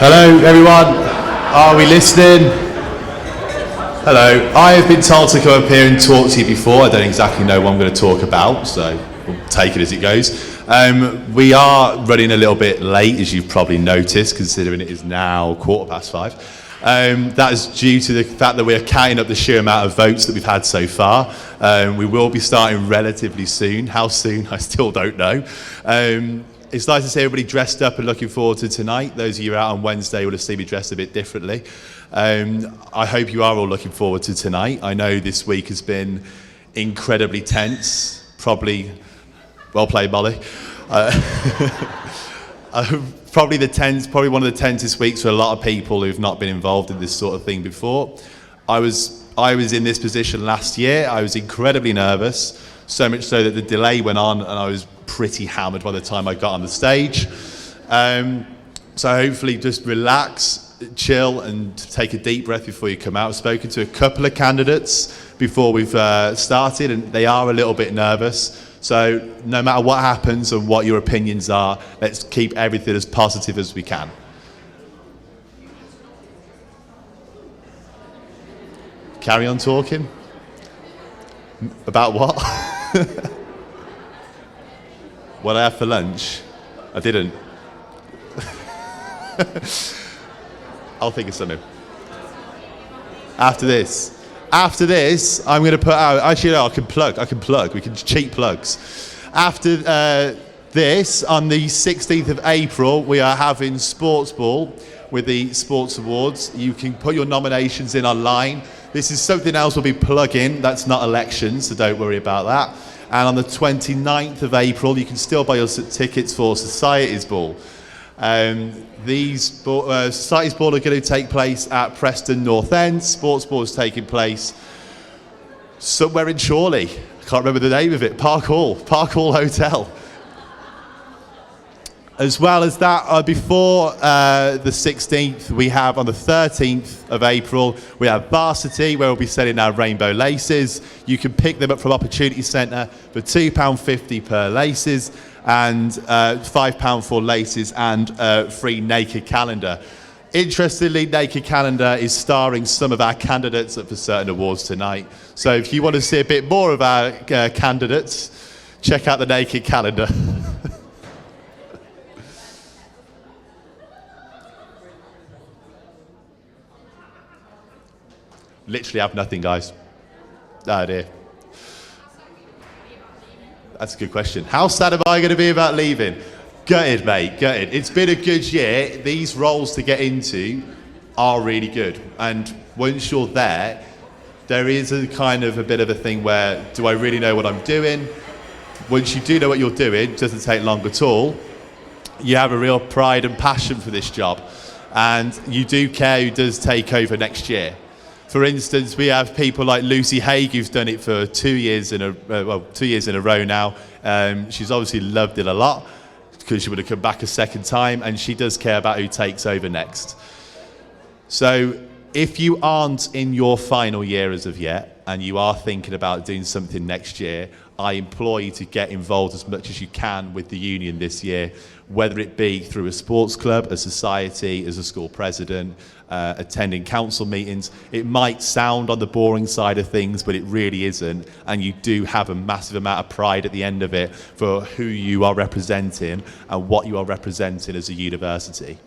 Hello, everyone. Are we listening? Hello. I have been told to come up here and talk to you before. I don't exactly know what I'm going to talk about, so we'll take it as it goes. We are running a little bit late, as you've probably noticed, considering it is now 5:15. That is due to the fact that we're counting up the sheer amount of votes that we've had so far. We will be starting relatively soon. How soon, I still don't know. It's nice to see everybody dressed up and looking forward to tonight. Those of you out on Wednesday will have seen me dressed a bit differently. I hope you are all looking forward to tonight. I know this week has been incredibly tense. Probably, well played, Molly. Probably one of the tensest weeks for a lot of people who've not been involved in this sort of thing before. I was in this position last year. I was incredibly nervous, so much so that the delay went on and I was pretty hammered by the time I got on the stage. So hopefully just relax, chill, and take a deep breath before you come out. I've spoken to a couple of candidates before we've started, and they are a little bit nervous. So no matter what happens and what your opinions are, let's keep everything as positive as we can. Carry on talking? About what? What I had for lunch? I didn't. I'll think of something. After this, I'm going to put out, actually no, I can plug, we can cheap plugs. After this, on the 16th of April, we are having Sports Ball with the Sports Awards. You can put your nominations in online. This is something else we'll be plugging, that's not elections, so don't worry about that. And on the 29th of April, you can still buy your tickets for Society's Ball. Society's Ball are going to take place at Preston North End. Sports Ball is taking place somewhere in Chorley. I can't remember the name of it. Park Hall Hotel. As well as that, before the 16th, we have on the 13th of April, we have Varsity, where we'll be selling our rainbow laces. You can pick them up from Opportunity Centre for £2.50 per laces, and £5 for laces, and free naked calendar. Interestingly, Naked Calendar is starring some of our candidates up for certain awards tonight. So if you want to see a bit more of our candidates, check out the Naked Calendar. Literally have nothing, guys. Oh dear. That's a good question. How sad am I going to be about leaving? Gutted, mate, gutted. It's been a good year. These roles to get into are really good. And once you're there is a kind of a bit of a thing where, do I really know what I'm doing? Once you do know what you're doing, it doesn't take long at all. You have a real pride and passion for this job. And you do care who does take over next year. For instance, we have people like Lucy Haig, who's done it for 2 years in a row now. She's obviously loved it a lot because she would have come back a second time, and she does care about who takes over next. So if you aren't in your final year as of yet, and you are thinking about doing something next year, I implore you to get involved as much as you can with the union this year, whether it be through a sports club, a society, as a school president, attending council meetings. It might sound on the boring side of things, but it really isn't. And you do have a massive amount of pride at the end of it for who you are representing and what you are representing as a university.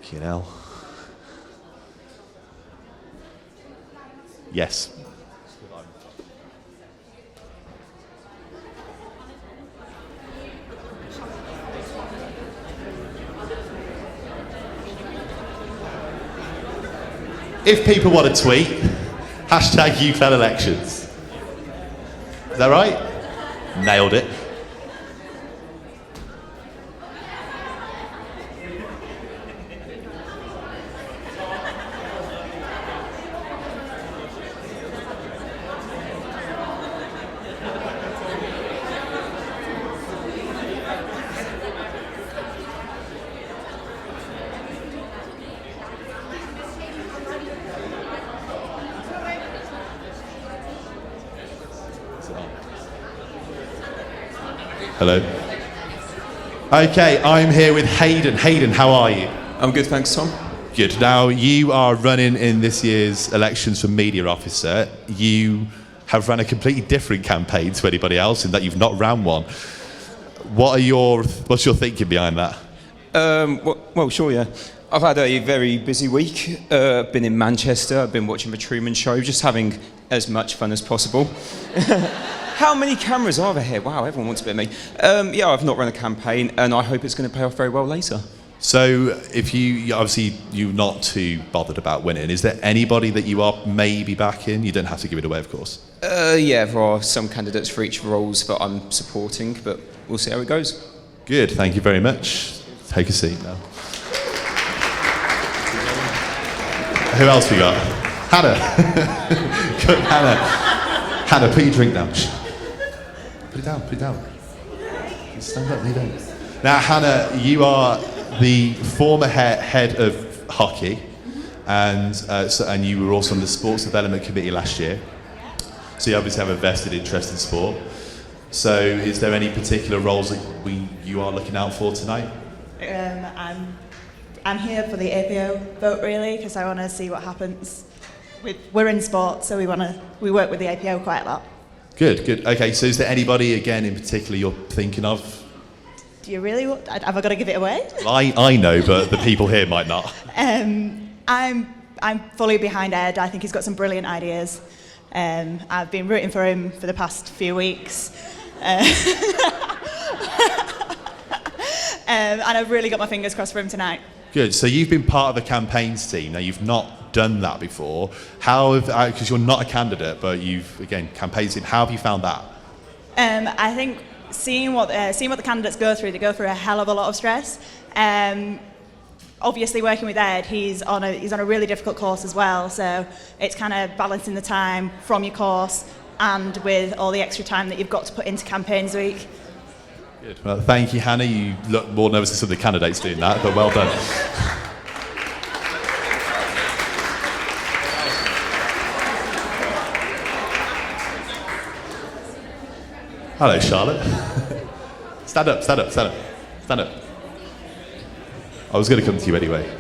You know. Yes. If people want to tweet, hashtag UCLan elections. Is that right? Nailed it. Hello. Okay, I'm here with Hayden. Hayden, how are you? I'm good, thanks, Tom. Good. Now, you are running in this year's elections for media officer. You have run a completely different campaign to anybody else in that you've not ran one. What's your thinking behind that? Well, sure, yeah. I've had a very busy week. I've been in Manchester, I've been watching The Truman Show, just having as much fun as possible. How many cameras are there here? Wow, everyone wants a bit of me. Yeah, I've not run a campaign, and I hope it's going to pay off very well later. So, if you're not too bothered about winning, is there anybody that you are maybe backing? You don't have to give it away, of course. Yeah, there are some candidates for each roles that I'm supporting, but we'll see how it goes. Good, thank you very much. Take a seat now. Who else we got? Hannah. Good, Hannah. Hannah, put your drink down. Shh. Put it down. Stand up, lay down. Now, Hannah, you are the former head of hockey, and you were also on the Sports Development Committee last year. So you obviously have a vested interest in sport. So is there any particular roles that you are looking out for tonight? I'm here for the APO vote, really, because I want to see what happens. We're in sport, so we work with the APO quite a lot. Good. Okay, so is there anybody, again, in particular you're thinking of? Do you really have I got to give it away? I know, but the people here might not. I'm fully behind Ed. I think he's got some brilliant ideas. I've been rooting for him for the past few weeks. And I've really got my fingers crossed for him tonight. Good. So you've been part of a campaigns team. Now, you've not done that before. Because you're not a candidate, but you've, again, campaigns team. How have you found that? I think seeing what the candidates go through, they go through a hell of a lot of stress. Obviously, working with Ed, he's on a really difficult course as well. So it's kind of balancing the time from your course and with all the extra time that you've got to put into campaigns week. Good. Well, thank you, Hannah. You look more nervous than some of the candidates doing that, but well done. Hello, Charlotte. Stand up. I was going to come to you anyway.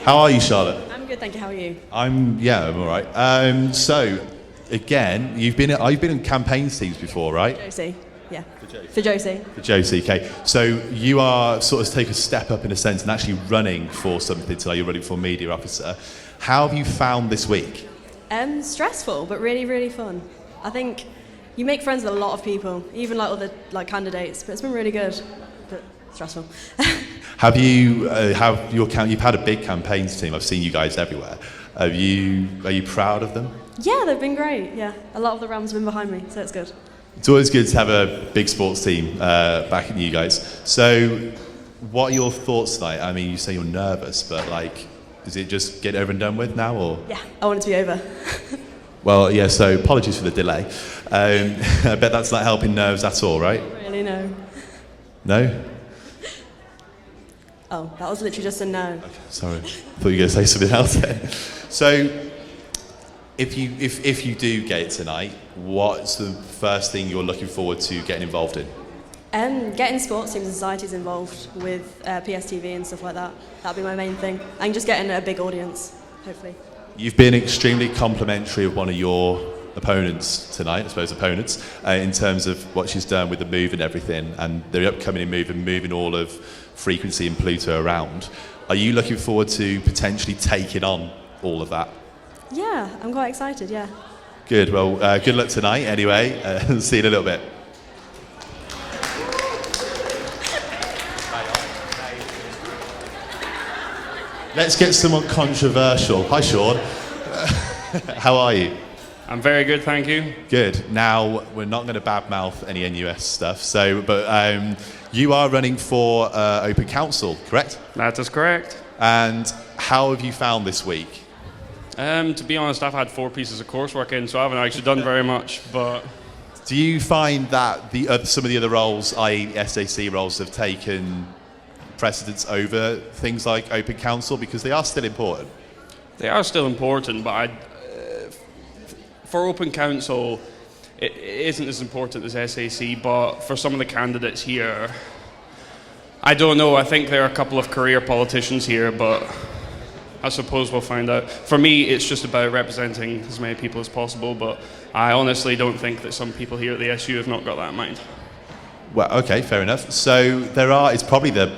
How are you, Charlotte? I'm good, thank you. How are you? I'm all right. So, again, you've been in campaign teams before, right? Josie, yeah. For Josie. For Josie, okay. So you are sort of take a step up in a sense and actually running for something tonight. You're running for media officer. How have you found this week? Stressful, but really, really fun. I think you make friends with a lot of people, even like other candidates. But it's been really good, but stressful. You've had a big campaigns team. I've seen you guys everywhere. Are you proud of them? Yeah, they've been great. Yeah, a lot of the Rams have been behind me, so it's good. It's always good to have a big sports team backing you guys. So, what are your thoughts tonight? I mean, you say you're nervous, but is it just get over and done with now, or? Yeah, I want it to be over. Well, yeah. So, apologies for the delay. I bet that's not helping nerves at all, right? Not really, no. No? Oh, that was literally just a no. Okay, sorry. I thought you were going to say something else then. So, if you do get it tonight, what's the first thing you're looking forward to getting involved in? Getting sports teams and societies involved with PSTV and stuff like that. That'd be my main thing. And just getting a big audience, hopefully. You've been extremely complimentary of one of your opponents tonight, in terms of what she's done with the move and everything, and the upcoming move and moving all of Frequency and Pluto around. Are you looking forward to potentially taking on all of that? Yeah, I'm quite excited, yeah. Good. Well, good luck tonight anyway. See you in a little bit. Let's get someone controversial. Hi, Sean. How are you? I'm very good, thank you. Good. Now, we're not going to badmouth any NUS stuff, but you are running for Open Council, correct? That is correct. And how have you found this week? To be honest, I've had 4 pieces of coursework in, so I haven't actually done very much, but... Do you find that some of the other roles, i.e. SAC roles, have taken precedence over things like Open Council, because they are still important? They are still important, but for Open Council, it isn't as important as SAC, but for some of the candidates here, I don't know. I think there are a couple of career politicians here, but I suppose we'll find out. For me, it's just about representing as many people as possible, but I honestly don't think that some people here at the SU have not got that in mind. Well, okay, fair enough. So it's probably the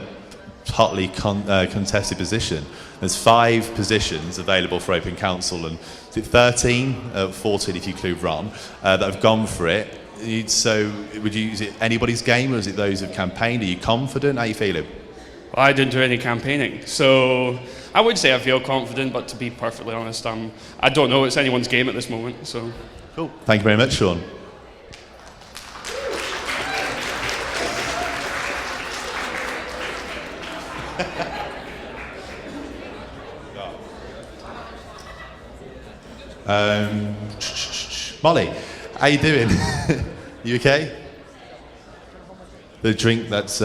hotly contested position. There's 5 positions available for Open Council, and is it 13, 14 if you include Ron, that have gone for it. So is it anybody's game, or is it those who've campaigned? Are you confident? How are you feeling? Well, I didn't do any campaigning, so I would say I feel confident, but to be perfectly honest, I don't know. It's anyone's game at this moment. So cool. Thank you very much, Sean. Molly, how you doing? You okay? The drink that's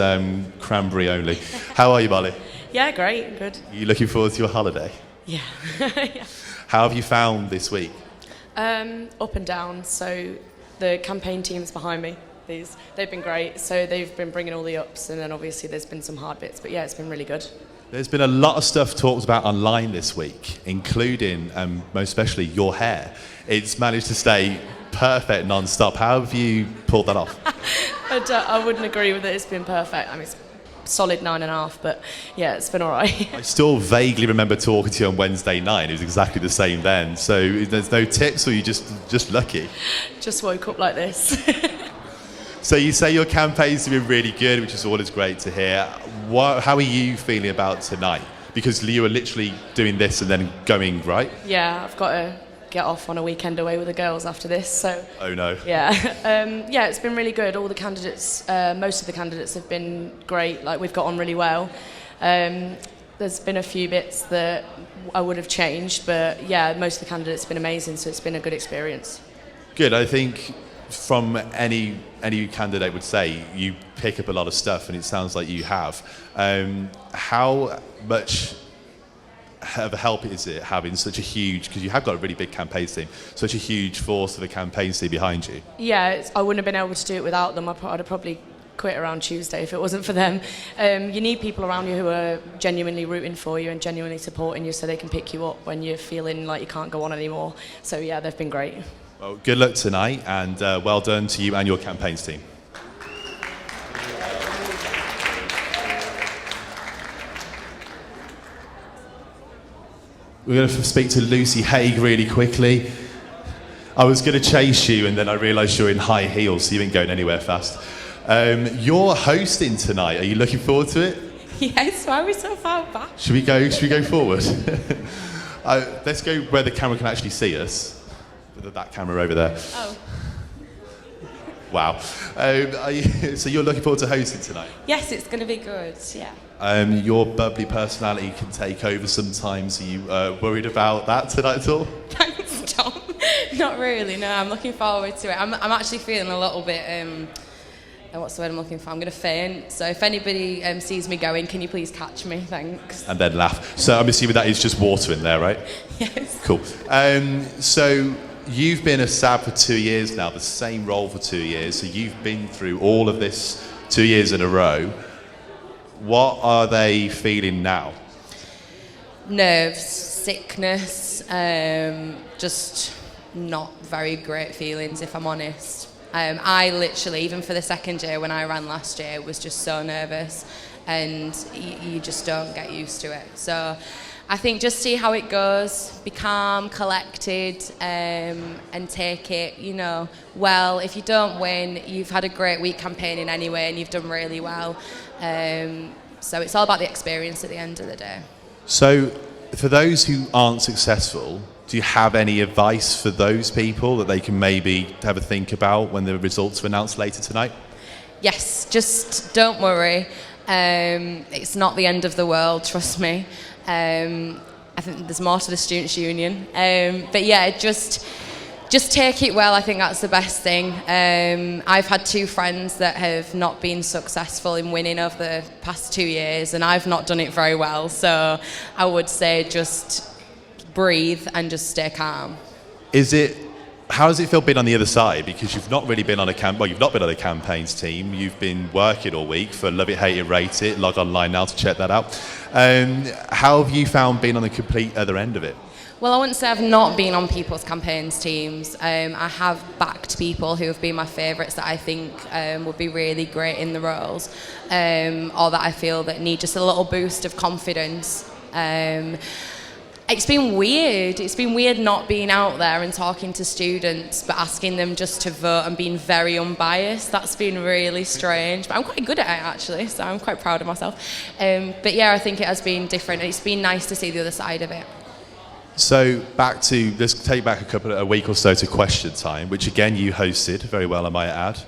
cranberry only. How are you, Molly? Yeah, great, good. Are you looking forward to your holiday? Yeah. Yeah. How have you found this week? Up and down. So the campaign teams behind me, they've been great. So they've been bringing all the ups, and then obviously there's been some hard bits. But yeah, it's been really good. There's been a lot of stuff talked about online this week, including, most especially, your hair. It's managed to stay perfect non-stop. How have you pulled that off? I wouldn't agree with it. It's been perfect. I mean, it's solid 9.5, but yeah, it's been all right. I still vaguely remember talking to you on Wednesday night. It was exactly the same then. So there's no tips, or you just lucky? Just woke up like this. So you say your campaign's been really good, which is always great to hear. How are you feeling about tonight? Because you are literally doing this and then going, right? Yeah, I've got to get off on a weekend away with the girls after this. So. Oh no. Yeah, yeah, it's been really good. All the candidates, most of the candidates have been great. Like, we've got on really well. There's been a few bits that I would have changed, but yeah, most of the candidates have been amazing. So it's been a good experience. Good. I think from any candidate would say you pick up a lot of stuff, and it sounds like you have. How much of a help is it having such a huge, because you have got a really big campaign team, such a huge force of a campaign team behind you? Yeah, I wouldn't have been able to do it without them. I'd have probably quit around Tuesday if it wasn't for them. You need people around you who are genuinely rooting for you and genuinely supporting you, so they can pick you up when you're feeling like you can't go on anymore. So yeah, they've been great. Well, good luck tonight, and well done to you and your campaigns team. We're going to speak to Lucy Haig really quickly. I was going to chase you, and then I realised you're in high heels, so you ain't going anywhere fast. You're hosting tonight. Are you looking forward to it? Yes, why are we so far back? Should we go forward? Let's go where the camera can actually see us. That camera over there. Oh. Wow. So you're looking forward to hosting tonight? Yes, it's going to be good, yeah. Your bubbly personality can take over sometimes. Are you worried about that tonight at all? Thanks, Tom. Not really, no, I'm looking forward to it. I'm actually feeling a little bit, what's the word I'm looking for? I'm going to faint. So if anybody sees me going, can you please catch me? Thanks. And then laugh. So I'm assuming that is just water in there, right? Yes. Cool. So you've been a SAB for 2 years now, the same role for 2 years. So you've been through all of this 2 years in a row. What are they feeling now? Nerves, sickness, just not very great feelings, if I'm honest. I literally, even for the second year when I ran last year, was just so nervous, and you just don't get used to it. So I think just see how it goes, be calm, collected, and take it, well. If you don't win, you've had a great week campaigning anyway, and you've done really well. So it's all about the experience at the end of the day. So for those who aren't successful, do you have any advice for those people that they can maybe have a think about when the results are announced later tonight? Yes, just don't worry. It's not the end of the world, trust me. I think there's more to the Students' Union. But yeah, just take it well. I think that's the best thing. I've had 2 friends that have not been successful in winning over the past 2 years, and I've not done it very well. So I would say just breathe and just stay calm. Is it How does it feel being on the other side? Because you've not really been on you've not been on a campaigns team. You've been working all week for Love It, Hate It, Rate It. Log online now to check that out. How have you found being on the complete other end of it? Well, I wouldn't say I've not been on people's campaigns teams. I have backed people who have been my favourites that I think would be really great in the roles, or that I feel that need just a little boost of confidence. It's been weird. It's been weird not being out there and talking to students, but asking them just to vote and being very unbiased. That's been really strange. But I'm quite good at it, actually, so I'm quite proud of myself. But yeah, I think it has been different. It's been nice to see the other side of it. So let's take back a week or so to question time, which again you hosted very well, I might add.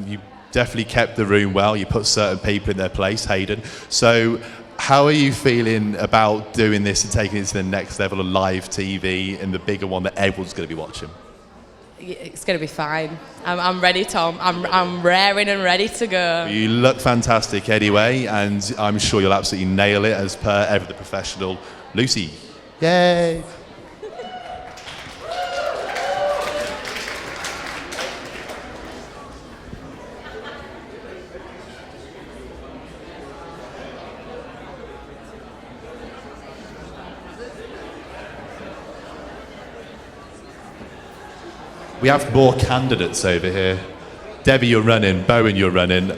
You definitely kept the room well. You put certain people in their place, Hayden. So how are you feeling about doing this and taking it to the next level of live TV and the bigger one that everyone's going to be watching? It's going to be fine. I'm ready, Tom. I'm raring and ready to go. You look fantastic anyway, and I'm sure you'll absolutely nail it as per every the professional. Lucy. Yay! We have more candidates over here. Debbie, you're running. Bowen, you're running.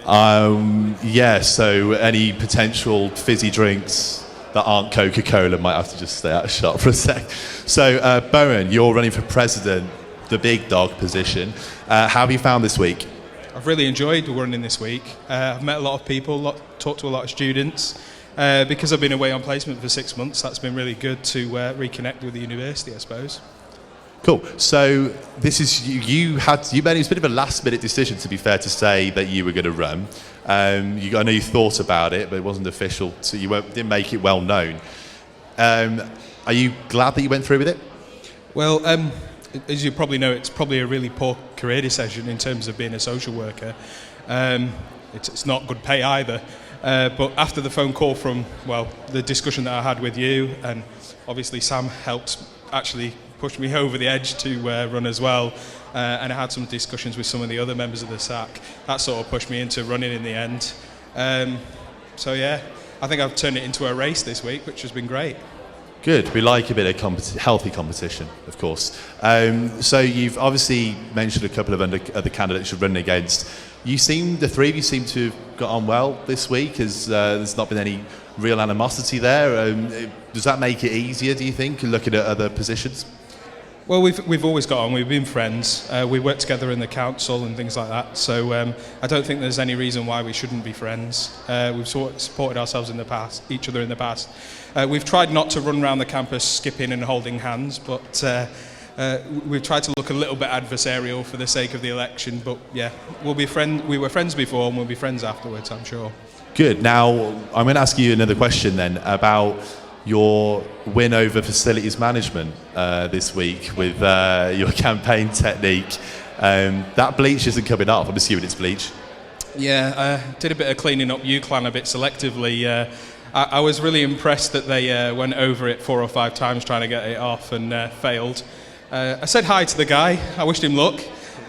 Yeah, so any potential fizzy drinks that aren't Coca-Cola might have to just stay out of shot for a sec. So, Bowen, you're running for president, the big dog position. How have you found this week? I've really enjoyed running this week. I've met a lot of people, talked to a lot of students. Because I've been away on placement for 6 months, that's been really good to reconnect with the university, I suppose. Cool. So this is you made it was a bit of a last-minute decision, to be fair, to say that you were going to run. I know you thought about it, but it wasn't official, so you didn't make it well known. Are you glad that you went through with it? Well, as you probably know, it's probably a really poor career decision in terms of being a social worker. It's not good pay either. But after the phone call from, the discussion that I had with you, and obviously Sam helped actually push me over the edge to run as well, and I had some discussions with some of the other members of the SAC. That sort of pushed me into running in the end. So yeah, I think I've turned it into a race this week, which has been great. Good. We like a bit of healthy competition, of course. So you've obviously mentioned a couple of other candidates you're running against. The three of you seem to have got on well this week. There's not been any real animosity there. Does that make it easier, do you think, looking at other positions? Well, we've always got on. We've been friends. We work together in the council and things like that. So I don't think there's any reason why we shouldn't be friends. We've supported ourselves in the past, each other in the past. We've tried not to run around the campus skipping and holding hands, but we've tried to look a little bit adversarial for the sake of the election. But yeah, we'll be friends. We were friends before, and we'll be friends afterwards, I'm sure. Good. Now I'm going to ask you another question then about your win over facilities management this week with your campaign technique. That bleach isn't coming off. I'm assuming it's bleach. Yeah, I did a bit of cleaning up UCLan a bit selectively. I was really impressed that they went over it 4 or 5 times trying to get it off and failed. I said hi to the guy. I wished him luck.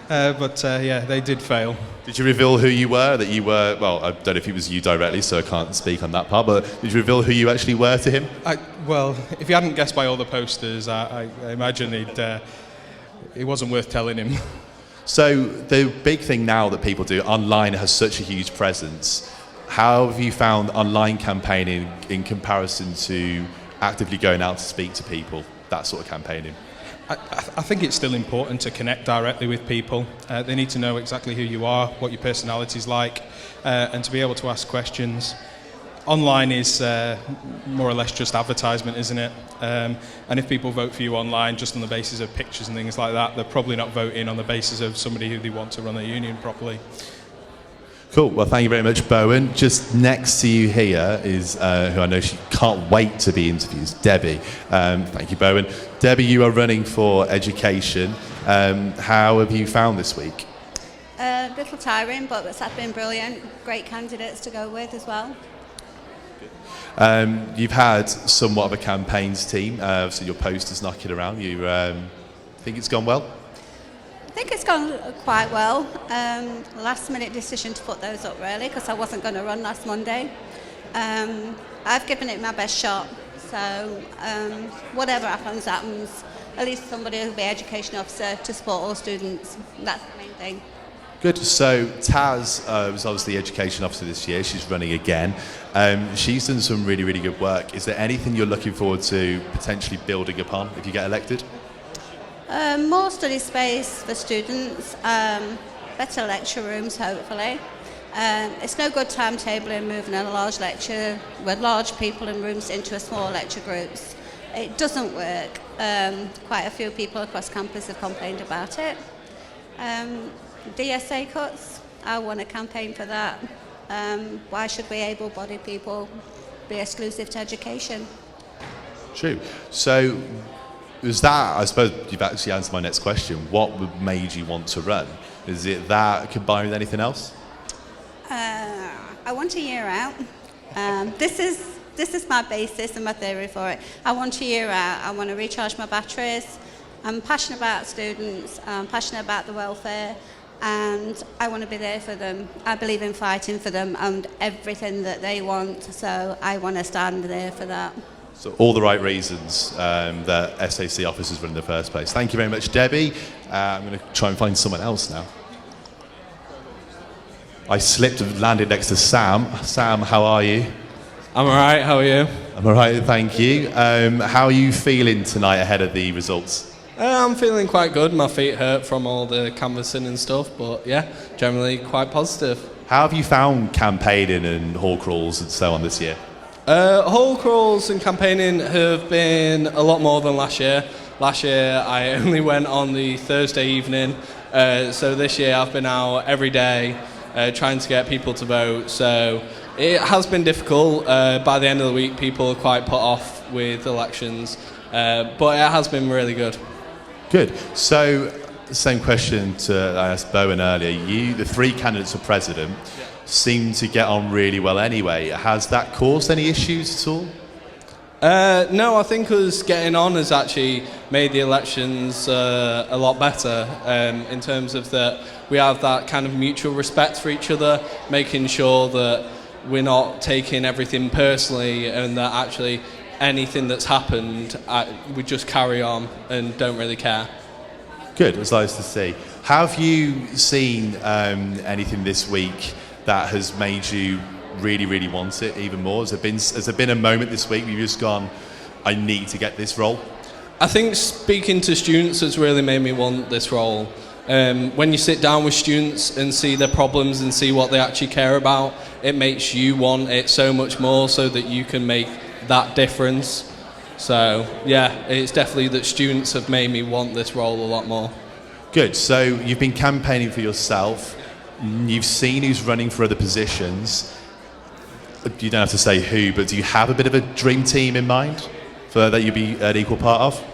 But yeah, they did fail. Did you reveal who you were? Well, I don't know if it was you directly, so I can't speak on that part, but did you reveal who you actually were to him? Well, if he hadn't guessed by all the posters, I imagine it wasn't worth telling him. So the big thing now that people do, online has such a huge presence. How have you found online campaigning in comparison to actively going out to speak to people, that sort of campaigning? I think it's still important to connect directly with people. They need to know exactly who you are, what your personality's like, and to be able to ask questions. Online is more or less just advertisement, isn't it? And if people vote for you online just on the basis of pictures and things like that, they're probably not voting on the basis of somebody who they want to run their union properly. Cool. Well, thank you very much, Bowen. Just next to you here is who I know she can't wait to be interviewed, Debbie. Thank you, Bowen. Debbie, you are running for education. How have you found this week? A little tiring, but it's been brilliant. Great candidates to go with as well. You've had somewhat of a campaigns team, so your posters knocking around. Think it's gone well? I think it's gone quite well. Last minute decision to put those up really, because I wasn't going to run last Monday. I've given it my best shot, so whatever happens, happens. At least somebody will be education officer to support all students. That's the main thing. Good. So Taz was obviously the education officer this year. She's running again. She's done some really, really good work. Is there anything you're looking forward to potentially building upon if you get elected? More study space for students, better lecture rooms hopefully. It's no good timetabling, moving a large lecture with large people in rooms into a small lecture groups. It doesn't work. Quite a few people across campus have complained about it. DSA cuts, I want to campaign for that. Why should we able-bodied people be exclusive to education? True. So was that, I suppose you've actually answered my next question, what made you want to run? Is it that combined with anything else? I want a year out. This is my basis and my theory for it. I want a year out. I want to recharge my batteries. I'm passionate about students. I'm passionate about the welfare. And I want to be there for them. I believe in fighting for them and everything that they want. So I want to stand there for that. So all the right reasons that SAC officers run in the first place. Thank you very much, Debbie. I'm going to try and find someone else now. I slipped and landed next to Sam. Sam, how are you? I'm alright, how are you? I'm alright, thank you. How are you feeling tonight ahead of the results? I'm feeling quite good. My feet hurt from all the canvassing and stuff, but yeah, generally quite positive. How have you found campaigning and hall crawls and so on this year? Hall crawls and campaigning have been a lot more than last year. Last year I only went on the Thursday evening, so this year I've been out every day trying to get people to vote. So it has been difficult. By the end of the week people are quite put off with elections, but it has been really good. Good. So, same question to I asked Bowen earlier. You, the three candidates for president, seem to get on really well anyway. Has that caused any issues at all? No, I think us getting on has actually made the elections a lot better in terms of that we have that kind of mutual respect for each other, making sure that we're not taking everything personally and that actually anything that's happened, we just carry on and don't really care. Good, it's nice to see. Have you seen anything this week that has made you really, really want it even more? Has there been a moment this week where you've just gone, I need to get this role? I think speaking to students has really made me want this role. When you sit down with students and see their problems and see what they actually care about, it makes you want it so much more so that you can make that difference. So yeah, it's definitely that students have made me want this role a lot more. Good. So you've been campaigning for yourself. You've seen who's running for other positions. You don't have to say who, but do you have a bit of a dream team in mind for that you'd be an equal part of?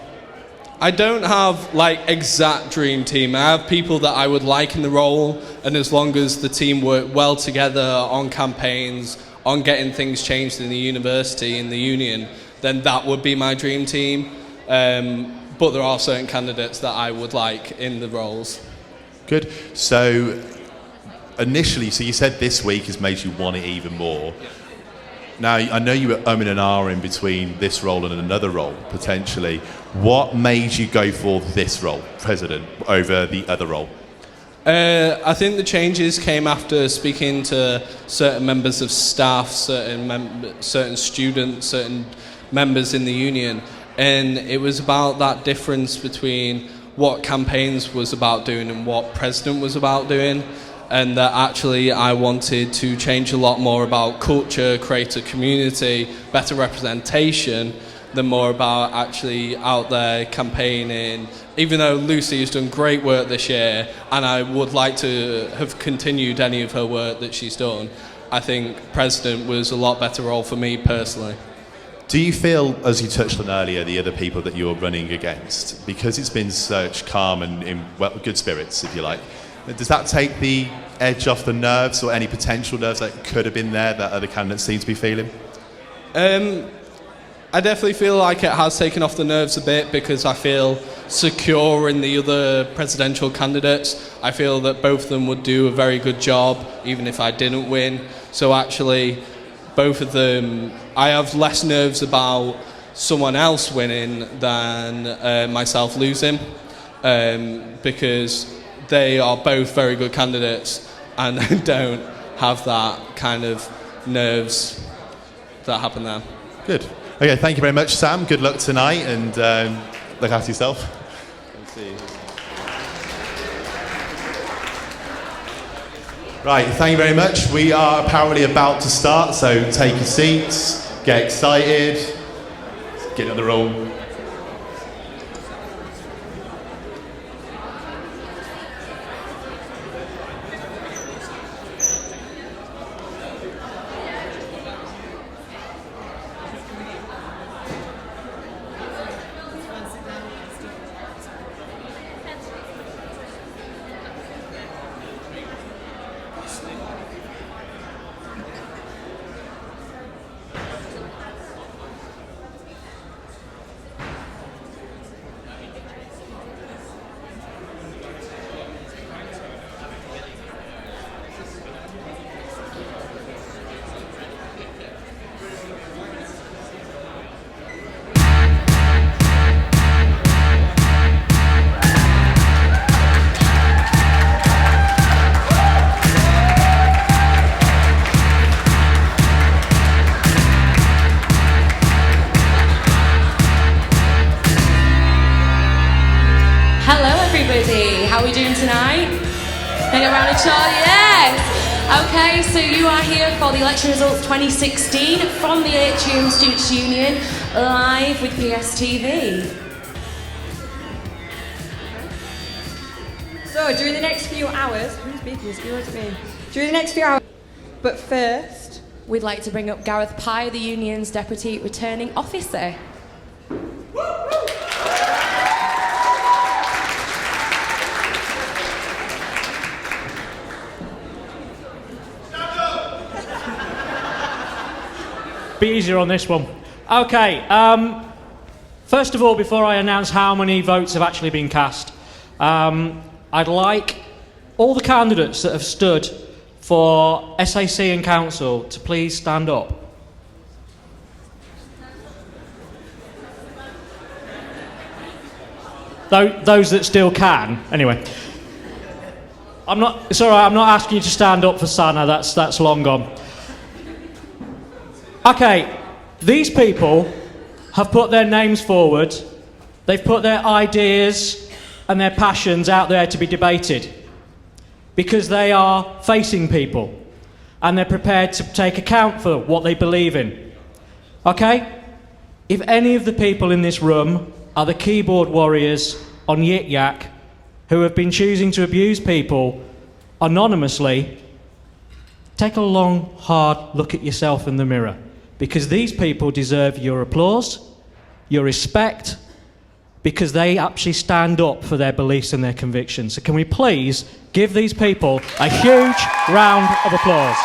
I don't have like exact dream team. I have people that I would like in the role, and as long as the team work well together on campaigns, on getting things changed in the university, in the union, then that would be my dream team. But there are certain candidates that I would like in the roles. Good. So initially, so you said this week has made you want it even more. Now, I know you were umming and ahhing between this role and another role, potentially. What made you go for this role, president, over the other role? I think the changes came after speaking to certain members of staff, certain students, certain members in the union, and it was about that difference between what campaigns was about doing and what president was about doing, and that actually I wanted to change a lot more about culture, create a community, better representation, than more about actually out there campaigning. Even though Lucy has done great work this year, and I would like to have continued any of her work that she's done, I think president was a lot better role for me personally. Do you feel, as you touched on earlier, the other people that you're running against, because it's been such calm and in good spirits, if you like, does that take the edge off the nerves or any potential nerves that could have been there that other candidates seem to be feeling? I definitely feel like it has taken off the nerves a bit because I feel secure in the other presidential candidates. I feel that both of them would do a very good job, even if I didn't win. So actually, both of them, I have less nerves about someone else winning than myself losing, because they are both very good candidates and I don't have that kind of nerves that happen there. Good. Okay, thank you very much, Sam. Good luck tonight, and look after yourself. Right, thank you very much. We are apparently about to start, so take your seats, get excited, get in the room. How are we doing tonight? Can I get a round of applause? Yes! Okay, so you are here for the election results 2016 from the Atrium Students' Union, live with PSTV. So, during the next few hours, who's speaking? Is it you or is it me? During the next few hours, but first, we'd like to bring up Gareth Pye, the union's deputy returning officer. Be easier on this one. Okay, first of all, before I announce how many votes have actually been cast, I'd like all the candidates that have stood for SAC and Council to please stand up. Those that still can, anyway. It's all right, I'm not asking you to stand up for Sana, that's long gone. Okay, these people have put their names forward, they've put their ideas and their passions out there to be debated because they are facing people and they're prepared to take account for what they believe in. Okay? If any of the people in this room are the keyboard warriors on Yik Yak who have been choosing to abuse people anonymously, take a long, hard look at yourself in the mirror. Because these people deserve your applause, your respect, because they actually stand up for their beliefs and their convictions. So can we please give these people a huge round of applause?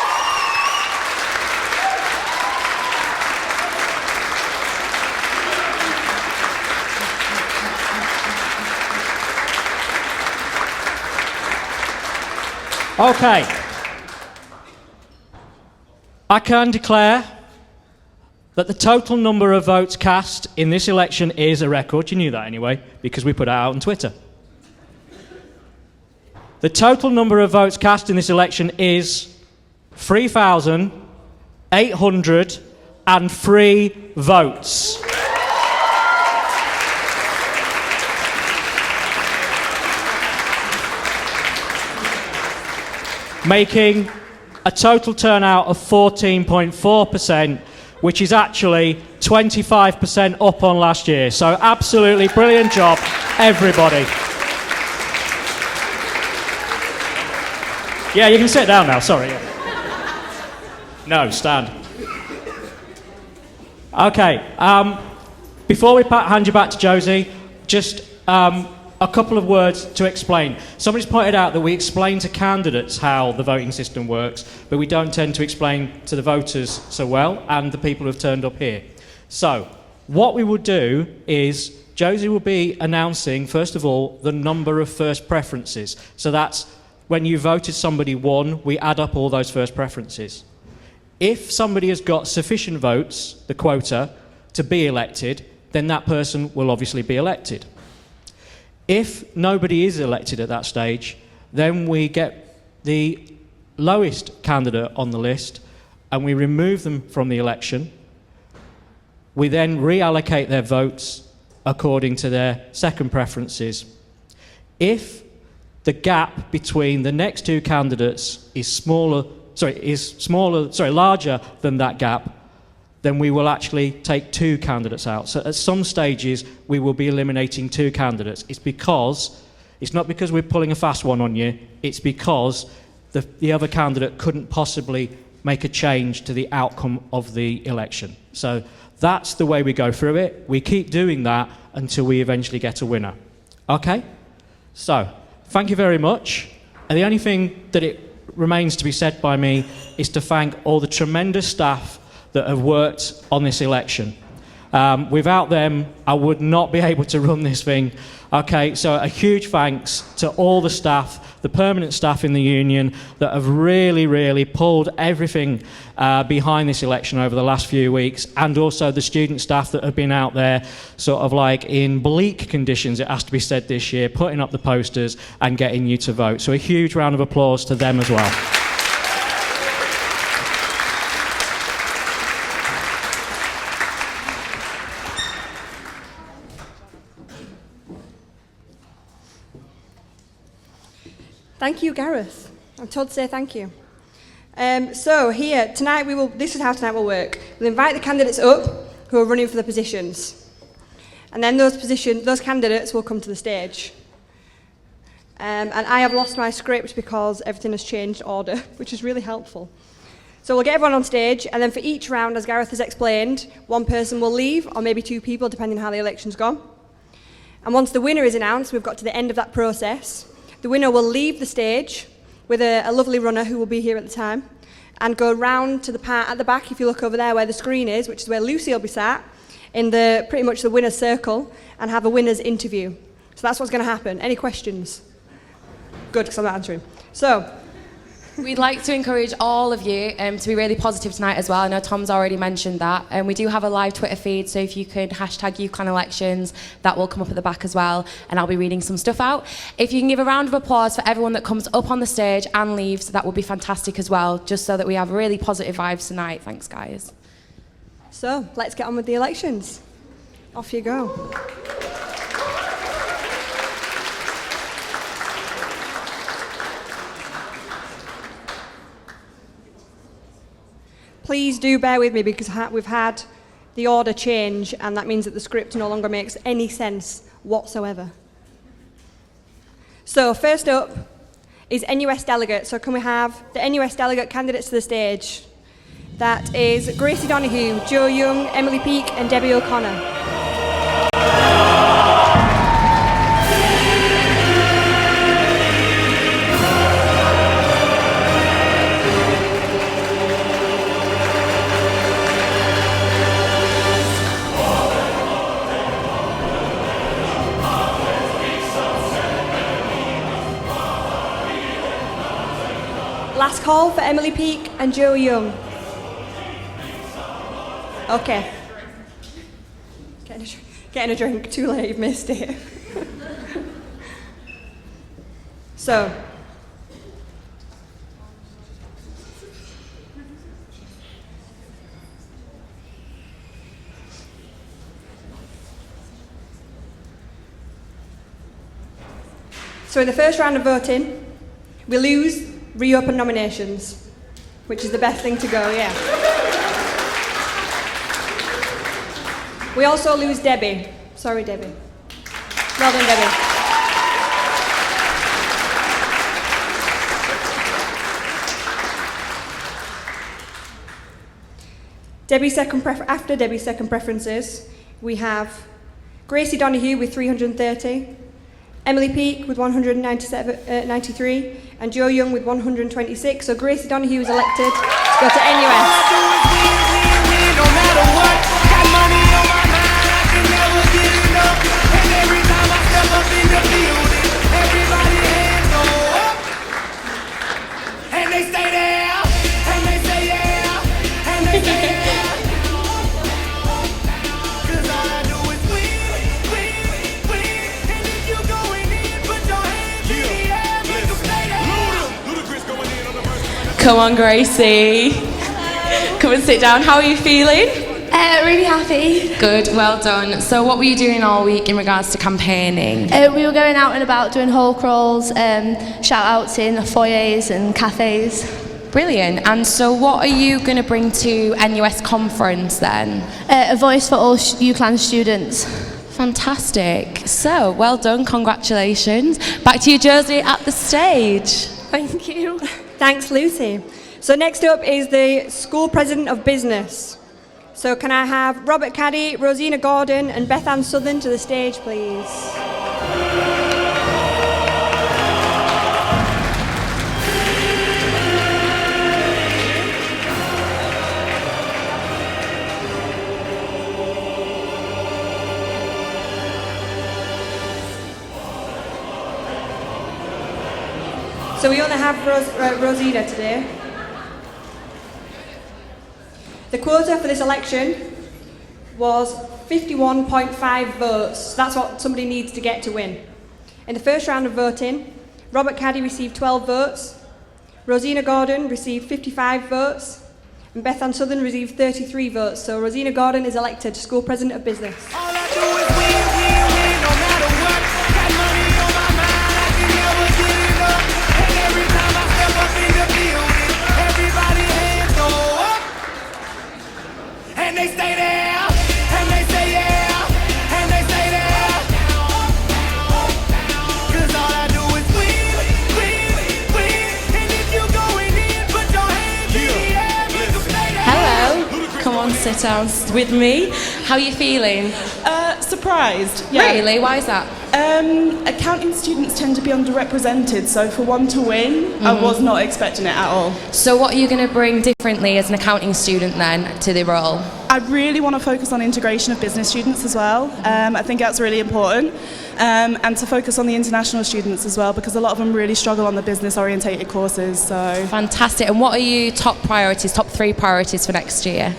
Okay. I can declare that the total number of votes cast in this election is a record. You knew that anyway, because we put it out on Twitter. The total number of votes cast in this election is 3,803 votes. Making a total turnout of 14.4%, which is actually 25% up on last year. So absolutely brilliant job, everybody. Yeah, you can sit down now, sorry. No, stand. Okay, before we hand you back to Josie, just a couple of words to explain. Somebody's pointed out that we explain to candidates how the voting system works, but we don't tend to explain to the voters so well, and the people who have turned up here. So, what we will do is Josie will be announcing, first of all, the number of first preferences. So that's when you voted somebody one, we add up all those first preferences. If somebody has got sufficient votes, the quota, to be elected, then that person will obviously be elected. If nobody is elected at that stage, then we get the lowest candidate on the list and we remove them from the election. We then reallocate their votes according to their second preferences. If the gap between the next two candidates is larger than that gap, then we will actually take two candidates out. So at some stages, we will be eliminating two candidates. It's not because we're pulling a fast one on you, it's because the other candidate couldn't possibly make a change to the outcome of the election. So that's the way we go through it. We keep doing that until we eventually get a winner. Okay? So, thank you very much. And the only thing that it remains to be said by me is to thank all the tremendous staff that have worked on this election. Without them, I would not be able to run this thing. Okay, so a huge thanks to all the staff, the permanent staff in the union that have really, really pulled everything behind this election over the last few weeks, and also the student staff that have been out there sort of like in bleak conditions, it has to be said this year, putting up the posters and getting you to vote. So a huge round of applause to them as well. Thank you, Gareth. I'm told to say thank you. So here, this is how tonight will work. We'll invite the candidates up who are running for the positions. And then those candidates will come to the stage. And I have lost my script because everything has changed order, which is really helpful. So we'll get everyone on stage, and then for each round, as Gareth has explained, one person will leave, or maybe two people, depending on how the election's gone. And once the winner is announced, we've got to the end of that process. The winner will leave the stage with a lovely runner who will be here at the time and go round to the part at the back, if you look over there where the screen is, which is where Lucy will be sat, in pretty much the winner's circle, and have a winner's interview. So that's what's going to happen. Any questions? Good, because I'm not answering. So, we'd like to encourage all of you to be really positive tonight as well. I know Tom's already mentioned that. And we do have a live Twitter feed, so if you could hashtag UCLan elections, that will come up at the back as well, and I'll be reading some stuff out. If you can give a round of applause for everyone that comes up on the stage and leaves, that would be fantastic as well, just so that we have really positive vibes tonight. Thanks, guys. So, let's get on with the elections. Off you go. Please do bear with me because we've had the order change, and that means that the script no longer makes any sense whatsoever. So first up is NUS delegate. So can we have the NUS delegate candidates to the stage? That is Gracie Donoghue, Jo Young, Emily Peake and Debbie O'Connor. Last call for Emily Peake and Jo Young. Okay. Getting a drink, too late, you've missed it. So. So in the first round of voting, we lose reopen nominations, which is the best thing to go, yeah. We also lose Debbie. Sorry, Debbie. Well done, Debbie. After Debbie's second preferences, we have Gracie Donoghue with 330, Emily Peake with 193, and Jo Young with 126. So Gracie Donoghue is elected to go to NUS. Come on, Gracie. Come and sit down. How are you feeling? Really happy. Good, well done. So what were you doing all week in regards to campaigning? We were going out and about doing hall crawls, shout outs in foyers and cafes. Brilliant. And so what are you going to bring to NUS conference then? A voice for all UCLan students. Fantastic. So, well done, congratulations. Back to you, Josie, at the stage. Thank you. Thanks, Lucy. So next up is the School President of Business. So can I have Robert Caddy, Rosina Gordon and Beth Ann Southern to the stage, please? So we only have Rosina today. The quota for this election was 51.5 votes. That's what somebody needs to get to win. In the first round of voting, Robert Caddy received 12 votes, Rosina Gordon received 55 votes, and Beth Ann Southern received 33 votes. So Rosina Gordon is elected School President of Business. And they stay there, and they say yeah, and they stay there. 'Cause all I do is win. And if you going in, put your hands in the air, make them stay there. Hello. Come on, sit down with me. How are you feeling? Surprised. Yeah. Really? Why is that? Accounting students tend to be underrepresented, so for one to win, I was not expecting it at all. So what are you going to bring differently as an accounting student then to the role? I really want to focus on integration of business students as well. I think that's really important. And to focus on the international students as well, because a lot of them really struggle on the business-orientated courses. So Fantastic. And what are your top priorities, top 3 priorities for next year?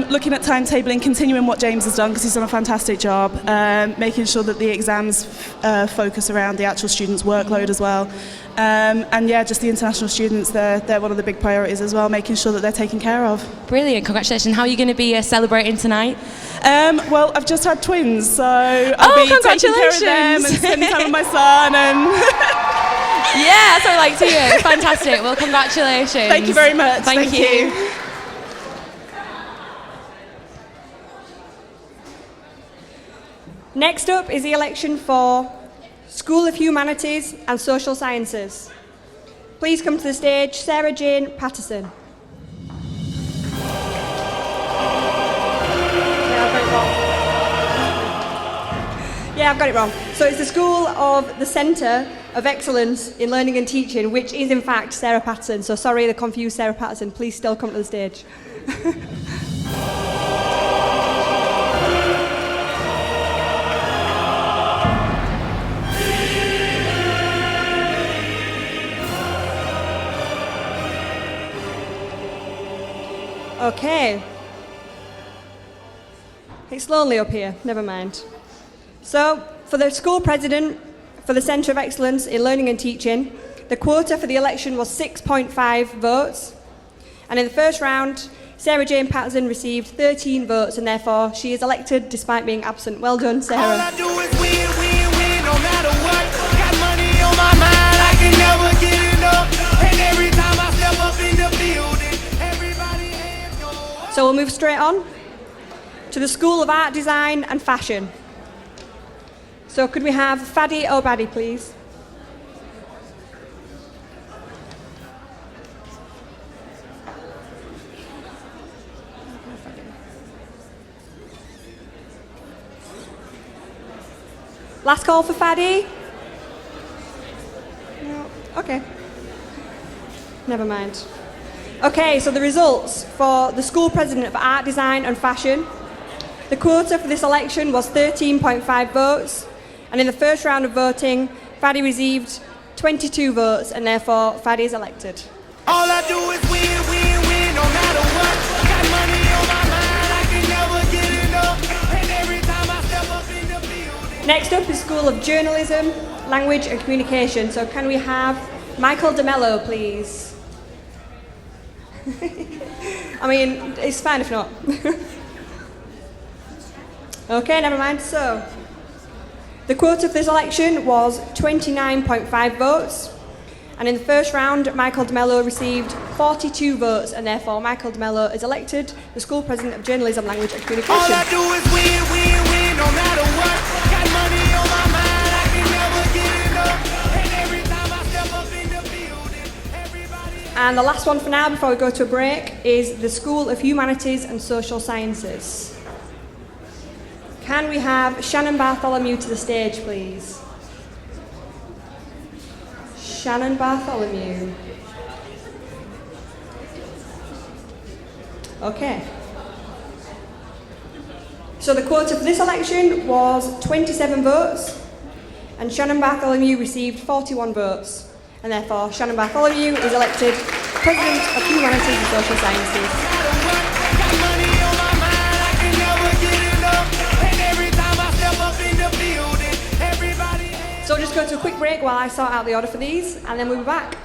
Looking at timetabling, continuing what James has done, because he's done a fantastic job, making sure that the exams focus around the actual students' workload as well. And yeah, just the international students, they're one of the big priorities as well, making sure that they're taken care of. Brilliant, congratulations. How are you going to be celebrating tonight? Well, I've just had twins, so I'll be taking care of them and spending time with my son. And yeah, that's what I like to hear. Fantastic. Well, congratulations. Thank you very much. Thank you. Next up is the election for School of Humanities and Social Sciences. Please come to the stage, Sarah Jane Patterson. Yeah, I've got it wrong. So it's the School of the Centre of Excellence in Learning and Teaching, which is in fact Sarah Patterson. So sorry, the confused Sarah Patterson. Please still come to the stage. Okay. It's lonely up here, never mind. So, for the school president for the Centre of Excellence in Learning and Teaching, the quota for the election was 6.5 votes. And in the first round, Sarah Jane Patterson received 13 votes, and therefore she is elected despite being absent. Well done, Sarah. All I do is win, no matter what. Got money on my mind, I can never get enough. And every time I step up in the building, everybody hands go up. So we'll move straight on to the School of Art, Design and Fashion. So could we have Fadi Obadi, please? Last call for Fadi? No. Okay. Never mind. Okay, so the results for the School President of Art, Design and Fashion. The quota for this election was 13.5 votes, and in the first round of voting, Fadi received 22 votes, and therefore Fadi is elected. All I do is win, no matter what. Got money on my mind, I can never get enough. And every time I step up in the building. Next up is School of Journalism, Language and Communication. So can we have Michael DeMello, please? I mean, it's fine if not. Okay, never mind. So, the quota of this election was 29.5 votes. And in the first round, Michael de Mello received 42 votes, and therefore Michael de Mello is elected the School President of Journalism, Language and Communication. All I do is win, win, win, no matter what. Got money on my mind, I can never get enough. And every time I step up in the building, everybody... And the last one for now, before we go to a break, is the School of Humanities and Social Sciences. Can we have Shannon Bartholomew to the stage, please? Shannon Bartholomew. Okay. So the quota for this election was 27 votes, and Shannon Bartholomew received 41 votes, and therefore Shannon Bartholomew is elected President of Humanities and Social Sciences. So we'll just go to a quick break while I sort out the order for these, and then we'll be back.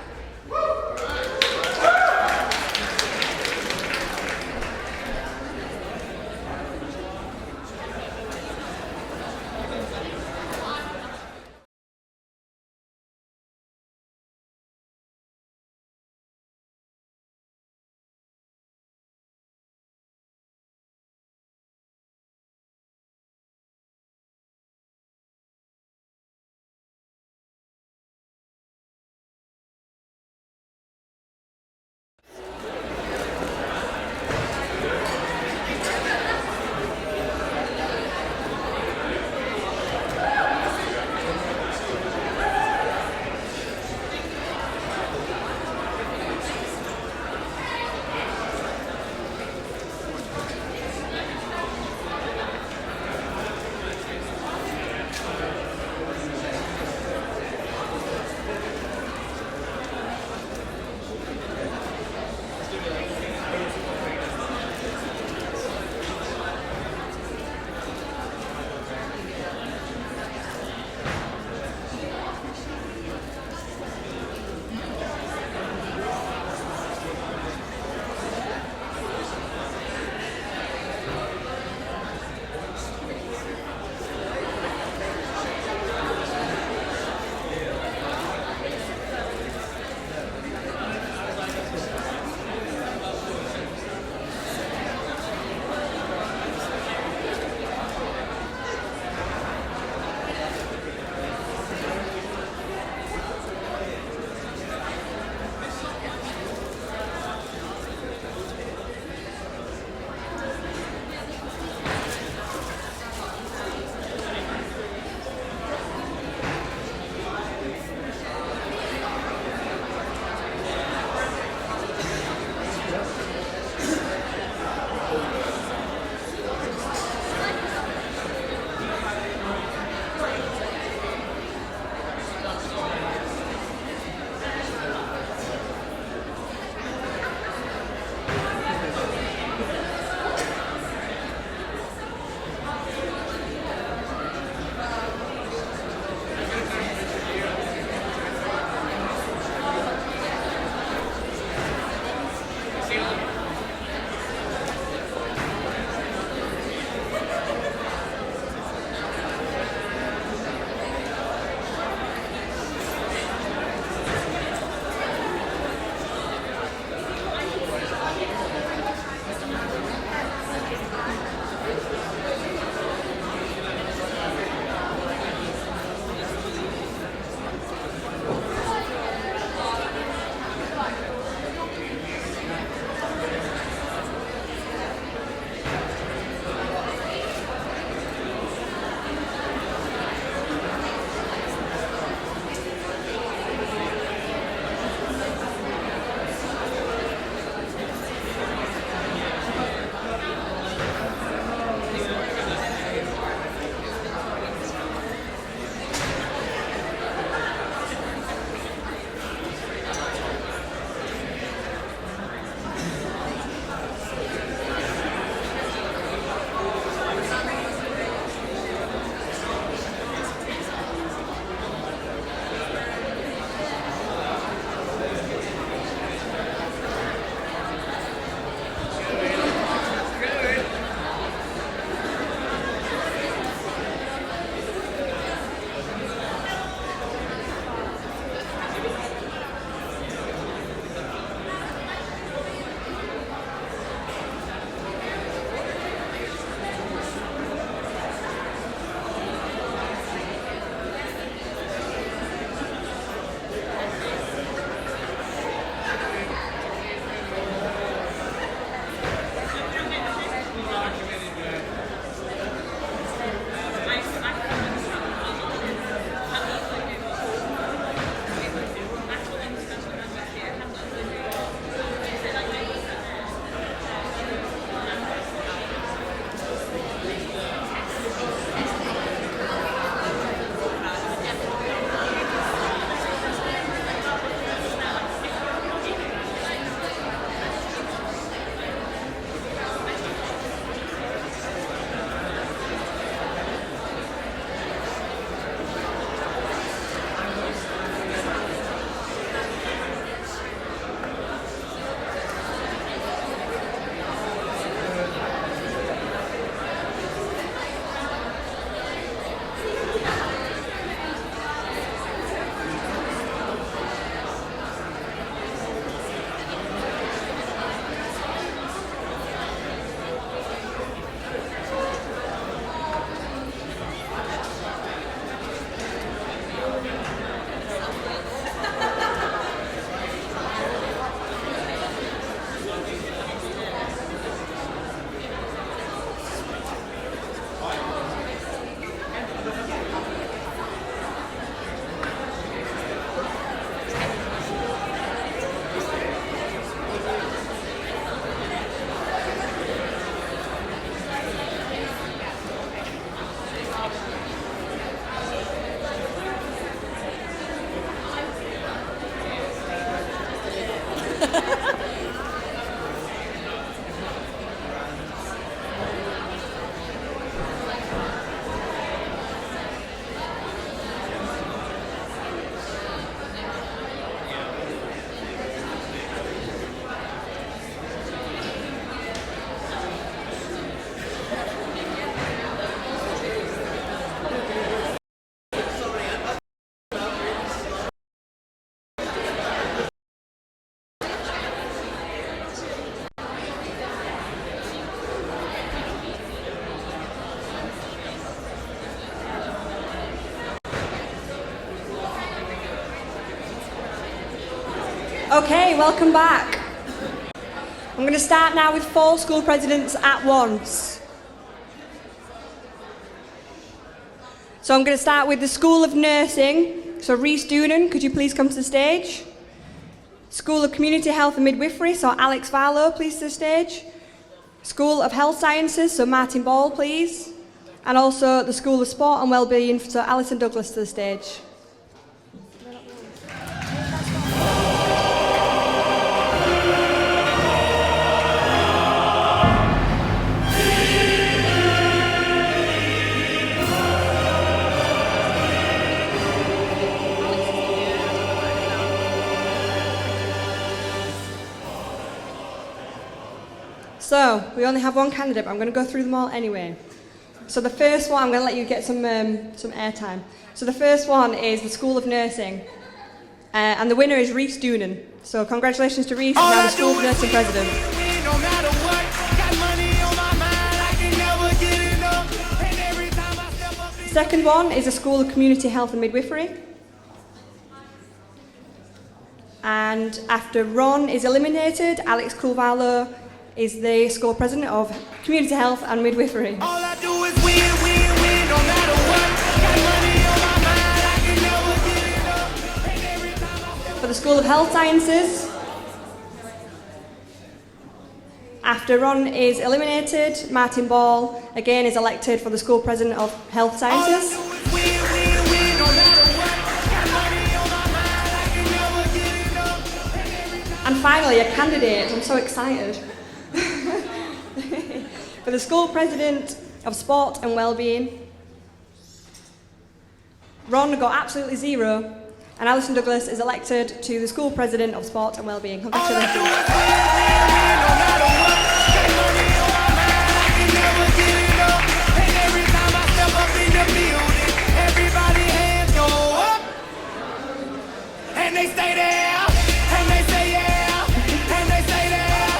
Okay, welcome back. I'm going to start now with 4 school presidents at once. So I'm going to start with the School of Nursing. So Iṛsᴛᴛᴇʀ, could you please come to the stage? School of Community Health and Midwifery, so Alex Varlow, please to the stage. School of Health Sciences, so Martin Ball, please. And also the School of Sport and Wellbeing, so Alison Douglas to the stage. So, we only have one candidate, but I'm going to go through them all anyway. So the first one, I'm going to let you get some airtime. So the first one is the School of Nursing. And the winner is Iṛsᴛᴛᴇʀ. So congratulations to Rhys, who's now the School of Nursing President. The second one is the School of Community Health and Midwifery. And after Ron is eliminated, Alex Varlow is the school president of Community Health and Midwifery. All I do is win, win, win, no matter what. Got money on my mind, I can never get enough. And every time I step For the School of Health Sciences, after Ron is eliminated, Martin Ball again is elected for the school president of Health Sciences. And finally, a candidate, I'm so excited, for the school president of Sport and Wellbeing. Ron got absolutely 0, and Alison Douglas is elected to the school president of Sport and Wellbeing. Congratulations. And they stay there, and they say yeah, and they say there.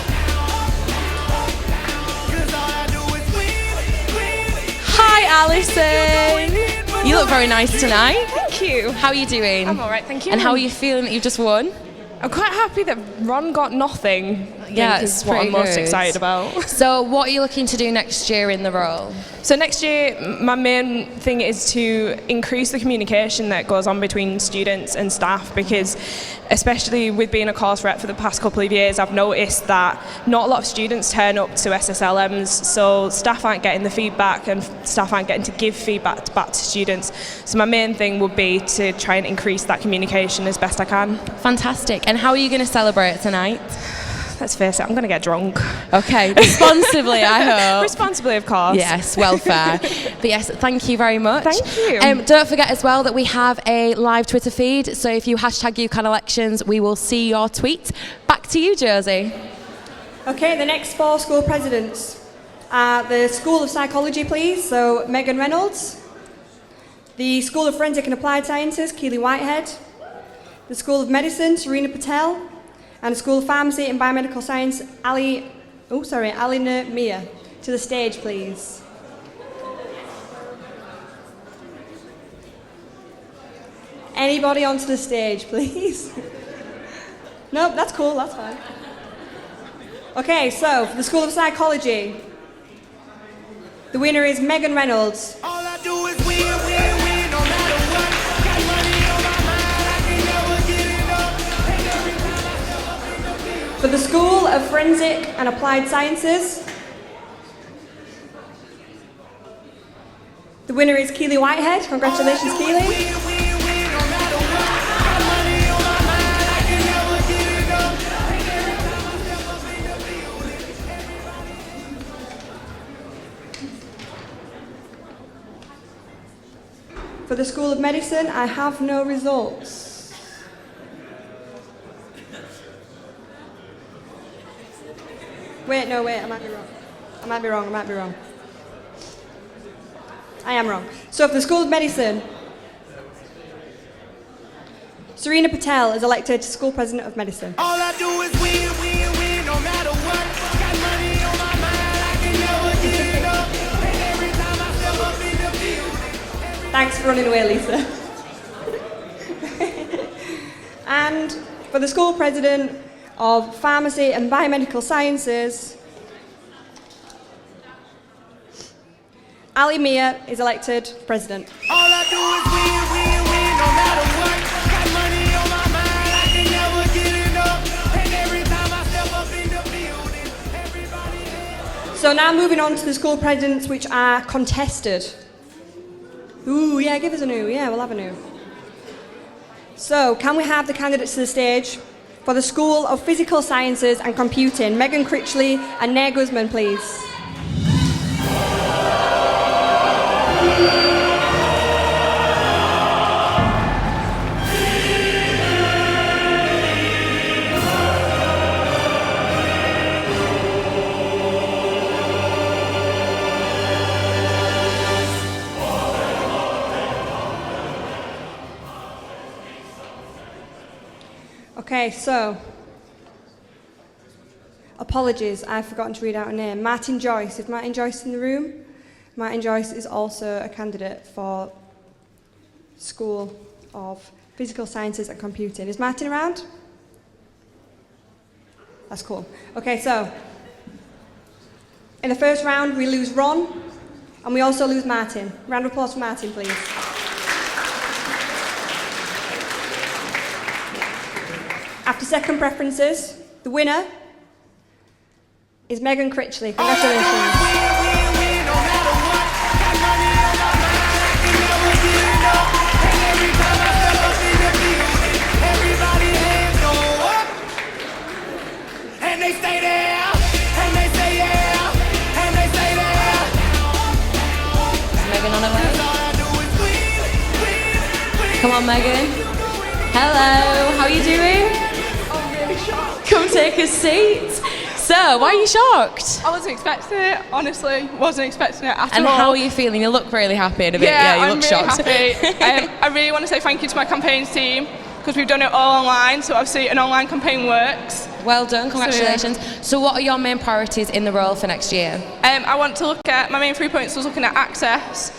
'Cause all I do is win. Hi, Alison. You look very nice tonight. Thank you. How are you doing? I'm all right, thank you. And how are you feeling that you've just won? I'm quite happy that Ron got nothing. Yeah, it's it's what I'm pretty most good. excited about. So, what are you looking to do next year in the role? So next year, my main thing is to increase the communication that goes on between students and staff, because especially with being a course rep for the past couple of years, I've noticed that not a lot of students turn up to SSLMs, so staff aren't getting the feedback and staff aren't getting to give feedback back to students. So my main thing would be to try and increase that communication as best I can. Fantastic. And how are you going to celebrate tonight? Let's face it, I'm going to get drunk. Okay, responsibly, I hope. Responsibly, of course. Yes, welfare. But yes, thank you very much. Thank you. Don't forget as well that we have a live Twitter feed, so if you hashtag UCLan elections, we will see your tweet. Back to you, Josie. Okay, the next 4 school presidents are the School of Psychology, please, so Megan Reynolds. The School of Forensic and Applied Sciences, Keely Whitehead. The School of Medicine, Tᴡɪᴛᴛᴇʀ Patel. And the School of Pharmacy and Biomedical Science, Iṛsᴛᴛᴇʀ. To the stage, please. Anybody onto the stage, please? No, that's cool, that's fine. Okay, so for the School of Psychology, the winner is Megan Reynolds. All I do is win, win, win, no matter what. Got money on my mind, I can never get enough. And every time I step up in the field. For the School of Forensic and Applied Sciences, the winner is Keely Whitehead. Congratulations, Keely. For the School of Medicine, I have no results. Wait, I might be wrong. I am wrong. So for the School of Medicine, Serena Patel is elected School President of Medicine. All I do is win, win, win, no matter what. Got money on my mind, I can never get enough. And every time I step up in the field. Thanks for running away, Lisa. And for the school president of Pharmacy and Biomedical Sciences, Ali Mia is elected president. All I do is win, win, win, no matter what. Got money on my mind, I can never get enough. And every time I step up in the building, everybody... So now moving on to the school presidents which are contested. Ooh, yeah, give us a new. Yeah, we'll have a new. So, can we have the candidates to the stage for the School of Physical Sciences and Computing, Megan Critchley and Nair Guzman, please. Okay, so, apologies, I've forgotten to read out a name. Martin Joyce. Is Martin Joyce in the room? Martin Joyce is also a candidate for School of Physical Sciences and Computing. Is Martin around? That's cool. Okay, so, in the first round, we lose Ron, and we also lose Martin. Round of applause for Martin, please. After second preferences, the winner is Megan Critchley. Congratulations. And they stay there, and they say yeah, and they say there. Is Megan on her way? Come on, Megan. Hello, how are you doing? I'm really shocked. Come take a seat. So, why are you shocked? I wasn't expecting it, honestly. Wasn't expecting it at all. And how are you feeling? You look really happy in a bit. Yeah, You I'm look really shocked. happy. I really want to say thank you to my campaigns team, because we've done it all online, so obviously an online campaign works. Well done, congratulations. So, yeah. So what are your main priorities in the role for next year? I want to look at, my main 3 points was looking at access,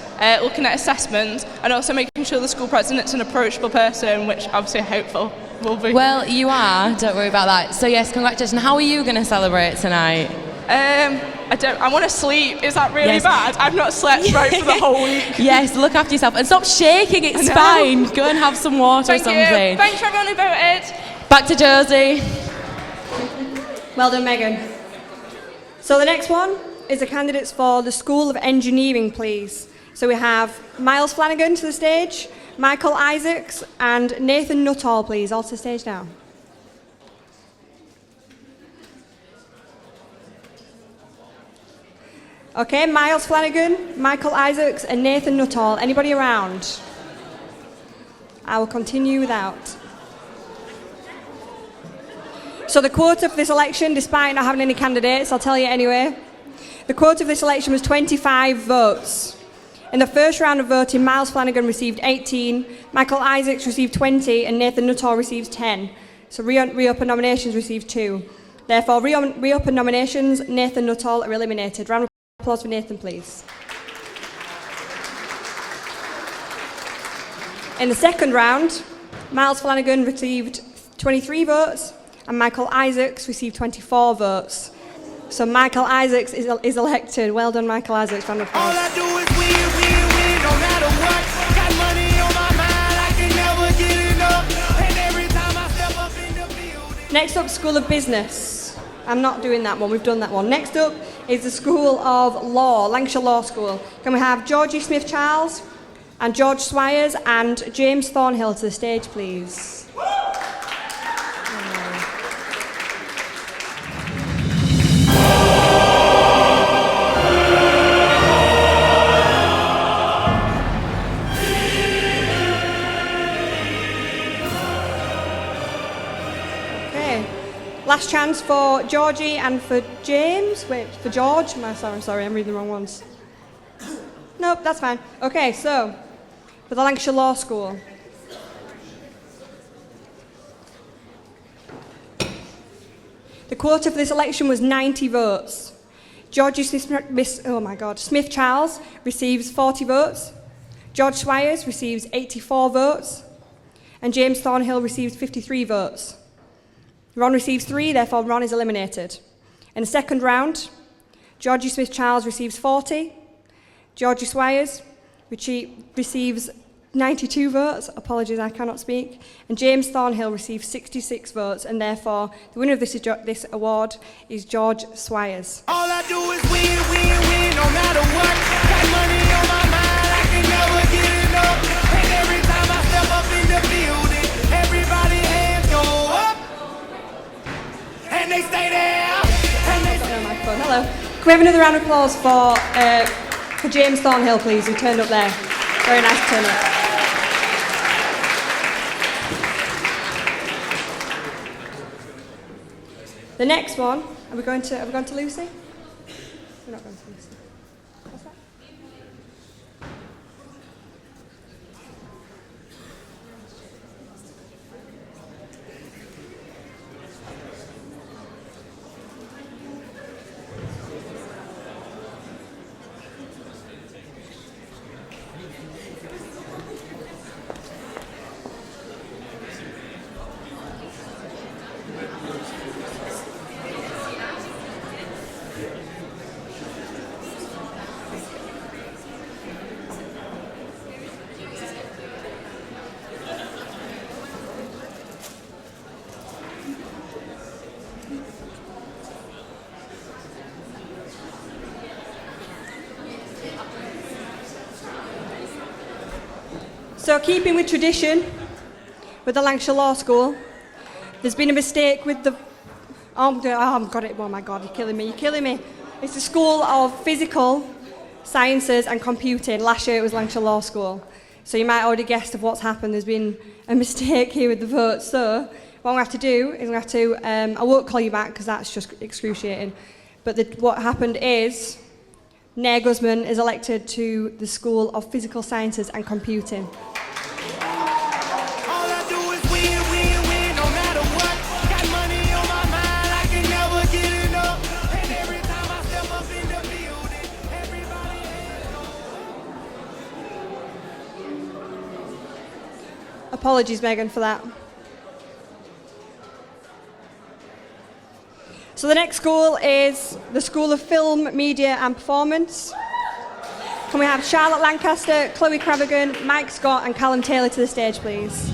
looking at assessment, and also making sure the school president's an approachable person, which obviously hopeful will be. Well, you are, don't worry about that. So yes, congratulations. How are you going to celebrate tonight? I want to sleep. Is that really Yes. bad? I've not slept right for the whole week. Yes, look after yourself and stop shaking, it's fine. Go and have some water Thank or something. you. Thanks for everyone who voted. Back to Josie. Well done, Megan. So the next one is the candidates for the School of Engineering, please. So we have Miles Flanagan to the stage, Michael Isaacs and Nathan Nuttall, please, all to the stage now. Okay, Miles Flanagan, Michael Isaacs and Nathan Nuttall. Anybody around? I will continue without. So the quota for this election, despite not having any candidates, I'll tell you anyway. The quota for this election was 25 votes. In the first round of voting, Miles Flanagan received 18, Michael Isaacs received 20, and Nathan Nuttall received 10. So reopen nominations received 2. Therefore, reopen nominations, Nathan Nuttall are eliminated. Round of applause for Nathan, please. In the second round, Miles Flanagan received 23 votes, and Michael Isaacs received 24 votes. So Michael Isaacs is elected. Well done, Michael Isaacs. Round of applause. All I do is win, win, win, no matter what. Got money on my mind, I can never get enough. And every time I step up in the building. Next up, School of Business. I'm not doing that one, we've done that one. Next up is the School of Law, Lancashire Law School. Can we have Georgie Smith-Charles and George Swires and James Thornhill to the stage, please? Last chance for Georgie and for James. Wait, for George? I'm sorry, I'm reading the wrong ones. Nope, that's fine. Okay, so, for the Lancashire Law School. The quota for this election was 90 votes. Georgie Smith-Charles receives 40 votes. George Swires receives 84 votes. And James Thornhill receives 53 votes. Ron receives 3, therefore Ron is eliminated. In the second round, Georgie Smith-Charles receives 40. Georgie Swires receives 92 votes. Apologies, I cannot speak. And James Thornhill receives 66 votes, and therefore the winner of this award is George Swires. All I do is win, win, win, no matter what. Got money on my mind, I can never get enough. And every time I step up in the building, everybody hands go up. And they stay there. And they stay there. Hello. Can we have another round of applause for James Thornhill, please, who turned up there. Very nice turn up. The next one, are we going to Lucy? We're not going to Lucy. What's that? So, keeping with tradition, with the Lancashire Law School, there's been a mistake with the... Oh, I've got it. Oh my God, you're killing me. It's the School of Physical Sciences and Computing. Last year it was Lancashire Law School. So you might already guessed of what's happened. There's been a mistake here with the votes. So what I'm going to have to do is I won't call you back because that's just excruciating. But what happened is Nair Guzman is elected to the School of Physical Sciences and Computing. Apologies, Megan, for that. So the next school is the School of Film, Media and Performance. Can we have Charlotte Lancaster, Chloe Cravagan, Mike Scott and Callum Taylor to the stage, please?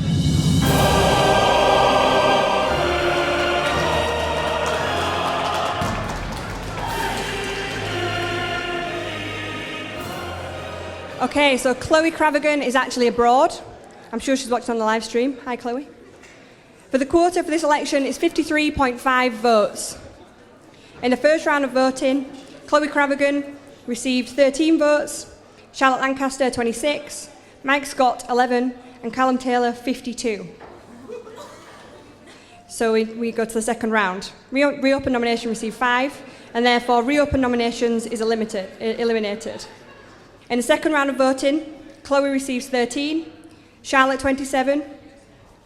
Okay, so Chloe Cravagan is actually abroad. I'm sure she's watching on the live stream. Hi, Chloe. For the quota for this election, it's 53.5 votes. In the first round of voting, Chloe Cravagan received 13 votes, Charlotte Lancaster 26, Mike Scott 11, and Callum Taylor 52. So we go to the second round. Reopen nomination received 5, and therefore reopen nominations is eliminated. In the second round of voting, Chloe receives 13, Charlotte 27,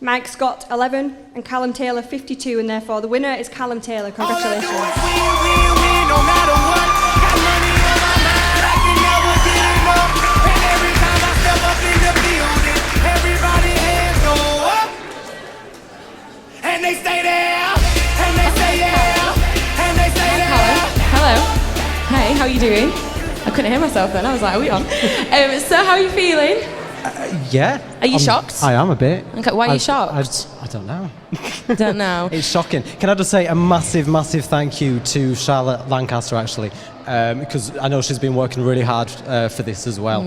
Mike Scott 11, and Callum Taylor 52, and therefore the winner is Callum Taylor. Congratulations. And they stay there, and they stay there, and they stay there. Hello. Hey, how are you doing? I couldn't hear myself then. I was like, are we on? So how are you feeling? Yeah. Are you shocked? I am a bit. Okay, why are you shocked? I don't know. Don't know. It's shocking. Can I just say a massive, massive thank you to Charlotte Lancaster, actually, because I know she's been working really hard for this as well.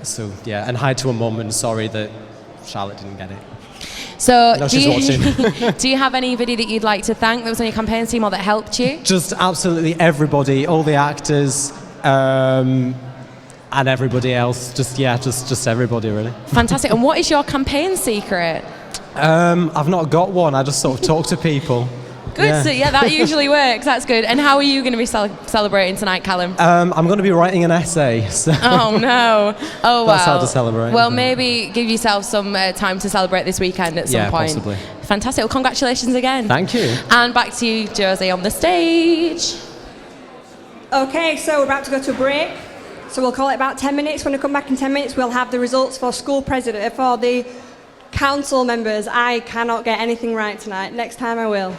So, yeah, and hi to her mum, and sorry that Charlotte didn't get it. So, do you have anybody that you'd like to thank that was on your campaign team or that helped you? Just absolutely everybody, all the actors, and everybody else. Just everybody, really. Fantastic. And what is your campaign secret? I've not got one. I just sort of talk to people. Good. Yeah. So yeah, that usually works. That's good. And how are you going to be celebrating tonight, Callum? I'm going to be writing an essay. So oh no! Oh wow! That's how to celebrate. Well, maybe give yourself some time to celebrate this weekend at some point. Possibly. Fantastic. Well, congratulations again. Thank you. And back to you, Josie, on the stage. Okay, so we're about to go to a break. So we'll call it about 10 minutes. When we come back in 10 minutes, we'll have the results for school president, for the Council members, I cannot get anything right tonight. Next time I will.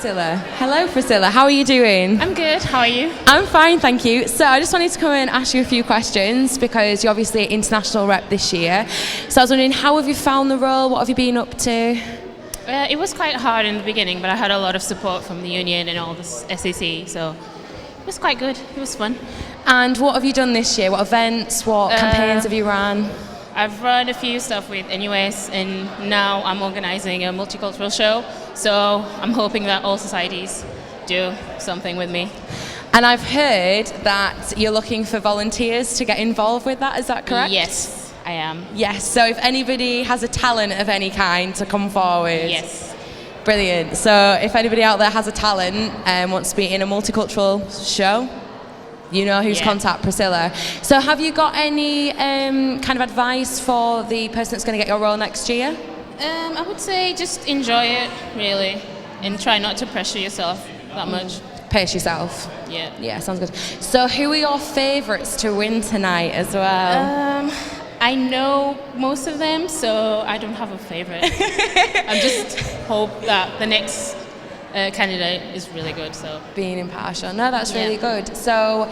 So, hello Priscilla, how are you doing? I'm good, how are you? I'm fine, thank you. So I just wanted to come and ask you a few questions because you're obviously international rep this year. So I was wondering, how have you found the role? What have you been up to? It was quite hard in the beginning, but I had a lot of support from the union and all the SAC, so it was quite good. It was fun. And what have you done this year? What events, what campaigns have you run? I've run a few stuff with NUS, and now I'm organising a multicultural show, so I'm hoping that all societies do something with me. And I've heard that you're looking for volunteers to get involved with that, is that correct? Yes, I am. Yes, so if anybody has a talent of any kind to come forward. Yes. Brilliant. So if anybody out there has a talent and wants to be in a multicultural show, you know who's contact Priscilla. So have you got any kind of advice for the person that's going to get your role next year? I would say just enjoy it, really, and try not to pressure yourself that much. Pace yourself. Yeah. Yeah, sounds good. So who are your favourites to win tonight as well? I know most of them, so I don't have a favourite. I just hope that the next candidate is really good. So being impartial. No, that's really good. So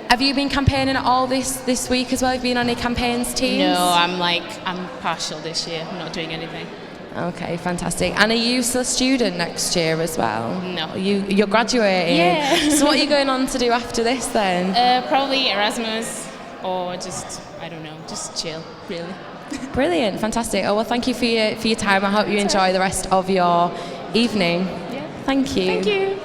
have you been campaigning at all this week as well? Have you been on any campaigns teams? No, I'm partial this year. I'm not doing anything. Okay, fantastic. And are you still a student next year as well? No. You're graduating? Yeah. So what are you going on to do after this then? Probably Erasmus or just, I don't know, just chill, really. Brilliant, fantastic. Oh, well, thank you for your time. I hope you enjoy the rest of your evening. Yeah. Thank you. Thank you.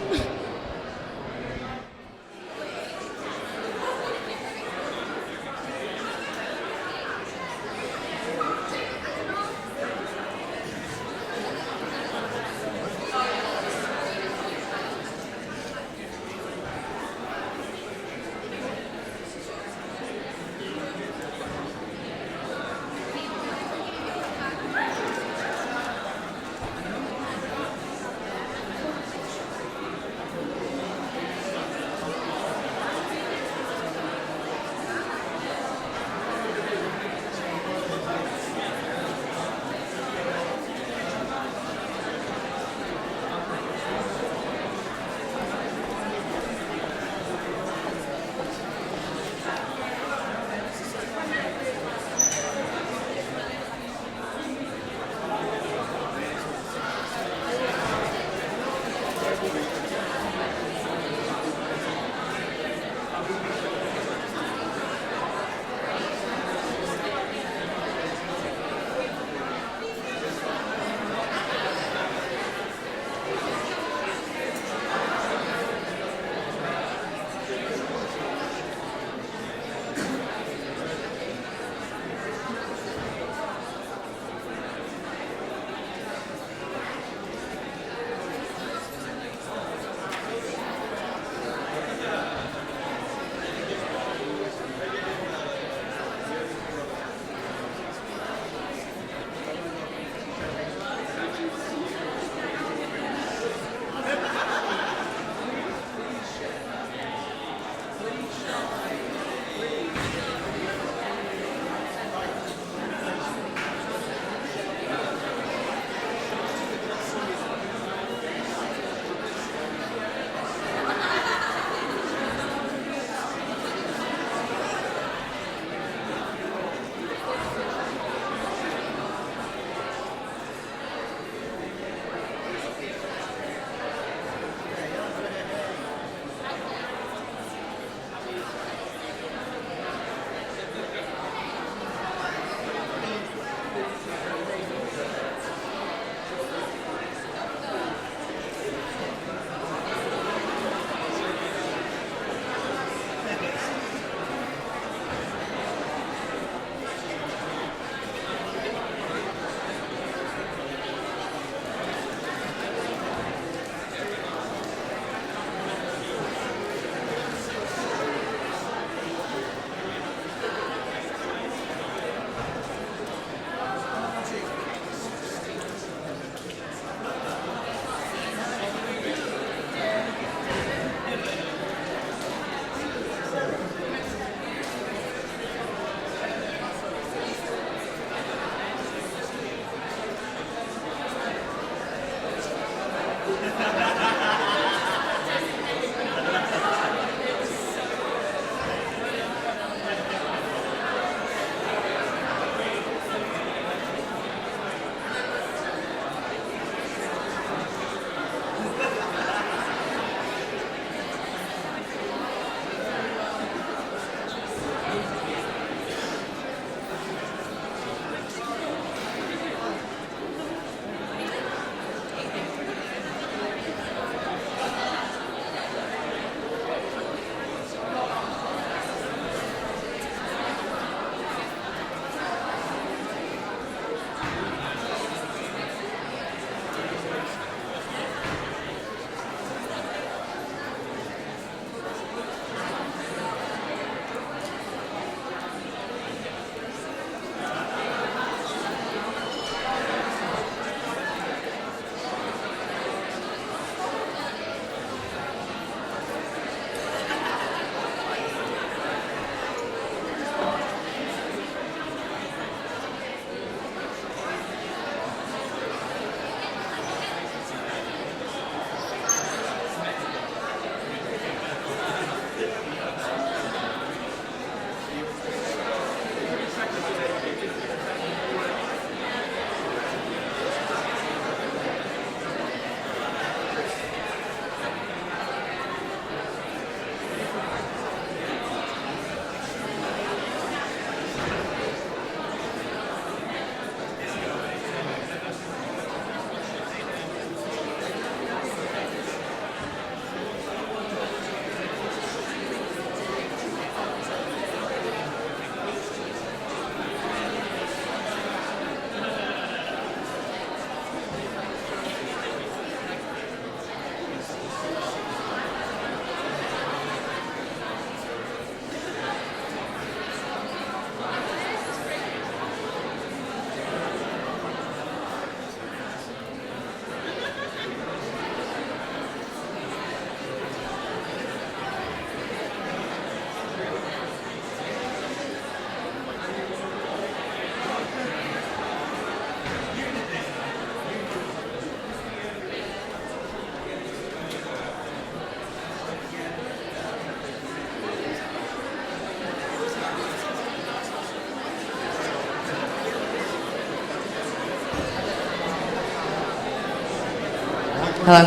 Hello.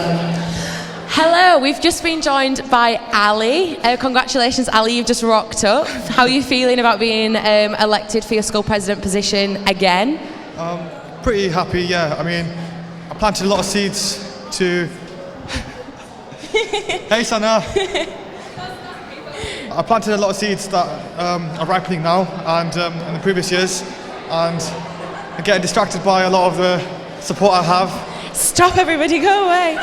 Hello, we've just been joined by Ali. Congratulations, Ali, you've just rocked up. How are you feeling about being elected for your school president position again? Pretty happy, yeah. I mean, I planted a lot of seeds to... Hey, Sana. I planted a lot of seeds that are ripening now and in the previous years, and I'm getting distracted by a lot of the support I have. Stop, everybody, go away.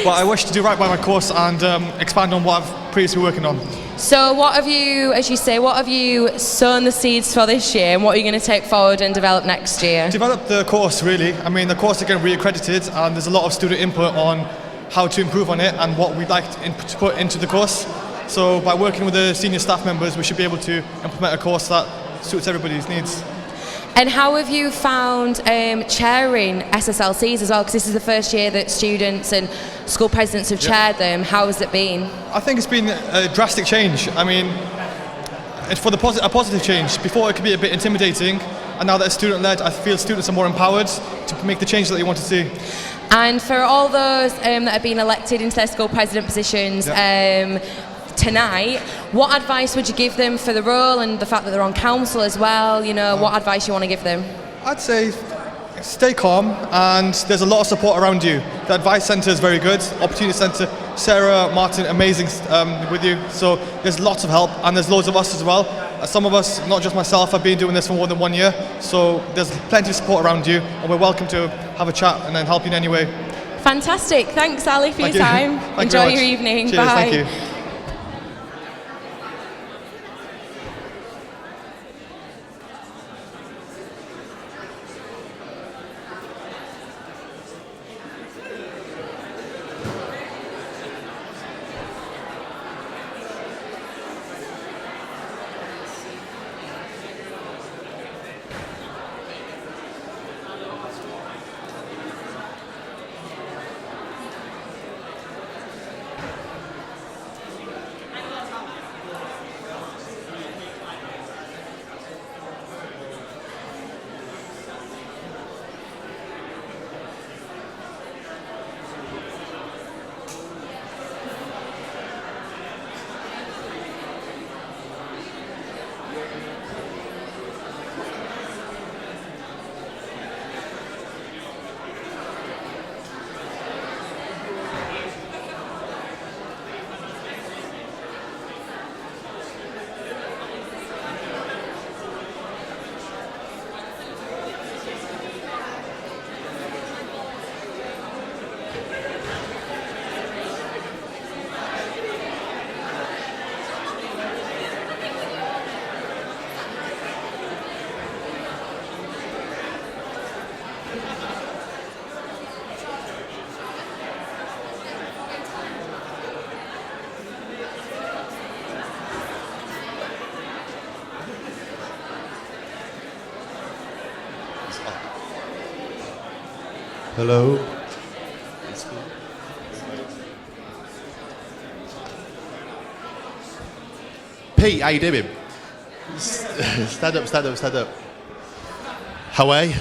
But I wish to do right by my course and expand on what I've previously been working on. So what have you, as you say, what have you sown the seeds for this year, and what are you going to take forward and develop next year? Develop the course, really. I mean, the course is getting re-accredited, and there's a lot of student input on how to improve on it and what we'd like to put into the course. So by working with the senior staff members, we should be able to implement a course that suits everybody's needs. And how have you found chairing SSLCs as well? Because this is the first year that students and school presidents have chaired them. How has it been? I think it's been a drastic change. I mean, it's for a positive change. Before it could be a bit intimidating, and now that it's student-led, I feel students are more empowered to make the change that they want to see. And for all those that have been elected into their school president positions, tonight, what advice would you give them for the role and the fact that they're on council as well? You know, what advice you want to give them? I'd say stay calm, and there's a lot of support around you. The advice centre is very good. Opportunity Centre, Sarah, Martin, amazing with you. So there's lots of help, and there's loads of us as well. Some of us, not just myself, have been doing this for more than 1 year. So there's plenty of support around you, and we're welcome to have a chat and then help you in any way. Fantastic. Thanks, Ali, for your time. Enjoy your evening. Cheers, Bye. thank you. Hello. Pete, how you doing? Stand up, stand up, stand up. How are you?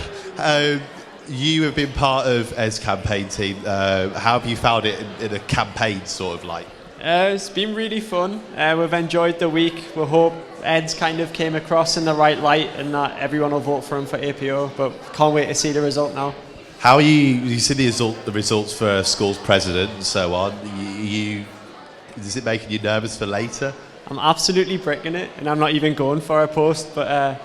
You have been part of Ed's campaign team. How have you found it in a campaign sort of like? It's been really fun. We've enjoyed the week. We hope Ed's kind of came across in the right light and that everyone will vote for him for APO, but can't wait to see the result now. How are you see the results for school's president and so on? Is it making you nervous for later? I'm absolutely bricking it and I'm not even going for a post, but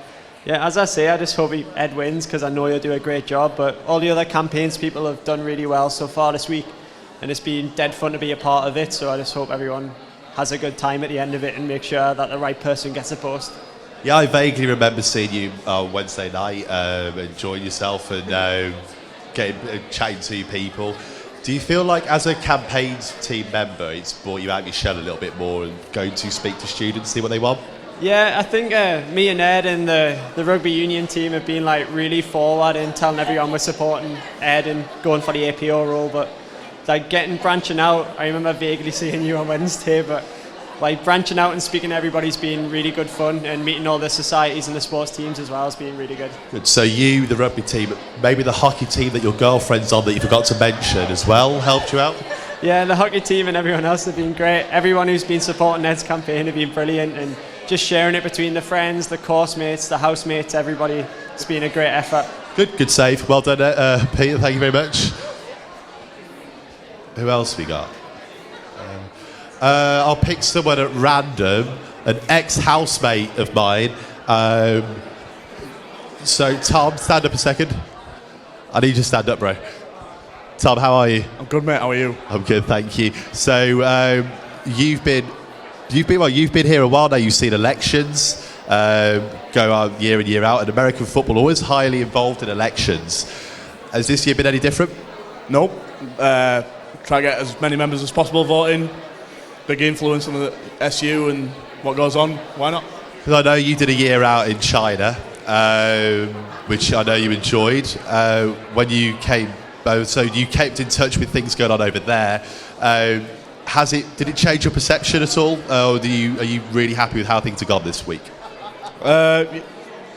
yeah, as I say, I just hope Ed wins because I know he'll do a great job, but all the other campaigns people have done really well so far this week and it's been dead fun to be a part of it, so I just hope everyone has a good time at the end of it and make sure that the right person gets a post. Yeah, I vaguely remember seeing you Wednesday night, enjoying yourself and chatting to people. Do you feel like as a campaign team member it's brought you out of your shell a little bit more and going to speak to students, see what they want? Yeah, I think me and Ed and the rugby union team have been like really forward in telling everyone we're supporting Ed and going for the APO role, but like branching out, I remember vaguely seeing you on Wednesday, but like branching out and speaking to everybody's been really good fun, and meeting all the societies and the sports teams as well has been really good. Good. So you, the rugby team, maybe the hockey team that your girlfriend's on that you forgot to mention as well, helped you out? Yeah, the hockey team and everyone else have been great. Everyone who's been supporting Ed's campaign have been brilliant, and just sharing it between the friends, the course mates, the housemates, everybody, it's been a great effort. Good save. Well done, Peter. Thank you very much. Who else we got? I'll pick someone at random, an ex-housemate of mine. So, Tom, stand up a second. I need you to stand up, bro. Tom, how are you? I'm good, mate. How are you? I'm good, thank you. So, you've been here a while now. You've seen elections go on year in, year out, and American football always highly involved in elections. Has this year been any different? Nope. Try to get as many members as possible voting. Big influence on the SU and what goes on. Why not? Because I know you did a year out in China, which I know you enjoyed. When you came, so you kept in touch with things going on over there. Did it change your perception at all? Or are you really happy with how things have gone this week? I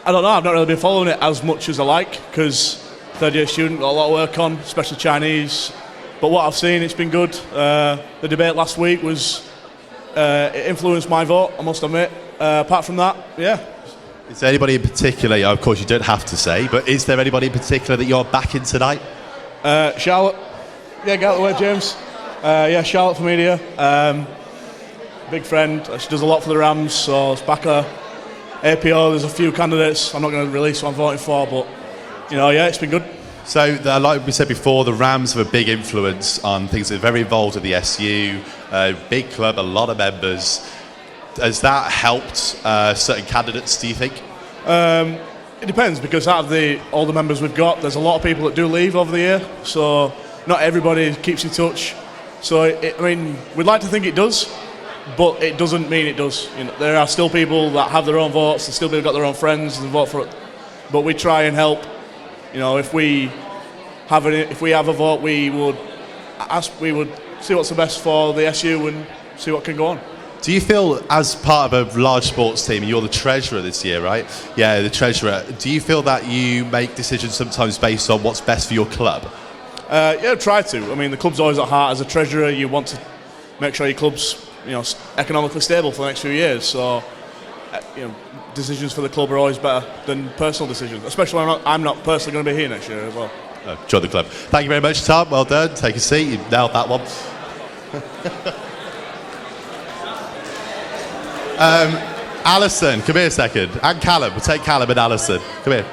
don't know. I've not really been following it as much as I like because third-year student got a lot of work on, especially Chinese. But what I've seen, it's been good. The debate last week it influenced my vote, I must admit. Apart from that, yeah. Is there anybody in particular, of course you don't have to say, but is there anybody in particular that you're backing tonight? Charlotte. Yeah, get out of the way, James. Yeah, Charlotte for media. Big friend. She does a lot for the Rams, so let's back her. APO, there's a few candidates I'm not going to release what I'm voting for, but, yeah, it's been good. So, like we said before, the Rams have a big influence on things. They're very involved with the SU, big club, a lot of members. Has that helped certain candidates, do you think? It depends, because out of all the members we've got, there's a lot of people that do leave over the year, so not everybody keeps in touch. So, we'd like to think it does, but it doesn't mean it does. There are still people that have their own votes, there's still people that got their own friends and vote for it. But we try and help. If we have a vote, we would see what's the best for the SU and see what can go on. Do you feel, as part of a large sports team, and you're the treasurer this year, right? Yeah, the treasurer. Do you feel that you make decisions sometimes based on what's best for your club? Yeah, try to. The club's always at heart. As a treasurer, you want to make sure your club's economically stable for the next few years. So, decisions for the club are always better than personal decisions, especially when I'm not personally going to be here next year as well. Join the club. Thank you very much, Tom. Well done. Take a seat. You nailed that one. Alison, come here a second. And Callum. We'll take Callum and Alison. Come here.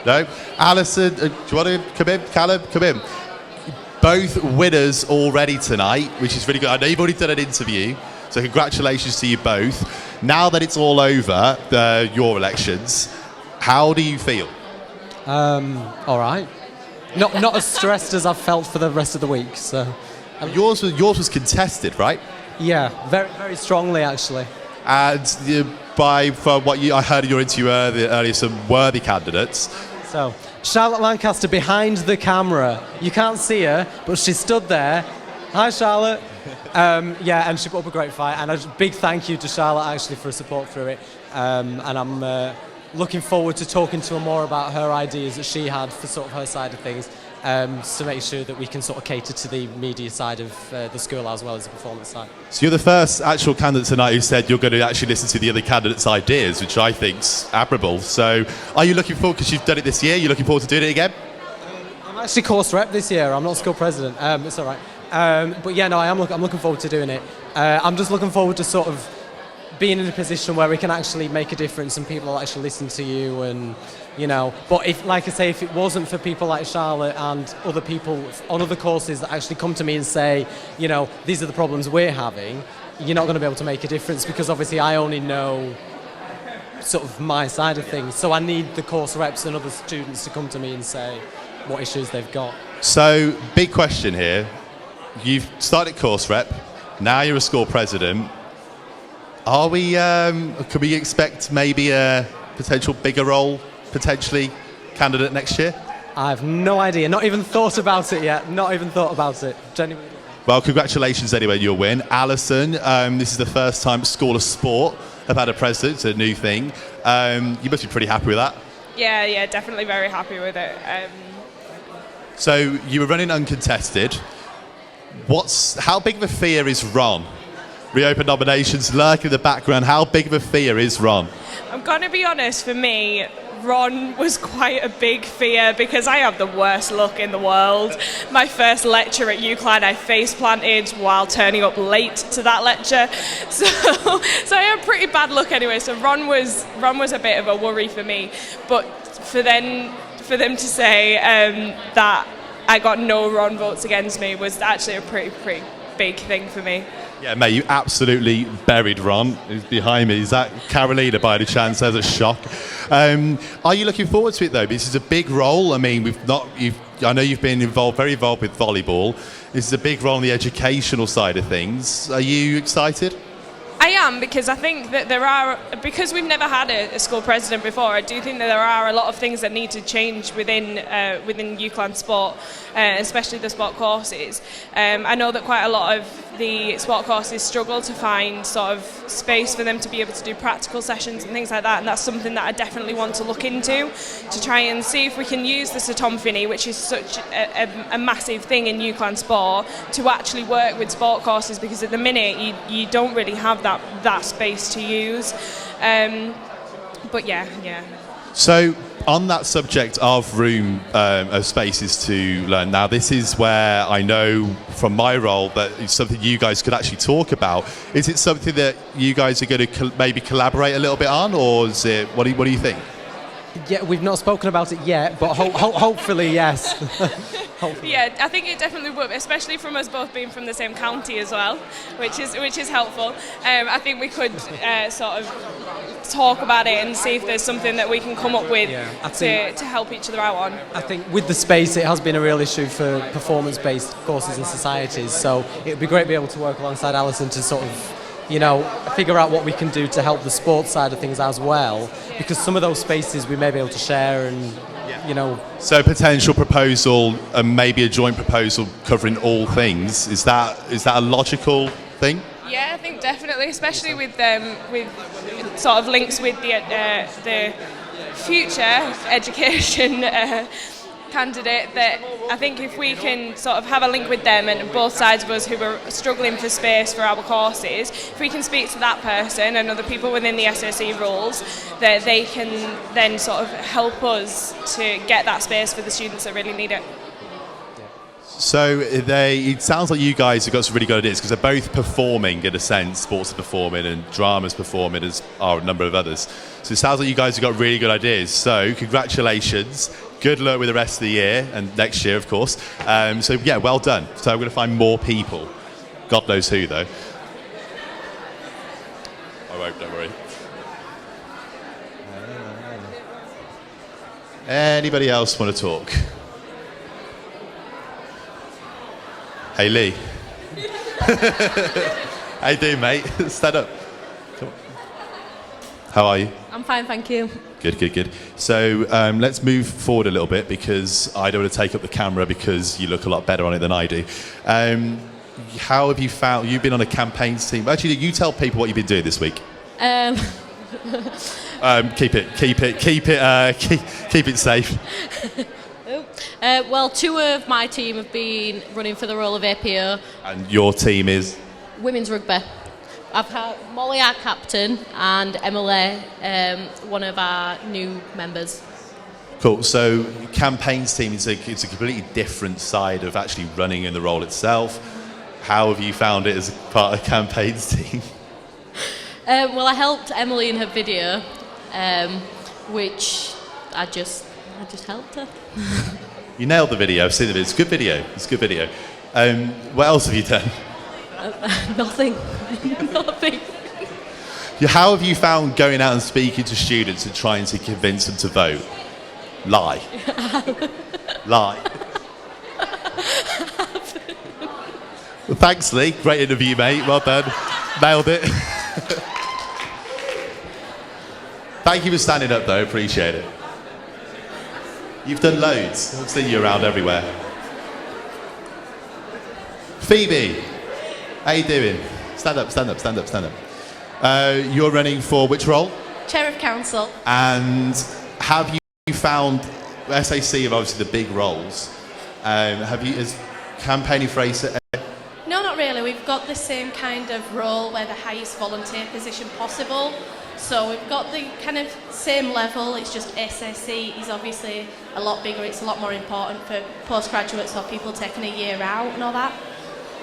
No? Alison, do you want to come in? Callum, come in. Both winners already tonight, which is really good. I know you've already done an interview, so congratulations to you both. Now that it's all over, your elections, how do you feel? All right. Not as stressed as I've felt for the rest of the week. So, yours was contested, right? Yeah, very very strongly actually. And from what I heard in your interview earlier, some worthy candidates. So, Charlotte Lancaster behind the camera. You can't see her, but she stood there. Hi, Charlotte. Yeah, and she put up a great fight. And a big thank you to Charlotte, actually, for her support through it. And I'm looking forward to talking to her more about her ideas that she had for sort of her side of things, to make sure that we can sort of cater to the media side of the school as well as the performance side. So you're the first actual candidate tonight who said you're going to actually listen to the other candidates' ideas, which I think's admirable. So are you looking forward, because you've done it this year, you're looking forward to doing it again? I'm actually course rep this year. I'm not school president. It's all right. But yeah, no, I'm looking forward to doing it. I'm just looking forward to sort of being in a position where we can actually make a difference and people will actually listen to you, and you know. But if, like I say, if it wasn't for people like Charlotte and other people on other courses that actually come to me and say, you know, these are the problems we're having, you're not going to be able to make a difference, because obviously I only know sort of my side of things. So I need the course reps and other students to come to me and say what issues they've got. So, big question here. You've started course rep, now you're a school president. Are we, could we expect maybe a potential bigger role, potentially, candidate next year? I have no idea, not even thought about it yet, not even thought about it, genuinely. Well, congratulations anyway, your win. Alison, this is the first time School of Sport have had a president, it's a new thing. You must be pretty happy with that. Yeah, definitely very happy with it. So, you were running uncontested. How big of a fear is Ron? Reopen nominations lurking in the background. How big of a fear is Ron? I'm going to be honest, for me, Ron was quite a big fear because I have the worst luck in the world. My first lecture at UCLan, I face planted while turning up late to that lecture. So I had pretty bad luck anyway. So Ron was a bit of a worry for me. But for them to say that I got no Ron votes against me was actually a pretty big thing for me. Yeah, mate, you absolutely buried Ron. He's behind me. Is that Carolina by any chance? There's a shock. Are you looking forward to it though? This is a big role. I mean, I know you've been very involved with volleyball. This is a big role on the educational side of things. Are you excited? I am, because I think that because we've never had a school president before, I do think that there are a lot of things that need to change within UCLan Sport, especially the sport courses. I know that quite a lot of the sport courses struggle to find sort of space for them to be able to do practical sessions and things like that, and that's something that I definitely want to look into, to try and see if we can use the Tᴡɪᴛᴛᴇʀ, which is such a massive thing in UCLan Sport, to actually work with sport courses, because at the minute you don't really have that space to use. But yeah. So, on that subject of of spaces to learn, now this is where I know from my role that it's something you guys could actually talk about. Is it something that you guys are going to maybe collaborate a little bit on, or is it? What do you think? Yeah, we've not spoken about it yet, but hopefully, yes. Hopefully. Yeah, I think it definitely would, especially from us both being from the same county as well, which is helpful. I think we could sort of talk about it and see if there's something that we can come up with to help each other out on. I think with the space, it has been a real issue for performance-based courses and societies, so it would be great to be able to work alongside Alison to sort of, you know, figure out what we can do to help the sports side of things as well, because some of those spaces we may be able to share and, you know. So potential proposal and maybe a joint proposal covering all things, is that a logical thing? Yeah, I think definitely, especially with sort of links with the future education candidate, that I think if we can sort of have a link with them and both sides of us who are struggling for space for our courses, if we can speak to that person and other people within the SSE roles, that they can then sort of help us to get that space for the students that really need it. So it sounds like you guys have got some really good ideas, because they're both performing in a sense. Sports are performing and drama's performing, as are a number of others. So it sounds like you guys have got really good ideas. So congratulations. Good luck with the rest of the year and next year, of course. So yeah, well done. So I'm going to find more people. God knows who, though. I won't, don't worry. Anybody else want to talk? Hey, Lee. How you doing, mate? Stand up. How are you? I'm fine, thank you. Good, good, good. So let's move forward a little bit because I don't want to take up the camera because you look a lot better on it than I do. How have you found, you've been on a campaigns team. Actually, you tell people what you've been doing this week. Keep it safe. Well, two of my team have been running for the role of APO. And your team is? Women's rugby. I've had Molly, our captain, and Emily, one of our new members. Cool. So campaigns team is it's a completely different side of actually running in the role itself. How have you found it as part of campaigns team? Well, I helped Emily in her video, which I just helped her. You nailed the video. I've seen it. It's a good video. It's a good video. What else have you done? Nothing. Nothing. How have you found going out and speaking to students and trying to convince them to vote? Lie. Lie. Well, thanks, Lee. Great interview, mate. Well done. Nailed it. Thank you for standing up, though. Appreciate it. You've done loads. I've seen you around everywhere. Phoebe, how you doing? Stand up, stand up, stand up, stand up. You're running for which role? Chair of Council. And have you found SAC of obviously the big roles? Is campaigning for ACE? No, not really. We've got the same kind of role where the highest volunteer position possible. So we've got the kind of same level, it's just SSC is obviously a lot bigger, it's a lot more important for postgraduates or people taking a year out and all that.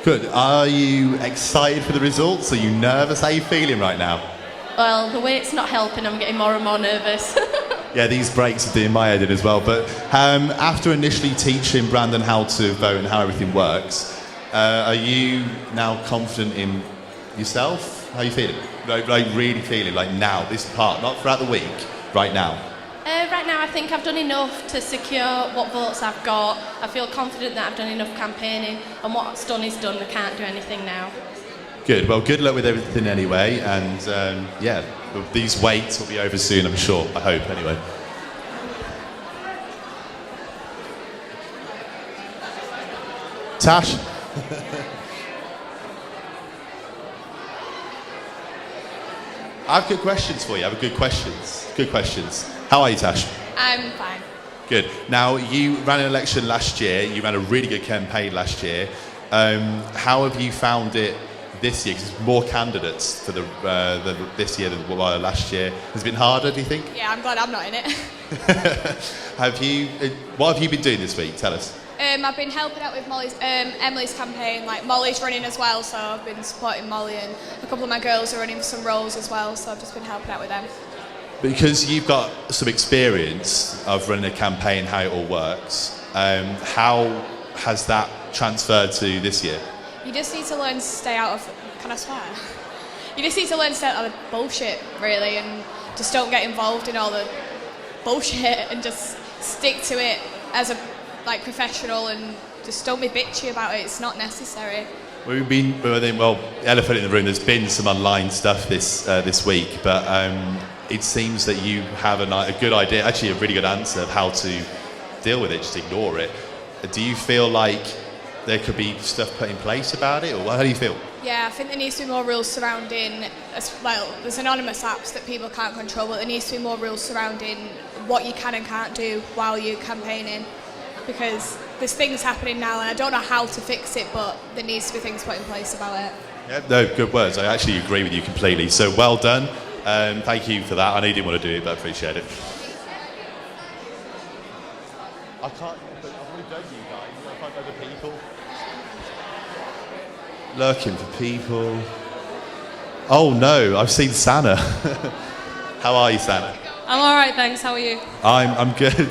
Good. Are you excited for the results? Are you nervous? How are you feeling right now? Well, the weight's not helping, I'm getting more and more nervous. Yeah, these breaks are doing my head in as well. But after initially teaching Brandon how to vote and how everything works, are you now confident in yourself? How are you feeling? Like really feeling like now, this part, not throughout the week, right now? Right now I think I've done enough to secure what votes I've got. I feel confident that I've done enough campaigning and what's done is done, I can't do anything now. Good, well good luck with everything anyway, and yeah, these waits will be over soon I'm sure, I hope anyway. Tash? I have good questions for you. I have good questions. Good questions. How are you, Tash? I'm fine. Good. Now, you ran an election last year. You ran a really good campaign last year. How have you found it this year? Because there's more candidates for this year than last year. Has it been harder, do you think? Yeah, I'm glad I'm not in it. What have you been doing this week? Tell us. I've been helping out with Emily's campaign. Like Molly's running as well, so I've been supporting Molly, and a couple of my girls are running for some roles as well, so I've just been helping out with them. Because you've got some experience of running a campaign, how it all works, how has that transferred to this year? You just need to learn to stay out of, can I swear? You just need to learn to stay out of the bullshit, really, and just don't get involved in all the bullshit and just stick to it as a professional and just don't be bitchy about it. It's not necessary. Elephant in the room, there's been some online stuff this week, but it seems that you have a good idea, actually a really good answer of how to deal with it, just ignore it. Do you feel like there could be stuff put in place about it, or how do you feel? Yeah, I think there needs to be more rules surrounding, there's anonymous apps that people can't control, but there needs to be more rules surrounding what you can and can't do while you're campaigning. Because there's things happening now and I don't know how to fix it, but there needs to be things put in place about it. Yeah, no, good words. I actually agree with you completely. So well done. Thank you for that. I know you didn't want to do it, but I appreciate it. I can't, but I've already done you guys. I find other people. Lurking for people. Oh no, I've seen Sana. How are you, Sana? I'm alright, thanks. How are you? I'm good.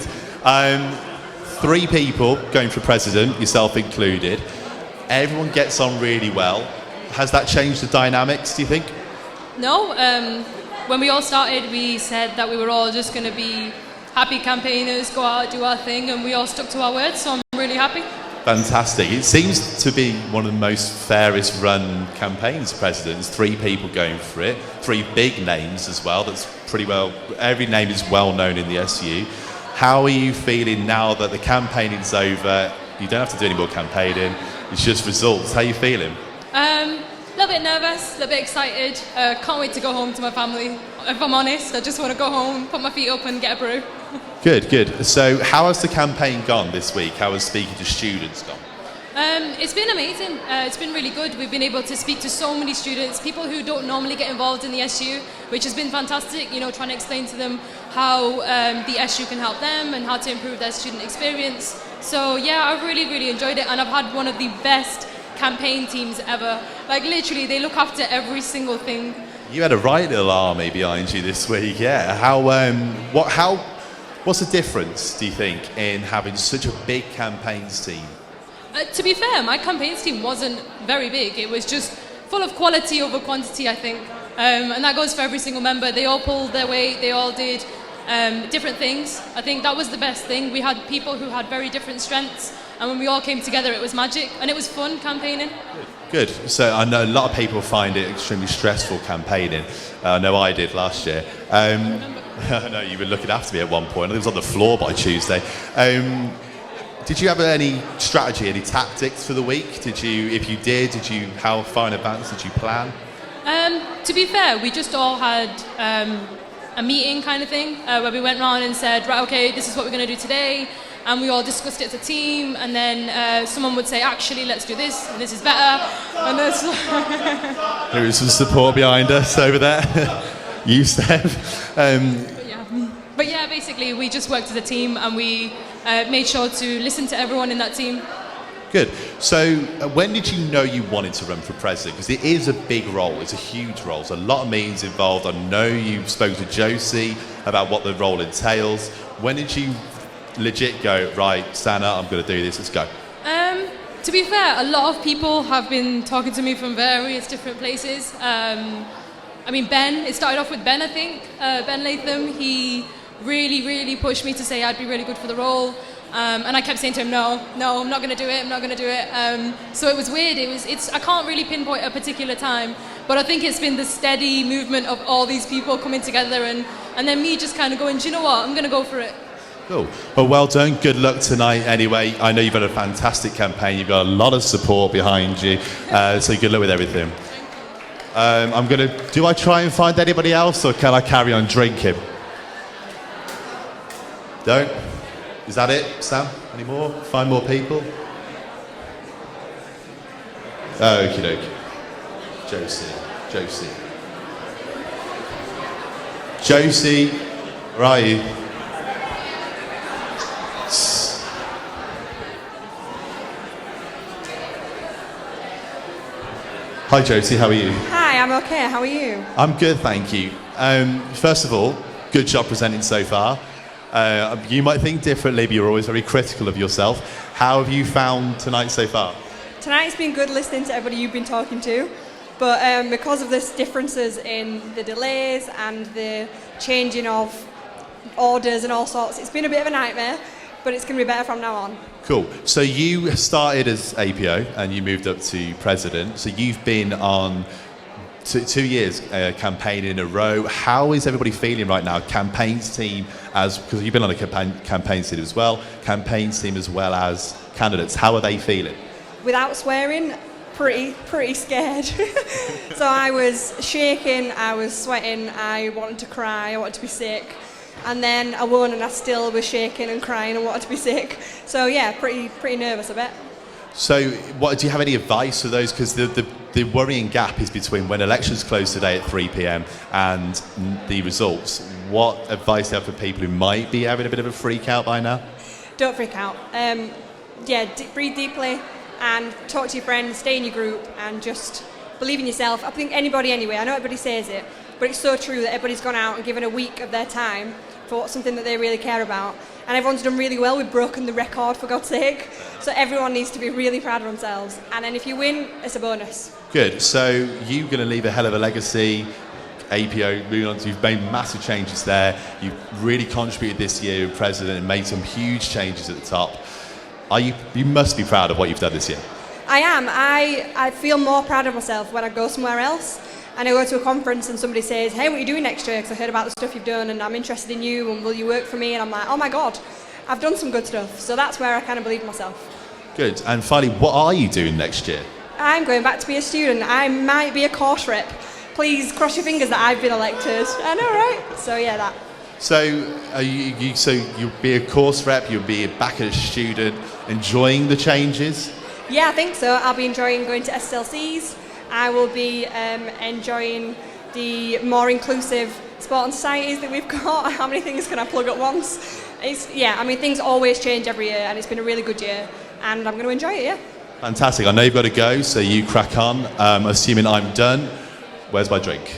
3 people going for president, yourself included. Everyone gets on really well. Has that changed the dynamics, do you think? No, when we all started, we said that we were all just going to be happy campaigners, go out, do our thing, and we all stuck to our words, so I'm really happy. Fantastic. It seems to be one of the most fairest run campaigns, presidents. 3 people going for it, 3 big names as well. That's pretty well, every name is well known in the SU. How are you feeling now that the campaigning's over? You don't have to do any more campaigning. It's just results. How are you feeling? A little bit nervous, a little bit excited. Can't wait to go home to my family. If I'm honest, I just want to go home, put my feet up and get a brew. Good, good. So how has the campaign gone this week? How has speaking to students gone? It's been amazing. It's been really good. We've been able to speak to so many students, people who don't normally get involved in the SU, which has been fantastic, you know, trying to explain to them how the SU can help them and how to improve their student experience. So yeah, I've really, really enjoyed it, and I've had one of the best campaign teams ever. Like literally, they look after every single thing. You had a right little army behind you this week, yeah. What's the difference, do you think, in having such a big campaigns team? To be fair, my campaigns team wasn't very big. It was just full of quality over quantity, I think. And that goes for every single member. They all pulled their weight. They all did different things. I think that was the best thing. We had people who had very different strengths. And when we all came together, it was magic. And it was fun campaigning. Good. So I know a lot of people find it extremely stressful campaigning. I know I did last year. I know you were looking after me at one point. I was on the floor by Tuesday. Did you have any strategy, any tactics for the week? If you did, how far in advance did you plan? To be fair, we just all had a meeting kind of thing where we went around and said, right, okay, this is what we're going to do today. And we all discussed it as a team, and then someone would say, actually, let's do this, and this is better. And There is some support behind us over there. You, Steph. But yeah, basically, we just worked as a team, and we made sure to listen to everyone in that team. Good. So when did you know you wanted to run for president? Because it is a big role. It's a huge role. There's a lot of meetings involved. I know you spoke to Josie about what the role entails. When did you legit go, right, Santa, I'm going to do this, let's go? To be fair, a lot of people have been talking to me from various different places. I mean, it started off with Ben, I think. Ben Latham, he really, really pushed me to say I'd be really good for the role. And I kept saying to him, no, I'm not going to do it, so it was weird. I can't really pinpoint a particular time, but I think it's been the steady movement of all these people coming together and then me just kind of going, do you know what, I'm going to go for it. Cool. Well done. Good luck tonight anyway. I know you've had a fantastic campaign. You've got a lot of support behind you. So good luck with everything. Do I try and find anybody else, or can I carry on drinking? Don't? Is that it, Sam? Any more? Find more people? Okie dokie. Josie, where are you? Hi Josie, how are you? Hi, I'm okay. How are you? I'm good, thank you. First of all, good job presenting so far. You might think differently, but you're always very critical of yourself. How have you found tonight so far? Tonight's been good listening to everybody you've been talking to, but because of the differences in the delays and the changing of orders and all sorts, it's been a bit of a nightmare, but it's going to be better from now on. Cool. So you started as APO and you moved up to president. So you've been on 2 years campaigning in a row. How is everybody feeling right now? Campaigns team, because you've been on a campaign team as well, campaigns team as well as candidates. How are they feeling? Without swearing, pretty scared. So I was shaking, I was sweating, I wanted to cry, I wanted to be sick. And then I won and I still was shaking and crying and wanted to be sick. So yeah, pretty nervous, I bet. So do you have any advice for those? Because the worrying gap is between when elections close today at 3 p.m. and the results. What advice do you have for people who might be having a bit of a freak out by now? Don't freak out. Breathe deeply and talk to your friends, stay in your group and just believe in yourself. I think anybody anyway, I know everybody says it, but it's so true that everybody's gone out and given a week of their time for something that they really care about. And everyone's done really well. We've broken the record, for God's sake. So everyone needs to be really proud of themselves. And then if you win, it's a bonus. Good. So you're going to leave a hell of a legacy. APO, moving on to, you've made massive changes there. You've really contributed this year as president and made some huge changes at the top. You must be proud of what you've done this year. I am. I feel more proud of myself when I go somewhere else and I go to a conference and somebody says, hey, what are you doing next year? Because I heard about the stuff you've done and I'm interested in you and will you work for me? And I'm like, oh my God, I've done some good stuff. So that's where I kind of believe myself. Good. And finally, what are you doing next year? I'm going back to be a student. I might be a course rep. Please cross your fingers that I've been elected. I know, right? So yeah, that. So you'll be a course rep, you'll be back as a student, enjoying the changes? Yeah, I think so. I'll be enjoying going to SLCs. I will be enjoying the more inclusive sport and societies that we've got. How many things can I plug at once? Things always change every year and it's been a really good year and I'm going to enjoy it, yeah. Fantastic. I know you've got to go, so you crack on. Assuming I'm done, where's my drink?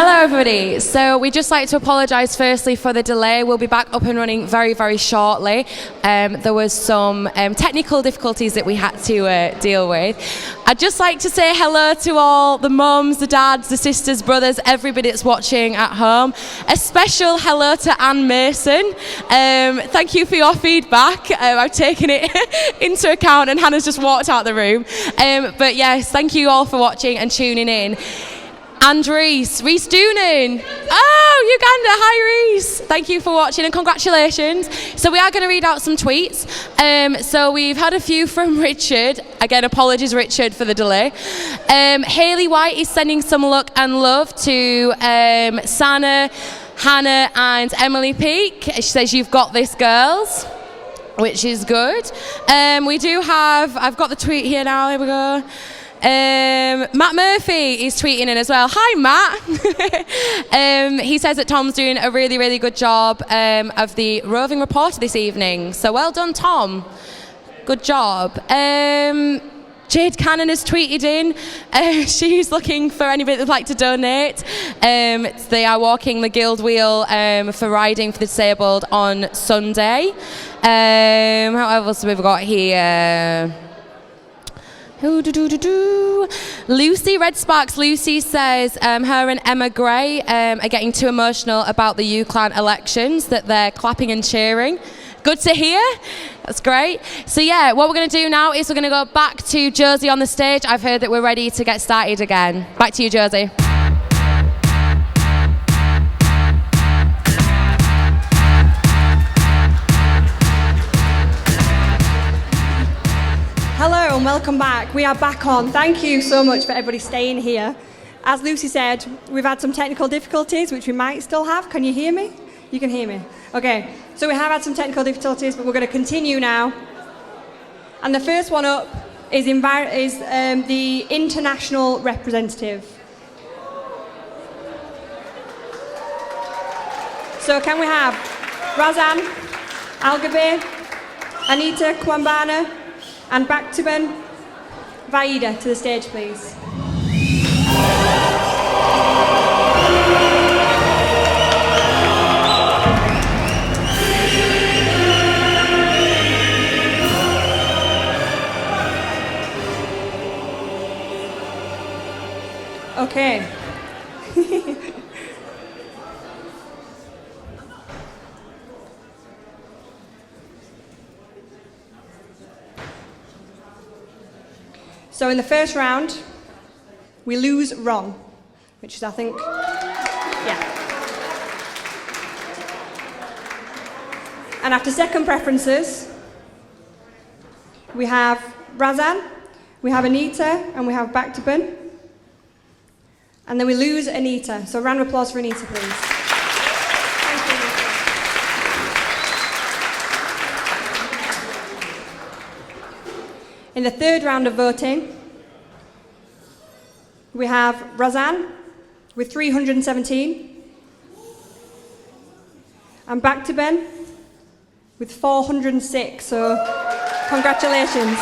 Hello everybody. So we'd just like to apologise firstly for the delay. We'll be back up and running very, very shortly. There was some technical difficulties that we had to deal with. I'd just like to say hello to all the mums, the dads, the sisters, brothers, everybody that's watching at home. A special hello to Anne Mason. Thank you for your feedback. I've taken it into account and Hannah's just walked out the room. But yes, thank you all for watching and tuning in. And Reese Doonan. Oh, Uganda, hi Reese. Thank you for watching and congratulations. So we are going to read out some tweets. So we've had a few from Richard. Again, apologies Richard for the delay. Hayley White is sending some luck and love to Sana, Hannah and Emily Peake. She says, you've got this, girls, which is good. We do have, I've got the tweet here now, here we go. Matt Murphy is tweeting in as well. Hi Matt. He says that Tom's doing a really, really good job of the roving reporter this evening. So well done, Tom. Good job. Jade Cannon has tweeted in. She's looking for anybody that would like to donate. They are walking the Guild Wheel for riding for the disabled on Sunday. What else have we got here? Lucy, Red Sparks Lucy says her and Emma Gray are getting too emotional about the UCLan elections, that they're clapping and cheering. Good to hear. That's great. So yeah, what we're going to do now is we're going to go back to Josie on the stage. I've heard that we're ready to get started again. Back to you, Josie. Hello and welcome back. We are back on. Thank you so much for everybody staying here. As Lucy said, we've had some technical difficulties, which we might still have. Can you hear me? You can hear me. Okay, so we have had some technical difficulties, but we're going to continue now. And the first one up is the international representative. So can we have Razan Algabe, Anita Kwambana, and Baktuben Vaida to the stage, please. Okay. So in the first round, we lose wrong, which is, I think, yeah. And after second preferences, we have Razan, we have Anita, and we have Baktuben. And then we lose Anita. So a round of applause for Anita, please. Thank you. In the third round of voting, we have Razan with 317 and Baktuben with 406. So congratulations.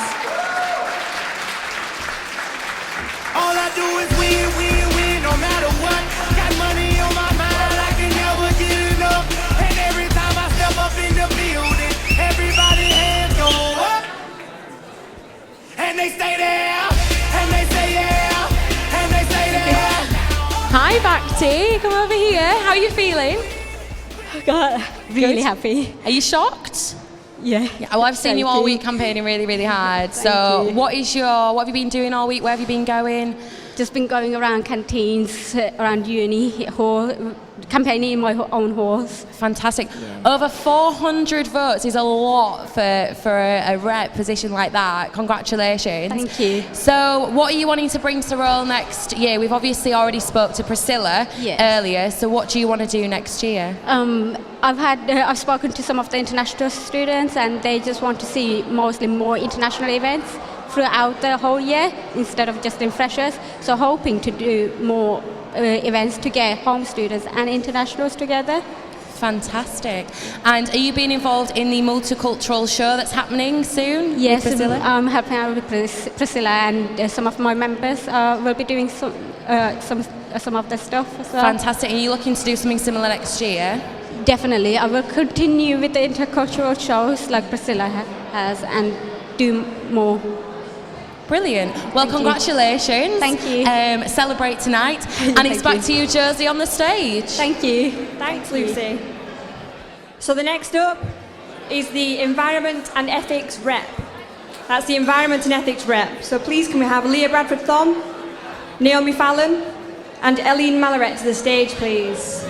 All I do is win, win, win, no matter what. Got money on my mind, I can never get enough. And every time I step up in the building, everybody hands go up. And they stay there, and they say yeah, and they say there. Hi Bakti, come over here. How are you feeling? God, really Good. happy. Are you shocked? Yeah. Well, I've seen Thank you all you. week campaigning really, really hard. Thank So you. what have you been doing all week? Where have you been going? Just been going around canteens, around uni hall, campaigning in my own halls. Fantastic. Over 400 votes is a lot for a rep position like that. Congratulations. Thank you. So what are you wanting to bring to the role next year? We've obviously already spoke to Priscilla earlier. So what do you want to do next year? I've spoken to some of the international students, and they just want to see mostly more international events throughout the whole year instead of just in freshers. So hoping to do more events to get home students and internationals together. Fantastic. And are you being involved in the multicultural show that's happening soon? with Yes, Priscilla? I'm helping out with Priscilla, and some of my members will be doing some of the stuff as well. Fantastic. Are you looking to do something similar next year? Definitely. I will continue with the intercultural shows like Priscilla has and do more. Brilliant. Well, congratulations. Thank you. Celebrate tonight. And it's back to you, Josie, on the stage. Thank you. Thanks, Lucy. So the next up is the Environment and Ethics Rep. That's the Environment and Ethics Rep. So please can we have Leah Bradford-Thom, Naomi Fallon, and Eileen Malaret to the stage, please.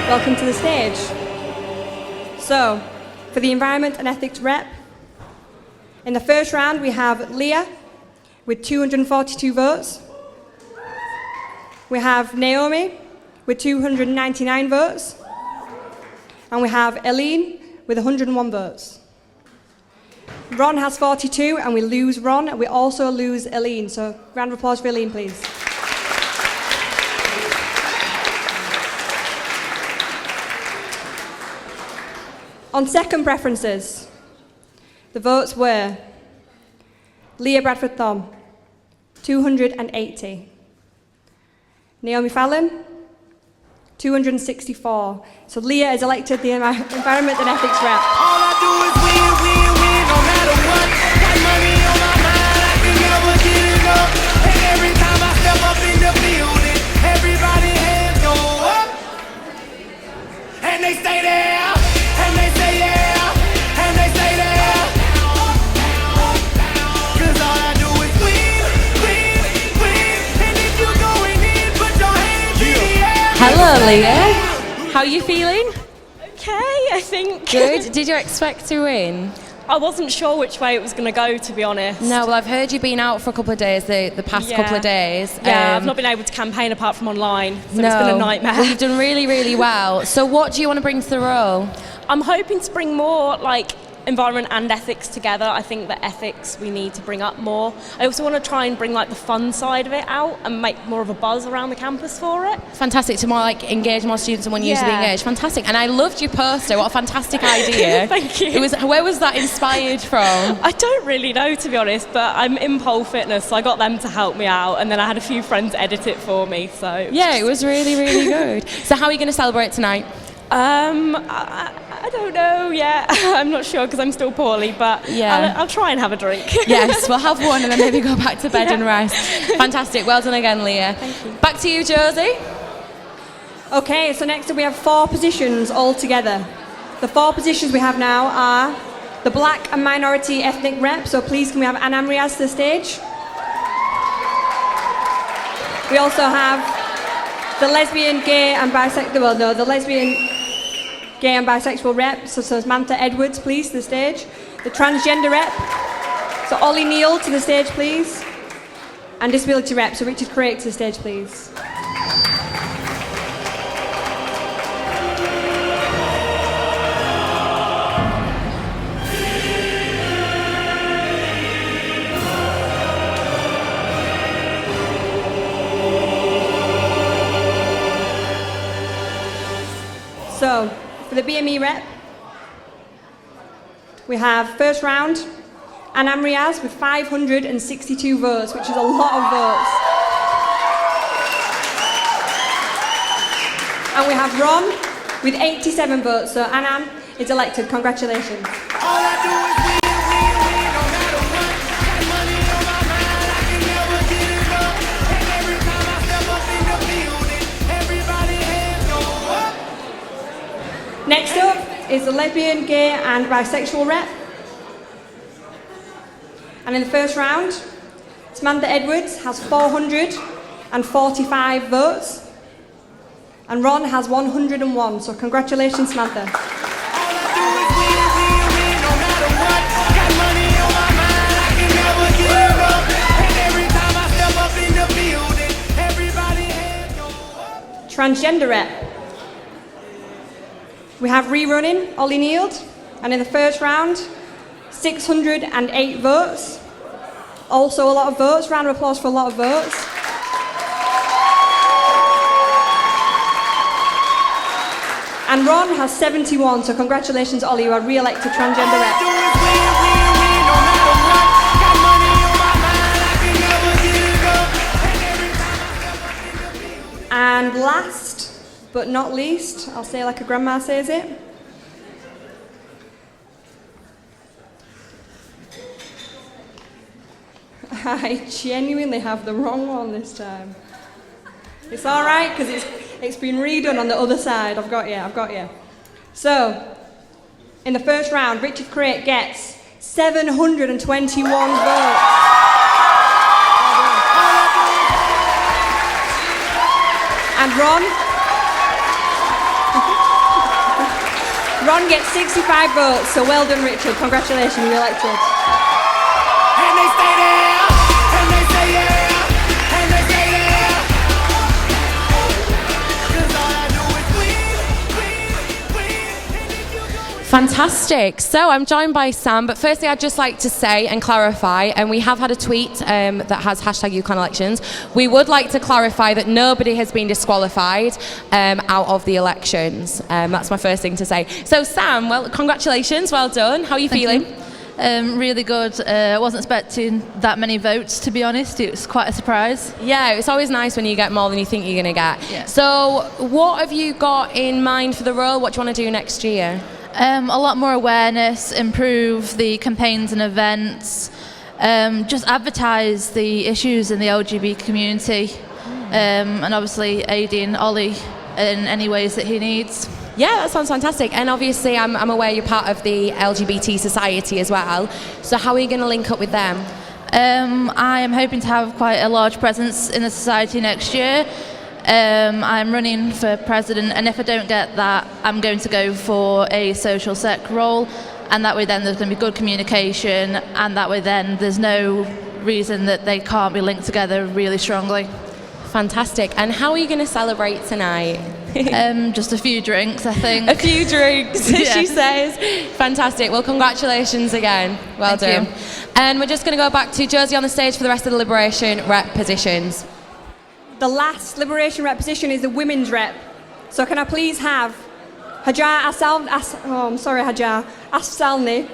Welcome to the stage. So, for the Environment and Ethics Rep, in the first round we have Leah with 242 votes. We have Naomi with 299 votes. And we have Eileen with 101 votes. Ron has 42 and we lose Ron, and we also lose Eileen. So, round of applause for Eileen, please. On second preferences, the votes were Leah Bradford-Thom, 280. Naomi Fallon, 264. So Leah is elected the Environment and Ethics Rep. All I do is win, win, win, no matter what. Got money on my mind, I can never get enough. And every time I step up in the building, everybody hands go up. And they stay there. Hello, Leah. How are you feeling? Okay, I think. Good. Did you expect to win? I wasn't sure which way it was going to go, to be honest. No, well, I've heard you've been out for a couple of days, the past couple of days. Yeah, I've not been able to campaign apart from online, so no. It's been a nightmare. Well, you've done really, really well. So what do you want to bring to the role? I'm hoping to bring more, environment and ethics together. I think that ethics we need to bring up more. I also want to try and bring the fun side of it out and make more of a buzz around the campus for it. Fantastic, to more engage more students and want users to be engaged. Fantastic. And I loved your poster. What a fantastic idea. Thank you. Where was that inspired from? I don't really know, to be honest, but I'm in Pole Fitness, so I got them to help me out, and then I had a few friends edit it for me. So it was really, really good. So how are you going to celebrate tonight? I don't know yet. I'm not sure because I'm still poorly, but I'll try and have a drink. Yes, we'll have one and then maybe go back to bed and rest. Fantastic. Well done again, Leah. Thank you. Back to you, Josie. Okay, so next up we have 4 positions all together. The 4 positions we have now are the Black and Minority Ethnic Rep. So please can we have Anam Riaz to the stage? We also have the Lesbian, Gay and Bisexual, the Lesbian, Gay and Bisexual Rep, so Samantha Edwards, please, to the stage. The Transgender Rep, so Ollie Neal to the stage, please. And Disability Rep, so Richard Craig to the stage, please. So, for the BME Rep, we have first round, Anam Riaz with 562 votes, which is a lot of votes. And we have Ron with 87 votes, so Anam is elected. Congratulations. All I do is win, win, win, no matter what. Got money on my mind, I can never get enough. And every time I step up in the building, everybody hands go up. Next up is the Lesbian, Gay and Bisexual Rep. And in the first round, Samantha Edwards has 445 votes. And Ron has 101, so congratulations, Samantha. Transgender Rep. We have rerunning Ollie Neal, and in the first round, 608 votes. Also a lot of votes. Round of applause for a lot of votes. And Ron has 71, so congratulations, Ollie, you are re-elected transgender rep. And last but not least, I'll say like a grandma says it. I genuinely have the wrong one this time. It's all right, because it's been redone on the other side. I've got you. So, in the first round, Richard Craik gets 721 votes. And Ron gets 65 votes, so well done, Richard. Congratulations, you're elected. And they stay there, and they say yeah, and they say there. 'Cause all I do is win. Fantastic. So I'm joined by Sam, but firstly I'd just like to say and clarify, and we have had a tweet that has hashtag UClanElections. We would like to clarify that nobody has been disqualified out of the elections. That's my first thing to say. So Sam, well, congratulations, well done. How are you feeling? Really good. I wasn't expecting that many votes, to be honest. It was quite a surprise. Yeah, it's always nice when you get more than you think you're going to get. Yeah. So what have you got in mind for the role? What do you want to do next year? A lot more awareness, improve the campaigns and events, just advertise the issues in the LGBT community, and obviously aiding Ollie in any ways that he needs. Yeah, that sounds fantastic. And obviously I'm aware you're part of the LGBT society as well. So how are you going to link up with them? I am hoping to have quite a large presence in the society next year. I'm running for president, and if I don't get that, I'm going to go for a social sec role, and that way then there's going to be good communication, and that way then there's no reason that they can't be linked together really strongly. Fantastic. And how are you going to celebrate tonight? Just a few drinks, I think. A few drinks, Yeah. she says. Fantastic. Well, congratulations again. Well Thank done. you. And we're just going to go back to Josie on the stage for the rest of the Liberation rep positions. The last Liberation rep position is the women's rep. So can I please have Hajar Hajar Afsalni.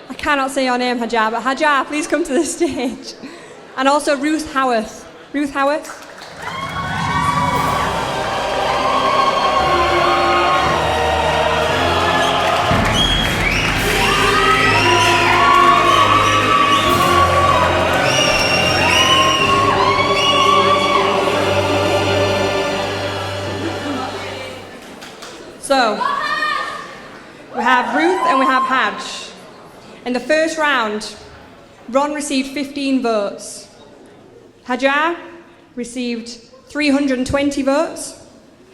I cannot say your name, Hajar, but Hajar, please come to the stage. And also Ruth Howarth. Ruth Howarth. So, we have Ruth and we have Haj. In the first round, Ron received 15 votes. Hajar received 320 votes.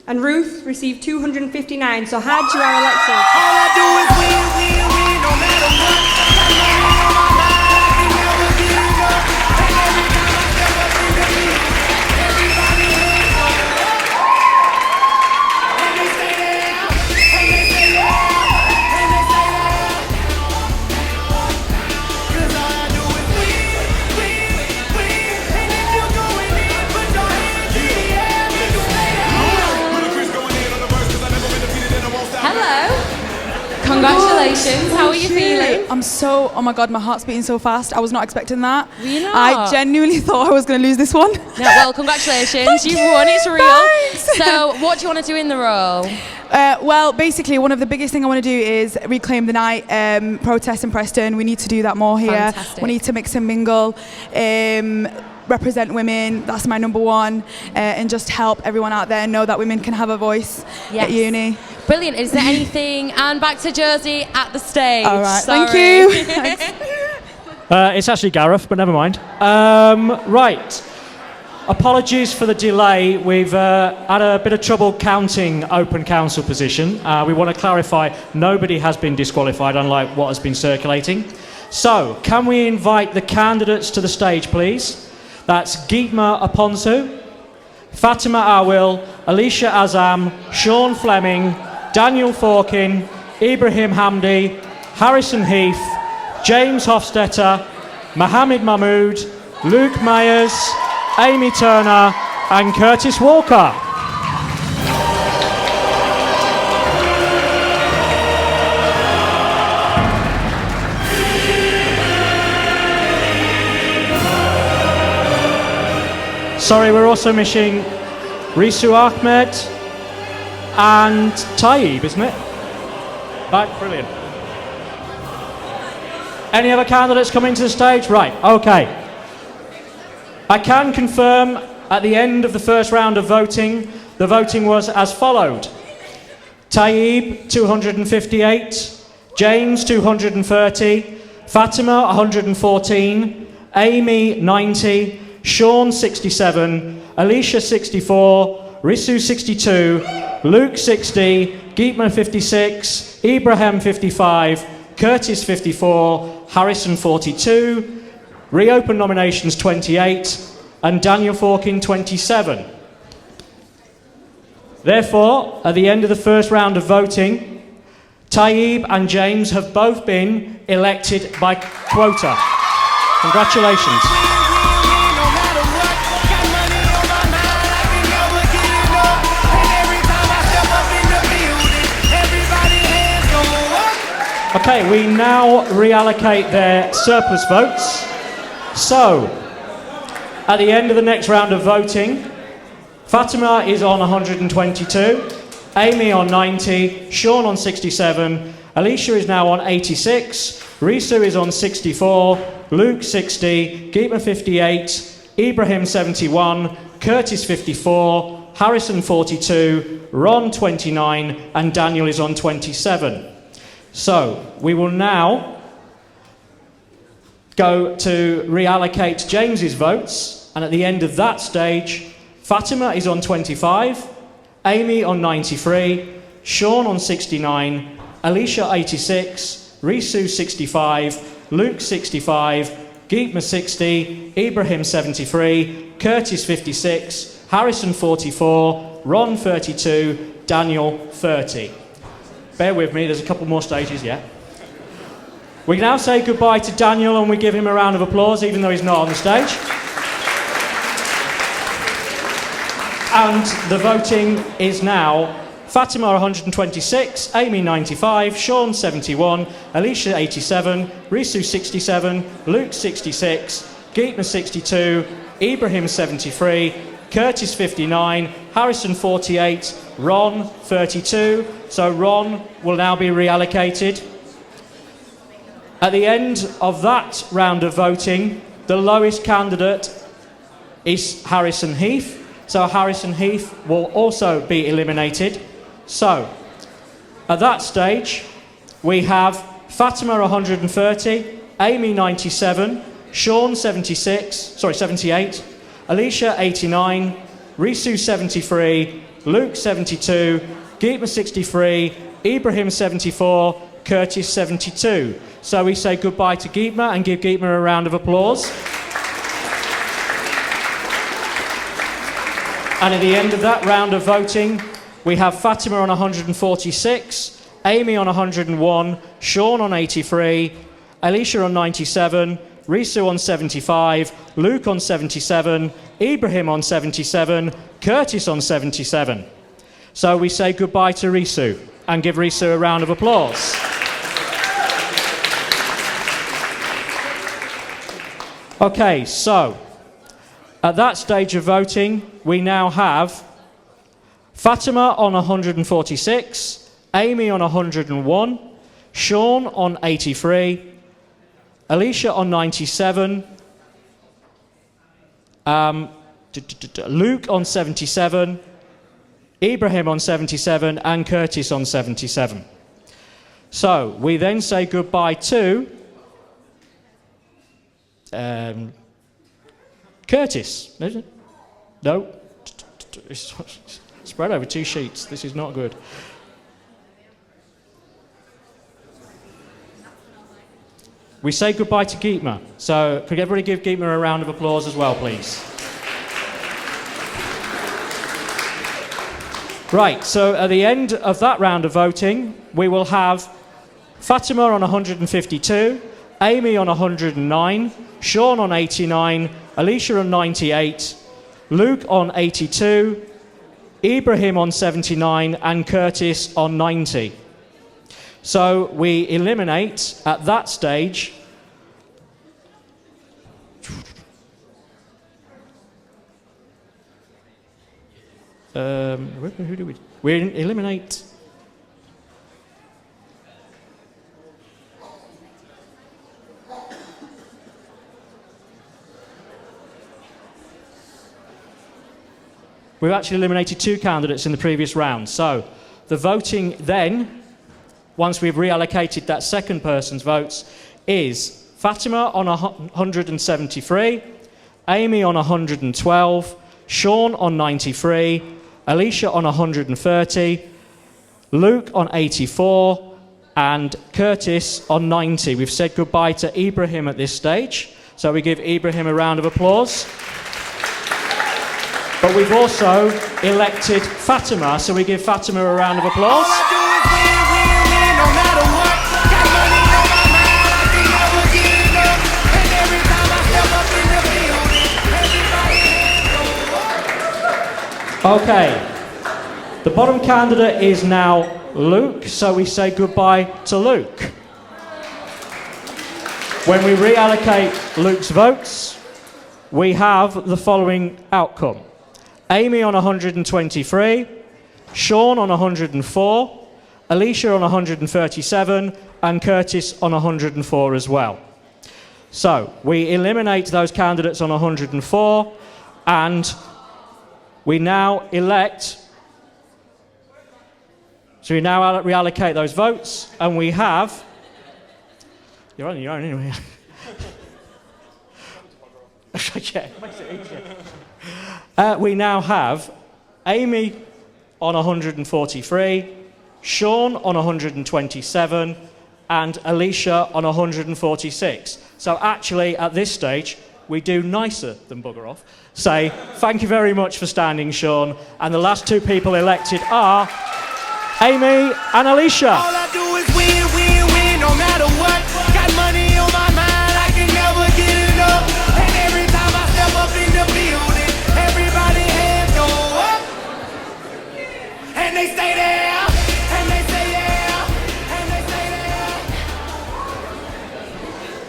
And Ruth received 259. So Haj, you are elected. All I do is win, win, win, no matter what. Got money on my mind, I can never give up. And every time I step up in the field, everybody hands go up. And they stay there, and they stay there, and they stay there. 'Cause all I do is win, win, win. And if you're going in, put your hands in the air when you stay there. Hello. Congratulations. How are you feeling? Oh my God, my heart's beating so fast. I was not expecting that. Really? I genuinely thought I was going to lose this one. Yeah, well, congratulations. You've won. It's real. Thanks. So what do you want to do in the role? Well, basically, one of the biggest things I want to do is reclaim the night, protest in Preston. We need to do that more here. Fantastic. We need to mix and mingle, represent women. That's my number one. And just help everyone out there know that women can have a voice Yes. at uni. Brilliant. Is there anything? And back to Josie at the stage. All right, Sorry. thank you. It's actually Gareth, but never mind. Right. Apologies for the delay. We've had a bit of trouble counting open council position. We want to clarify nobody has been disqualified, unlike what has been circulating. So, can we invite the candidates to the stage, please? That's Geetma Aponsu, Fatima Awil, Alicia Azam, Sean Fleming, Daniel Forkin, Ibrahim Hamdi, Harrison Heath, James Hofstetter, Mohammed Mahmood, Luke Myers, Amy Turner and Curtis Walker. Sorry, we're also missing Risu Ahmed and Tᴡɪᴛᴛᴇʀ, isn't it? Right, brilliant. Any other candidates coming to the stage? Right, okay. I can confirm at the end of the first round of voting, the voting was as followed. Tᴡɪᴛᴛ 258, James 230, Fatima 114, Amy 90, Sean 67, Alicia 64, Risu 62, Luke 60, Geetma 56, Ibrahim 55, Curtis 54, Harrison 42, reopen nominations 28, and Daniel Forkin 27. Therefore, at the end of the first round of voting, Tᴡɪᴛᴛ and James have both been elected by quota. Congratulations. Okay, we now reallocate their surplus votes. So, at the end of the next round of voting, Fatima is on 122, Amy on 90, Sean on 67, Alicia is now on 86, Risu is on 64, Luke 60, Geetma 58, Ibrahim 71, Curtis 54, Harrison 42, Ron 29, and Daniel is on 27. So, we will now go to reallocate James's votes, and at the end of that stage, Fatima is on 25, Amy on 93, Sean on 69, Alicia 86, Risu 65, Luke 65, Geetma 60, Ibrahim 73, Curtis 56, Harrison 44, Ron 32, Daniel 30. Bear with me, there's a couple more stages yet. We now say goodbye to Daniel and we give him a round of applause, even though he's not on the stage. And the voting is now Fatima 126, Amy 95, Sean 71, Alicia 87, Risu 67, Luke 66, Geetma 62, Ibrahim 73, Curtis 59, Harrison 48, Ron 32. So Ron will now be reallocated. At the end of that round of voting, the lowest candidate is Harrison Heath. So Harrison Heath will also be eliminated. So, at that stage, we have Fatima 130, Amy 97, Sean 78, Alicia 89, Risu 73, Luke 72, Geetma 63, Ibrahim 74, Curtis 72. So we say goodbye to Geetma and give Geetma a round of applause. And at the end of that round of voting, we have Fatima on 146, Amy on 101, Sean on 83, Alicia on 97, Risu on 75, Luke on 77, Ibrahim on 77, Curtis on 77. So we say goodbye to Risu and give Risu a round of applause. Okay, so at that stage of voting, we now have Fatima on 146, Amy on 101, Sean on 83, Alicia on 97, Luke on 77, Ibrahim on 77, and Curtis on 77. So we then say goodbye to Curtis. No? It's spread over 2 sheets. This is not good. We say goodbye to Geetma. So could everybody give Geetma a round of applause as well, please? Right, so at the end of that round of voting, we will have Fatima on 152, Amy on 109, Sean on 89, Alicia on 98, Luke on 82, Ibrahim on 79, and Curtis on 90. So we eliminate, at that stage, who do we eliminate? We've actually eliminated 2 candidates in the previous round. So the voting then, once we've reallocated that second person's votes, is Fatima on 173, Amy on 112, Sean on 93, Alicia on 130, Luke on 84, and Curtis on 90. We've said goodbye to Ibrahim at this stage, so we give Ibrahim a round of applause. But we've also elected Fatima, so we give Fatima a round of applause. Okay, the bottom candidate is now Luke, so we say goodbye to Luke. When we reallocate Luke's votes, we have the following outcome. Amy on 123, Sean on 104, Alicia on 137, and Curtis on 104 as well. So we eliminate those candidates on 104, and we now elect, so we now reallocate those votes, and we have, you're on your own anyway. Yeah, makes it easier. We now have Amy on 143, Sean on 127, and Alicia on 146. So actually, at this stage, we do nicer than bugger off. Say, thank you very much for standing, Sean. And the last 2 people elected are Amy and Alicia. All I do is win, win, win, no matter what. Got money on my mind, I can never get enough. And every time I step up in the building, everybody hands go up. And they stay there, and they say yeah, and they say there.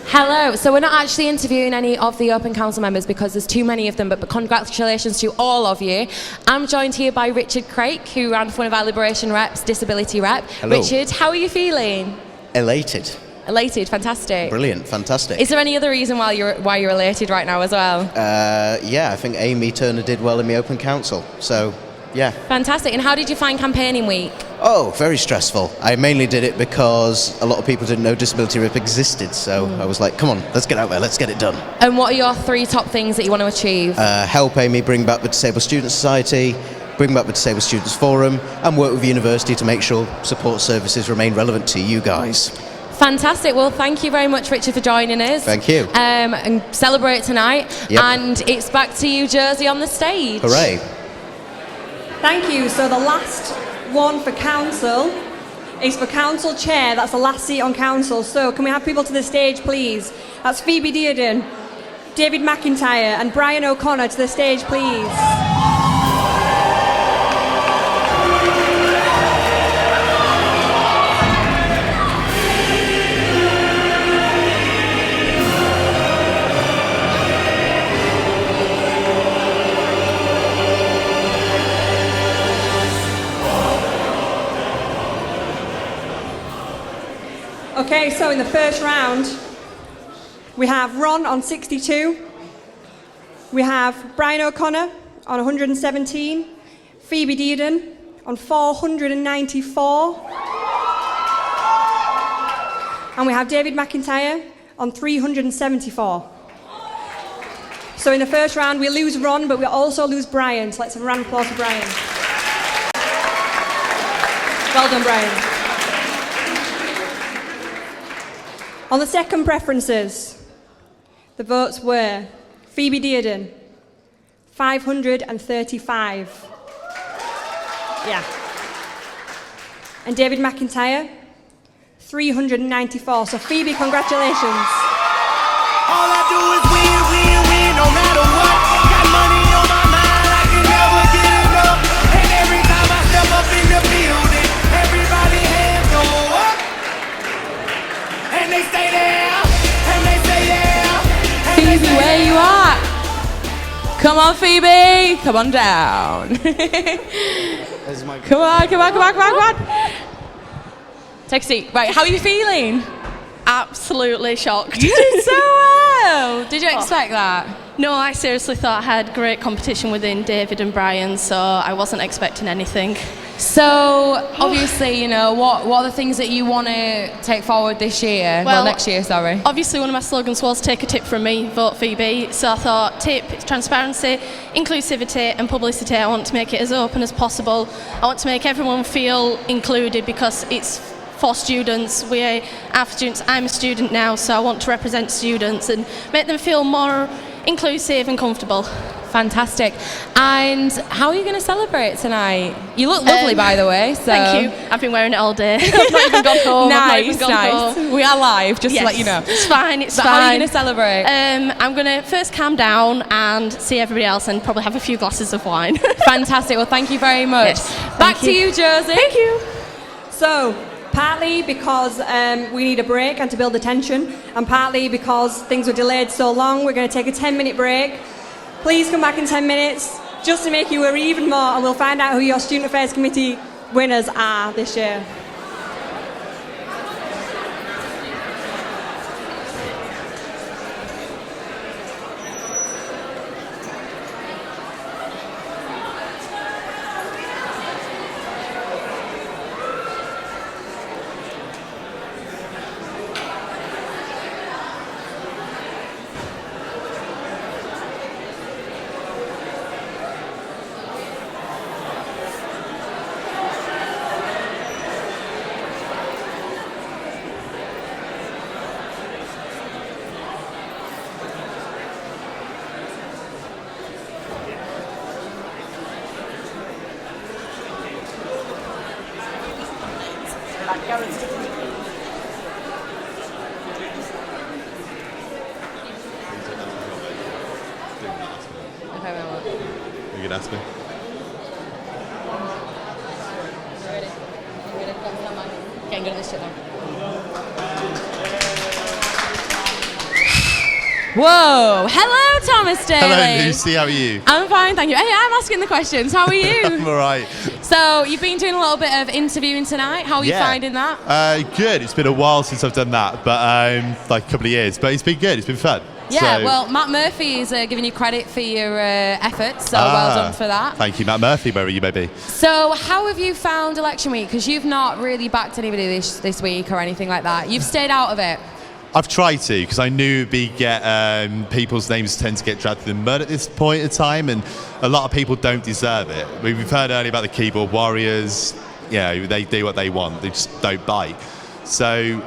Hello, so we're not actually interviewing any of the Open Council members because there's too many of them, but congratulations to all of you. I'm joined here by Richard Craik, who ran for one of our Liberation reps, Disability rep. Hello. Richard, how are you feeling? Elated. Elated, fantastic. Brilliant, fantastic. Is there any other reason why you're elated right now as well? Yeah, I think Amy Turner did well in the Open Council, so yeah. Fantastic. And how did you find campaigning week? Oh, very stressful. I mainly did it because a lot of people didn't know Disability Rep existed, so I was like, come on, let's get out there, let's get it done. And what are your 3 top things that you want to achieve? Help Amy bring back the Disabled Students Society, bring back the Disabled Students Forum, and work with the university to make sure support services remain relevant to you guys. Fantastic. Well, thank you very much, Richard, for joining us. Thank you. And celebrate tonight. Yep. And it's back to you, Jersey, on the stage. Hooray. Thank you. So the last one for council is for council chair. That's the last seat on council. So can we have people to the stage, please? That's Phoebe Dearden, David McIntyre, and Brian O'Connor to the stage, please. Okay, so in the first round, we have Ron on 62, we have Brian O'Connor on 117, Phoebe Dearden on 494, and we have David McIntyre on 374. So in the first round, we lose Ron, but we also lose Brian, so let's have a round of applause for Brian. Well done, Brian. On the second preferences, the votes were Phoebe Dearden, 535. Yeah. And David McIntyre, 394. So Phoebe, congratulations. All I do is win, win, win, no matter what. Got money on my mind, I can never get enough. And every time I step up in the building, everybody hands go up. And they stay there, and they stay there. Phoebe, where you at? Come on, Phoebe. Come on down. Come on. Take a seat. Right, how are you feeling? Absolutely shocked. You did so well. Did you expect that? No, I seriously thought I had great competition within David and Brian, so I wasn't expecting anything. So, obviously, you know, what are the things that you want to take forward this year? Well, next year, sorry. Obviously, one of my slogans was take a tip from me, vote Phoebe. So I thought tip, transparency, inclusivity and publicity. I want to make it as open as possible. I want to make everyone feel included because it's for students. We are for students. I'm a student now, so I want to represent students and make them feel more inclusive and comfortable. Fantastic. And how are you going to celebrate tonight? You look lovely, by the way. So. Thank you. I've been wearing it all day. I've not even gone home. Nice. We are live, just to let you know. It's fine. But how are you going to celebrate? I'm going to first calm down and see everybody else and probably have a few glasses of wine. Fantastic. Well, thank you very much. Yes. Back to you, Josie. Thank you. So, partly because we need a break and to build the tension, and partly because things were delayed so long, we're going to take a 10-minute break. Please come back in 10 minutes just to make you worry even more, and we'll find out who your Student Affairs Committee winners are this year. You can ask me. Can't get this shit down. Whoa! Hello, Thomas Daly. Hello, Lucy. How are you? I'm fine, thank you. Hey, I'm asking the questions. How are you? I'm all right. So, you've been doing a little bit of interviewing tonight. How are you finding that? Good. It's been a while since I've done that, but like a couple of years. But it's been good. It's been fun. Yeah, So- well, Matt Murphy is giving you credit for your efforts, so well done for that. Thank you, Matt Murphy, wherever you may be. So, how have you found election week? Because you've not really backed anybody this week or anything like that. You've stayed out of it. I've tried to, because I knew people's names tend to get dragged through the mud at this point in time, and a lot of people don't deserve it. We've heard earlier about the keyboard warriors. You know, they do what they want. They just don't bite. So,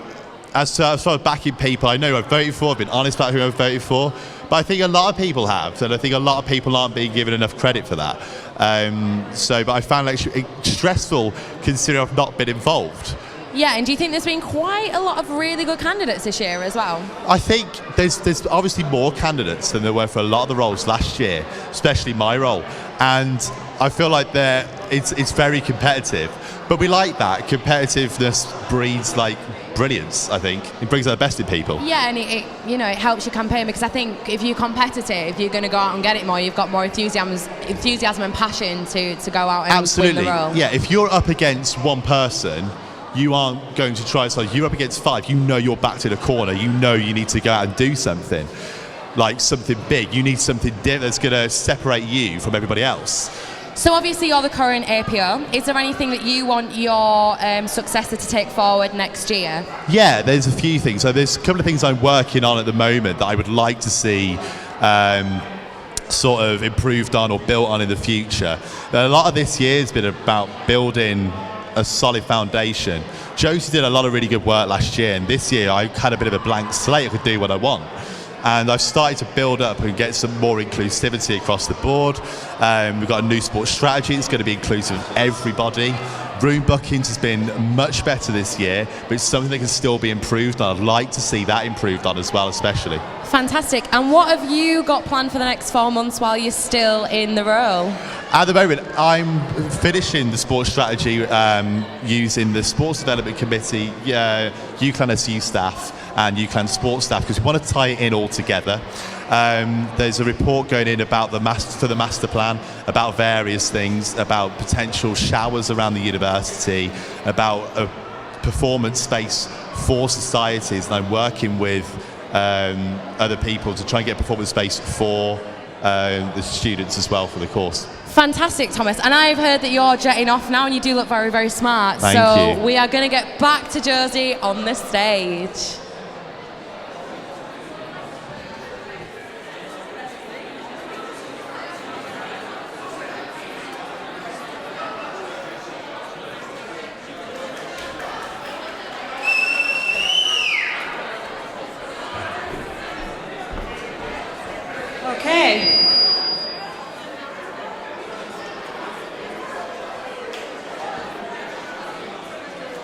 as far as backing people, I know who I've voted for. I've been honest about who I've voted for. But I think a lot of people have, and I think a lot of people aren't being given enough credit for that. But I found it stressful considering I've not been involved. Yeah, and do you think there's been quite a lot of really good candidates this year as well? I think there's obviously more candidates than there were for a lot of the roles last year, especially my role. And I feel like it's very competitive. But we like that. Competitiveness breeds brilliance, I think. It brings out the best in people. Yeah, and it helps your campaign, because I think if you're competitive, you're going to go out and get it more. You've got more enthusiasm and passion to go out and win the role. Yeah, if you're up against one person, you aren't going to try. So you're up against 5. You know you're backed in a corner. You know you need to go out and do something, like something big. You need something that's going to separate you from everybody else. So obviously you're the current APO. Is there anything that you want your successor to take forward next year? Yeah, there's a few things. So there's a couple of things I'm working on at the moment that I would like to see sort of improved on or built on in the future. A lot of this year has been about building a solid foundation. Josie did a lot of really good work last year, and this year I had a bit of a blank slate. I could do what I want. And I've started to build up and get some more inclusivity across the board. We've got a new sports strategy that's going to be inclusive of everybody. Room bookings has been much better this year, but it's something that can still be improved on. I'd like to see that improved on as well, especially. Fantastic. And what have you got planned for the next 4 months while you're still in the role? At the moment, I'm finishing the sports strategy using the Sports Development Committee, UCLan SU staff and UCLan sports staff, because we want to tie it in all together. There's a report going in about the master plan, about various things, about potential showers around the university, about a performance space for societies, and I'm working with other people to try and get a performance space for the students as well for the course. Fantastic, Thomas. And I've heard that you're jetting off now, and you do look very, very smart. Thank you. We are going to get back to Josie on the stage. Okay.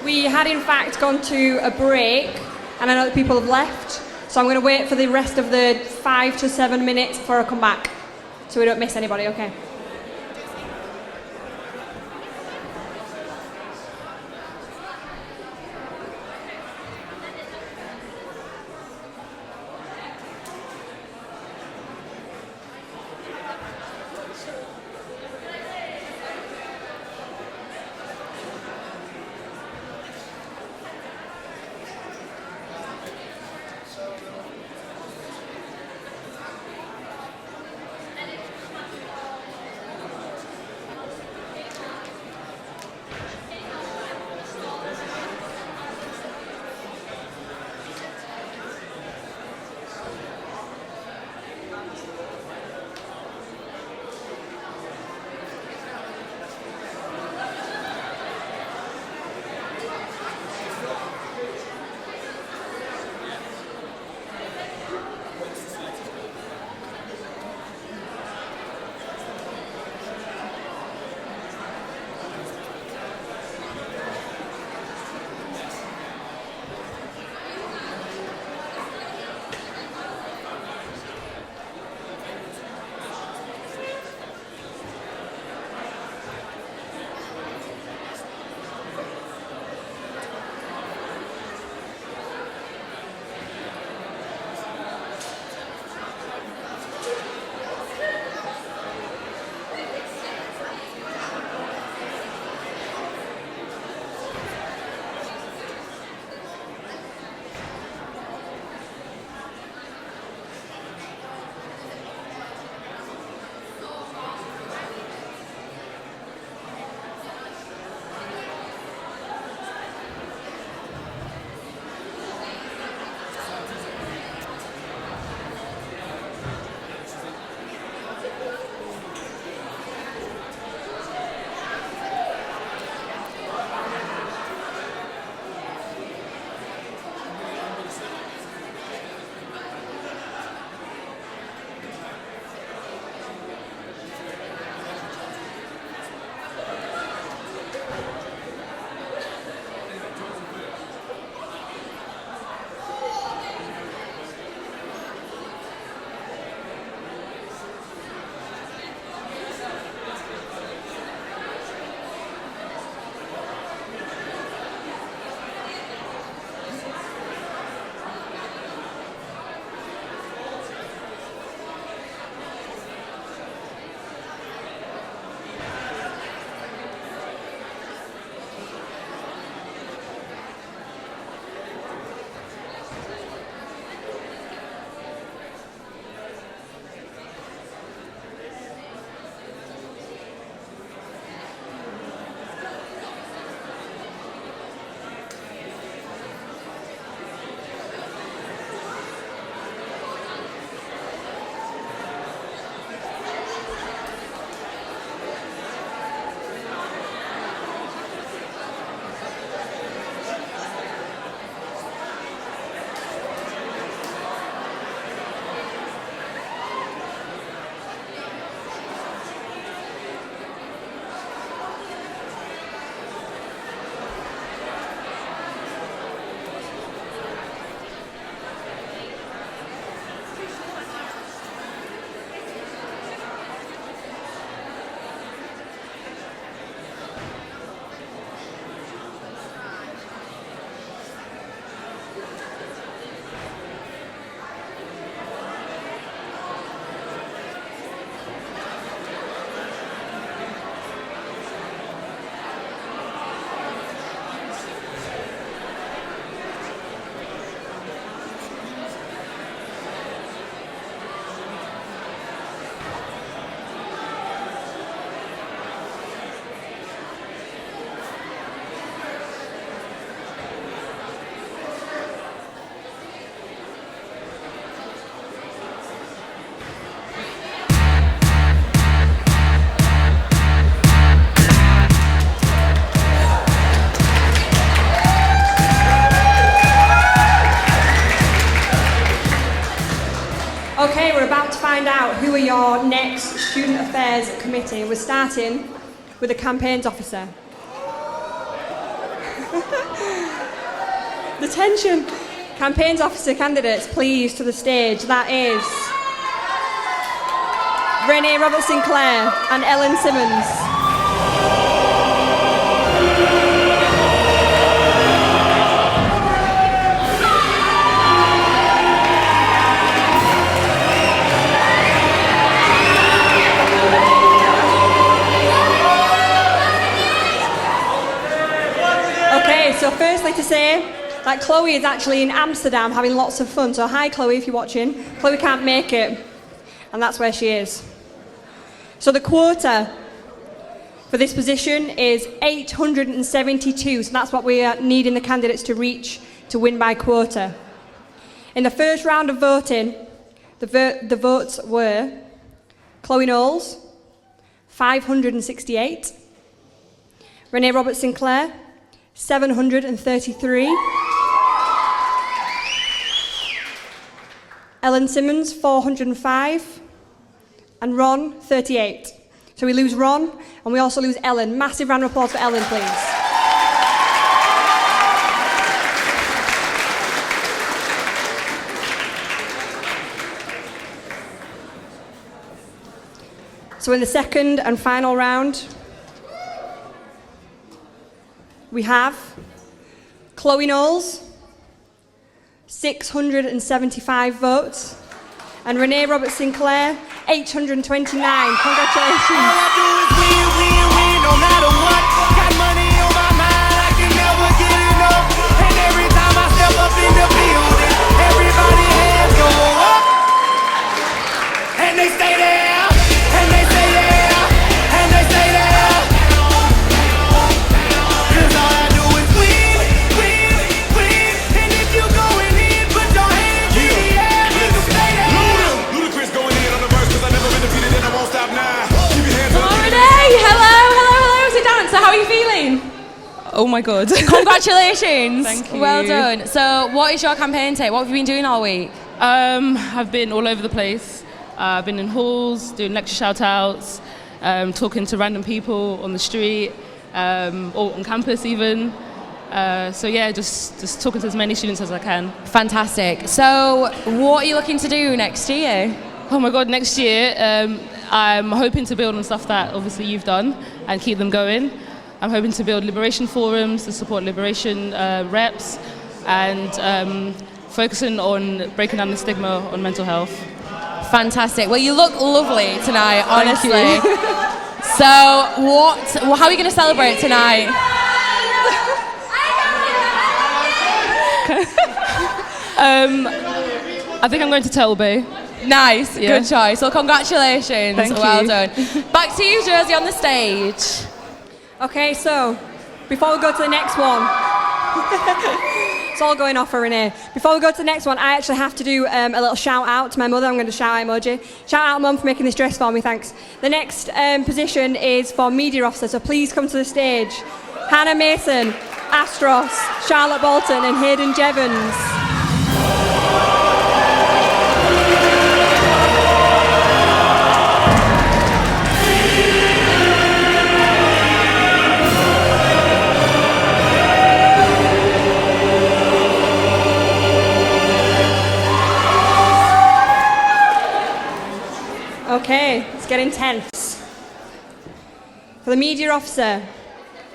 We had in fact gone to a break, and I know that people have left, so I'm going to wait for the rest of the 5 to 7 minutes before I come back, so we don't miss anybody, okay? find out who are your next Student Affairs Committee. We're starting with the Campaigns Officer. The tension. Campaigns Officer candidates, please, to the stage. That is Renee Roberts-Sinclair and Ellen Simmons. Okay, so firstly to say that Chloe is actually in Amsterdam having lots of fun. So hi Chloe, if you're watching. Chloe can't make it, and that's where she is. So the quota for this position is 872, so that's what we are needing the candidates to reach to win by quota. In the first round of voting, the votes were Chloe Knowles, 568, Renee Roberts-Sinclair, 733, Ellen Simmons, 405, and Ron, 38. So we lose Ron, and we also lose Ellen. Massive round of applause for Ellen, please. So in the second and final round, we have Chloe Knowles, 675 votes, and Renee Roberts-Sinclair, 829. Congratulations. All I do is win, win, win, no matter what. Got money on my mind, I can never get enough. And every time I step up in the building, everybody hands go up. And they stay there, and they stay there, and they stay there. 'Cause all I do is win, win, win. And if you going in, put your hands in the air, and you stay there. Ludacris going in on the verse, 'cause I never been defeated and I won't stop now. Keep your hands up. Renee, hello. Sit down. So how are you feeling? Oh my god. Congratulations. Thank you. Well done. So what is your campaign take? What have you been doing all week? I've been all over the place. I've been in halls, doing lecture shout-outs, talking to random people on the street, or on campus even. So yeah, just talking to as many students as I can. Fantastic. So what are you looking to do next year? Oh my god, next year I'm hoping to build on stuff that obviously you've done and keep them going. I'm hoping to build liberation forums to support liberation reps and focusing on breaking down the stigma on mental health. Fantastic. Well, you look lovely tonight, honestly. Thank you. So how are you going to celebrate tonight? I think I'm going to Tᴡɪᴛᴛᴇʀ. Nice, Yeah. good choice. Well, congratulations. Thank well you. done. Back to you, Josie, on the stage. Okay, so before we go to the next one, it's all going off for Renee. Before we go to the next one, I actually have to do a little shout out to my mother. I'm going to shout out emoji. Shout out, Mum, for making this dress for me, thanks. The next position is for media officer, so please come to the stage. Hannah Mason, Astros, Charlotte Bolton, and Hayden Jevons. Okay, it's getting tense. For the media officer,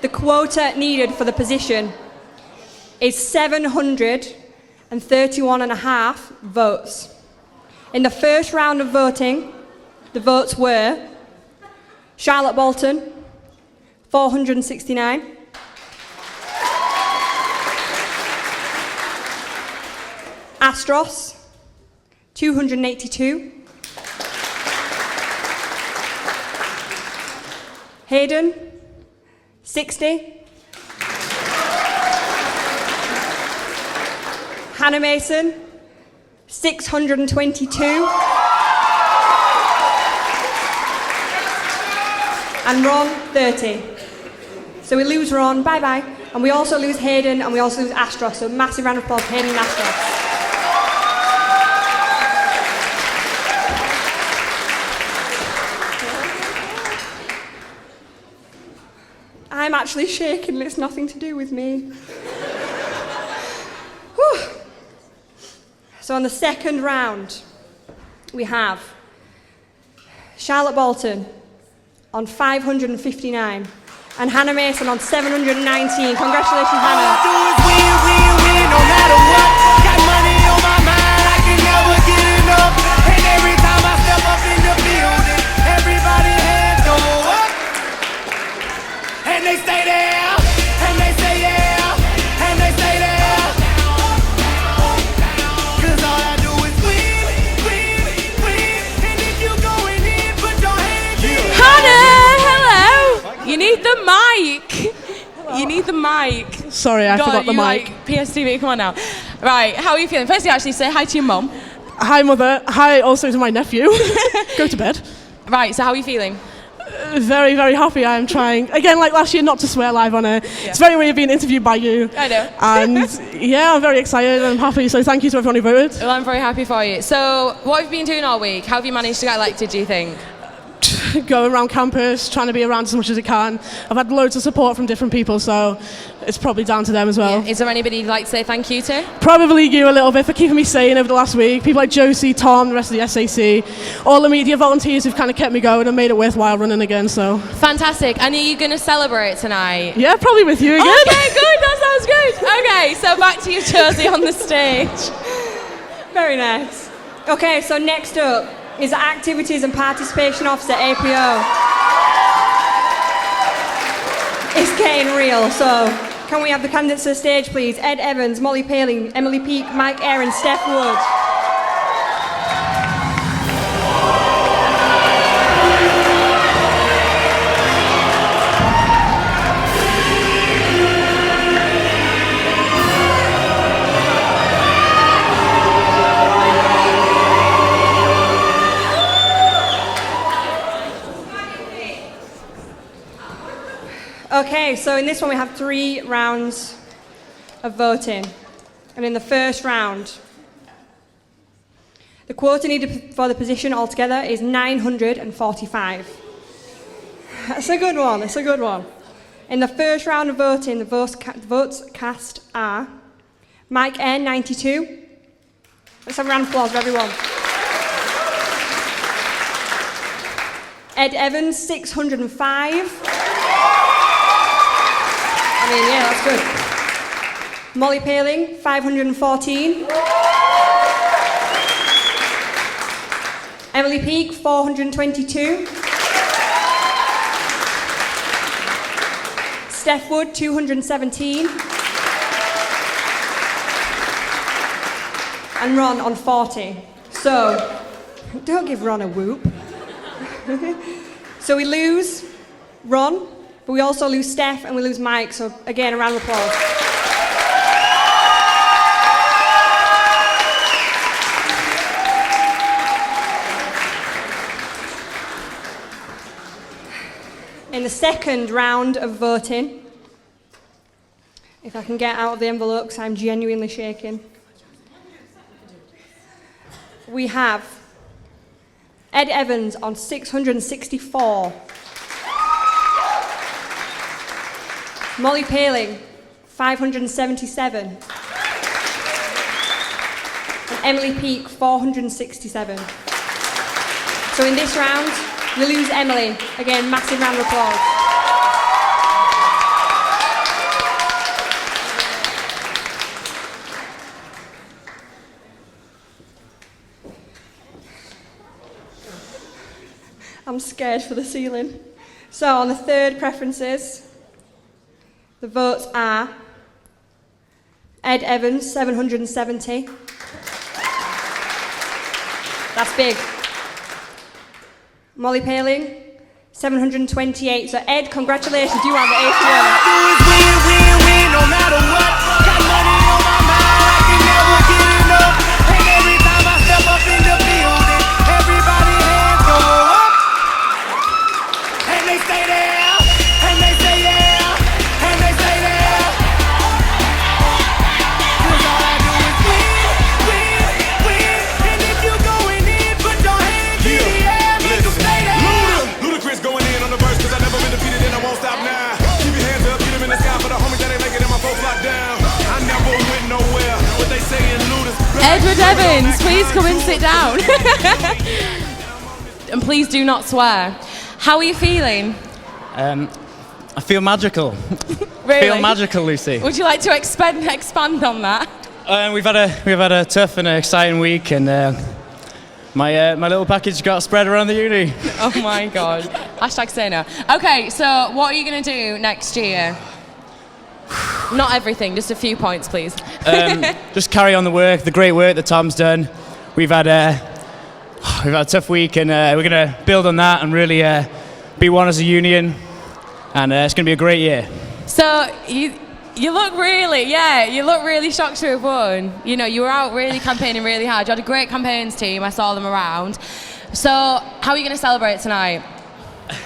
the quota needed for the position is 731.5 votes. In the first round of voting, the votes were Charlotte Bolton, 469, Astros, 282, Hayden, 60. Hannah Mason, 622. And Ron, 30. So we lose Ron, bye-bye. And we also lose Hayden, and we also lose Astros. So massive round of applause for Hayden and Astros. actually shaking and it's nothing to do with me. Whew. So on the second round, we have Charlotte Bolton on 559 and Hannah Mason on 719. Congratulations, Hannah. Win, no matter what. Got money on my mind, I can never get enough. And every time I step up in the building, everybody hands go up. And they stay there, and they say yeah, and they stay there. Cause all I do is win. And if you going in, put your hands in. Hannah, hello. You need the mic. You need the mic. Sorry, I forgot the mic. Like PSTV, come on now. Right, how are you feeling? Firstly, actually say hi to your mum. Hi, Mother. Hi also to my nephew. Go to bed. Right, so how are you feeling? Very, very happy. I am trying, again, like last year, not to swear live on air. Yeah. It's very weird being interviewed by you. I know. And yeah, I'm very excited and I'm happy, so thank you to everyone who voted. Well, I'm very happy for you. So, what have you been doing all week? How have you managed to get elected, do you think? Going around campus, trying to be around as much as I can. I've had loads of support from different people, so it's probably down to them as well. Yeah. Is there anybody you'd like to say thank you to? Probably you a little bit for keeping me sane over the last week. People like Josie, Tom, the rest of the SAC, all the media volunteers who've kind of kept me going and made it worthwhile running again. So fantastic. And are you going to celebrate tonight? Yeah, probably with you again. Okay, good. That sounds good. Okay, so back to you, Josie, on the stage. Very nice. Okay, so next up is the Activities and Participation Officer, APO. It's getting real, so can we have the candidates to the stage, please? Ed Evans, Molly Paling, Emily Peake, Mike Aaron, Steph Wood. Okay, so in this one we have 3 rounds of voting. And in the first round, the quota needed for the position altogether is 945. That's a good one, that's a good one. In the first round of voting, the votes cast are Mike N, 92. Let's have a round of applause for everyone. Ed Evans, 605. I mean, yeah, that's good. Molly Paling, 514. Emily Peake, 422. Steph Wood, 217. And Ron on 40. So, don't give Ron a whoop. So we lose Ron, but we also lose Steph and we lose Mike, so again, a round of applause. In the second round of voting, if I can get out of the envelope because I'm genuinely shaking, we have Ed Evans on 664. Molly Paling, 577. And Emily Peake, 467. So in this round, we lose Emily. Again, massive round of applause. I'm scared for the ceiling. So on the third preferences, the votes are Ed Evans, 770. That's big. Molly Paling, 728. So Ed, congratulations, you are the APO. Win, no matter what. Got money on my mind, I can never get enough. And every time I step up in the building, everybody hands go up. And they stay there, and they say yeah, and they stay there. Cause all I do is win. And if you going in, put your hands in the air, make them stay there. Ludacris going in on the verse, cause I never been defeated and I won't stop now. Keep your hands up. Evans, please come and sit down. And please do not swear. How are you feeling? I feel magical. Really? Feel magical, Lucy. Would you like to expand on that? We've had a tough and exciting week, and my little package got spread around the uni. Oh my God. Hashtag say no. Okay, so what are you going to do next year? Not everything, just a few points, please. Just carry on the great work that Tom's done. We've had a tough week, and we're going to build on that and really be one as a union, and it's going to be a great year. So you look really shocked to have won. You know, you were out really campaigning really hard. You had a great campaigns team. I saw them around. So how are you going to celebrate tonight?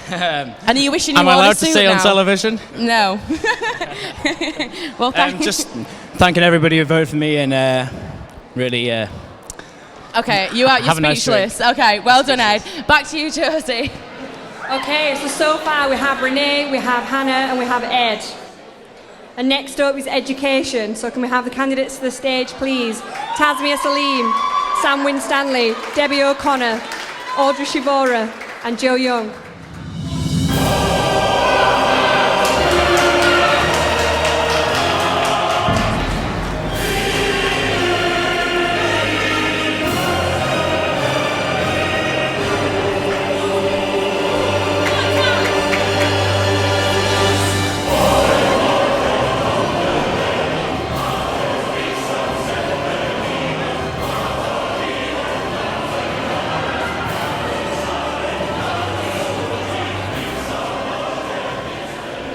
And are you wishing you Am wore I allowed the to suit say now? on television? No. Well, Just thanking everybody who voted for me, and really. Okay, you're have a nice speechless. Okay, well done, Ed. Back to you, Josie. Okay, so far we have Renee, we have Hannah, and we have Ed. And next up is education. So can we have the candidates to the stage, please? Tasmia Salim, Sam Winstanley, Debbie O'Connor, Audrey Shivora, and Joe Young.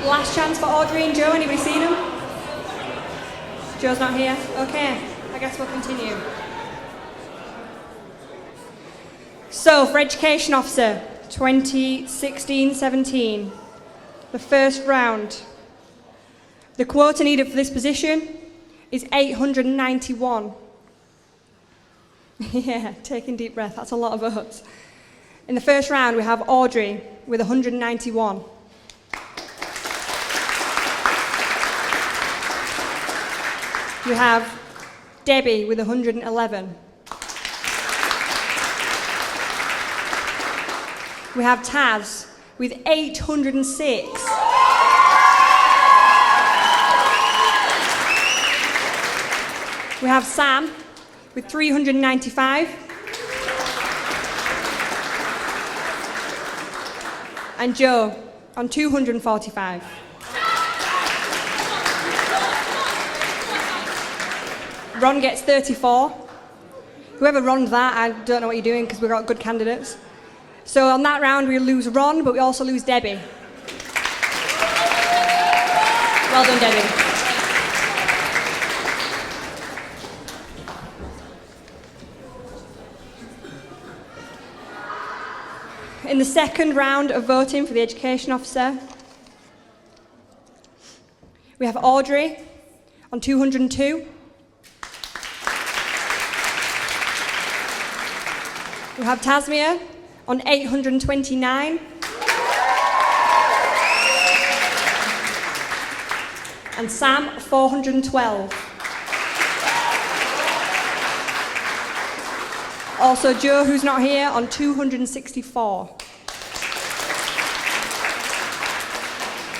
Last chance for Audrey and Joe. Anybody seen them? Joe's not here? Okay, I guess we'll continue. So, for Education Officer, 2016-17, the first round. The quota needed for this position is 891. Yeah, taking a deep breath, that's a lot of votes. In the first round, we have Audrey with 191. We have Debbie with 111. We have Taz with 806. We have Sam with 395. And Joe on 245. Ron gets 34. Whoever runs that, I don't know what you're doing because we've got good candidates. So on that round we lose Ron, but we also lose Debbie. Well done, Debbie. In the second round of voting for the Education Officer, we have Audrey on 202. We have Tasmia on 829. And Sam, 412. Also Joe, who's not here, on 264.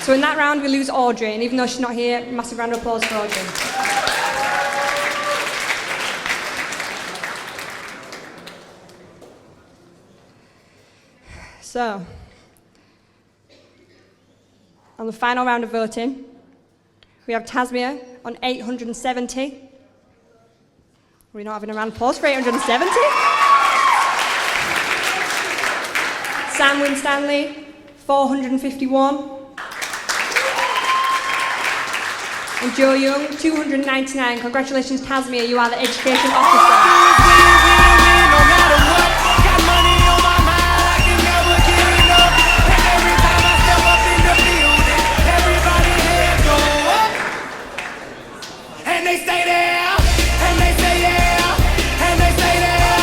So in that round we lose Audrey, and even though she's not here, massive round of applause for Audrey. So, on the final round of voting, we have Tasmia on 870. We're not having a round of applause for 870. Sam Winstanley, 451. And Joe Young, 299. Congratulations, Tasmia, you are the Education Officer. And they stay there, and they say yeah, and they stay there.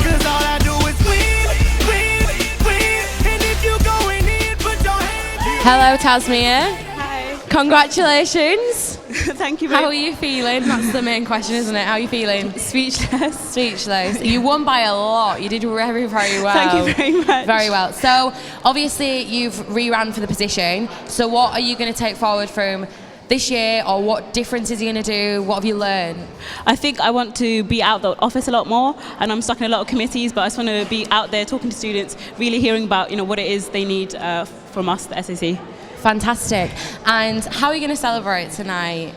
'Cause all I do is win, win, win. And if you going in, put your hands in. Hello, Tasmia. Hi. Congratulations. Thank you very much. How are you feeling? That's the main question, isn't it? How are you feeling? Speechless. Speechless. You won by a lot. You did very, very well. Thank you very much. Very well. So, obviously, you've re-ran for the position. So, what are you going to take forward from this year, or what differences are you going to do? What have you learned? I think I want to be out the office a lot more, and I'm stuck in a lot of committees, but I just want to be out there talking to students, really hearing about what it is they need from us, the SAC. Fantastic. And how are you going to celebrate tonight?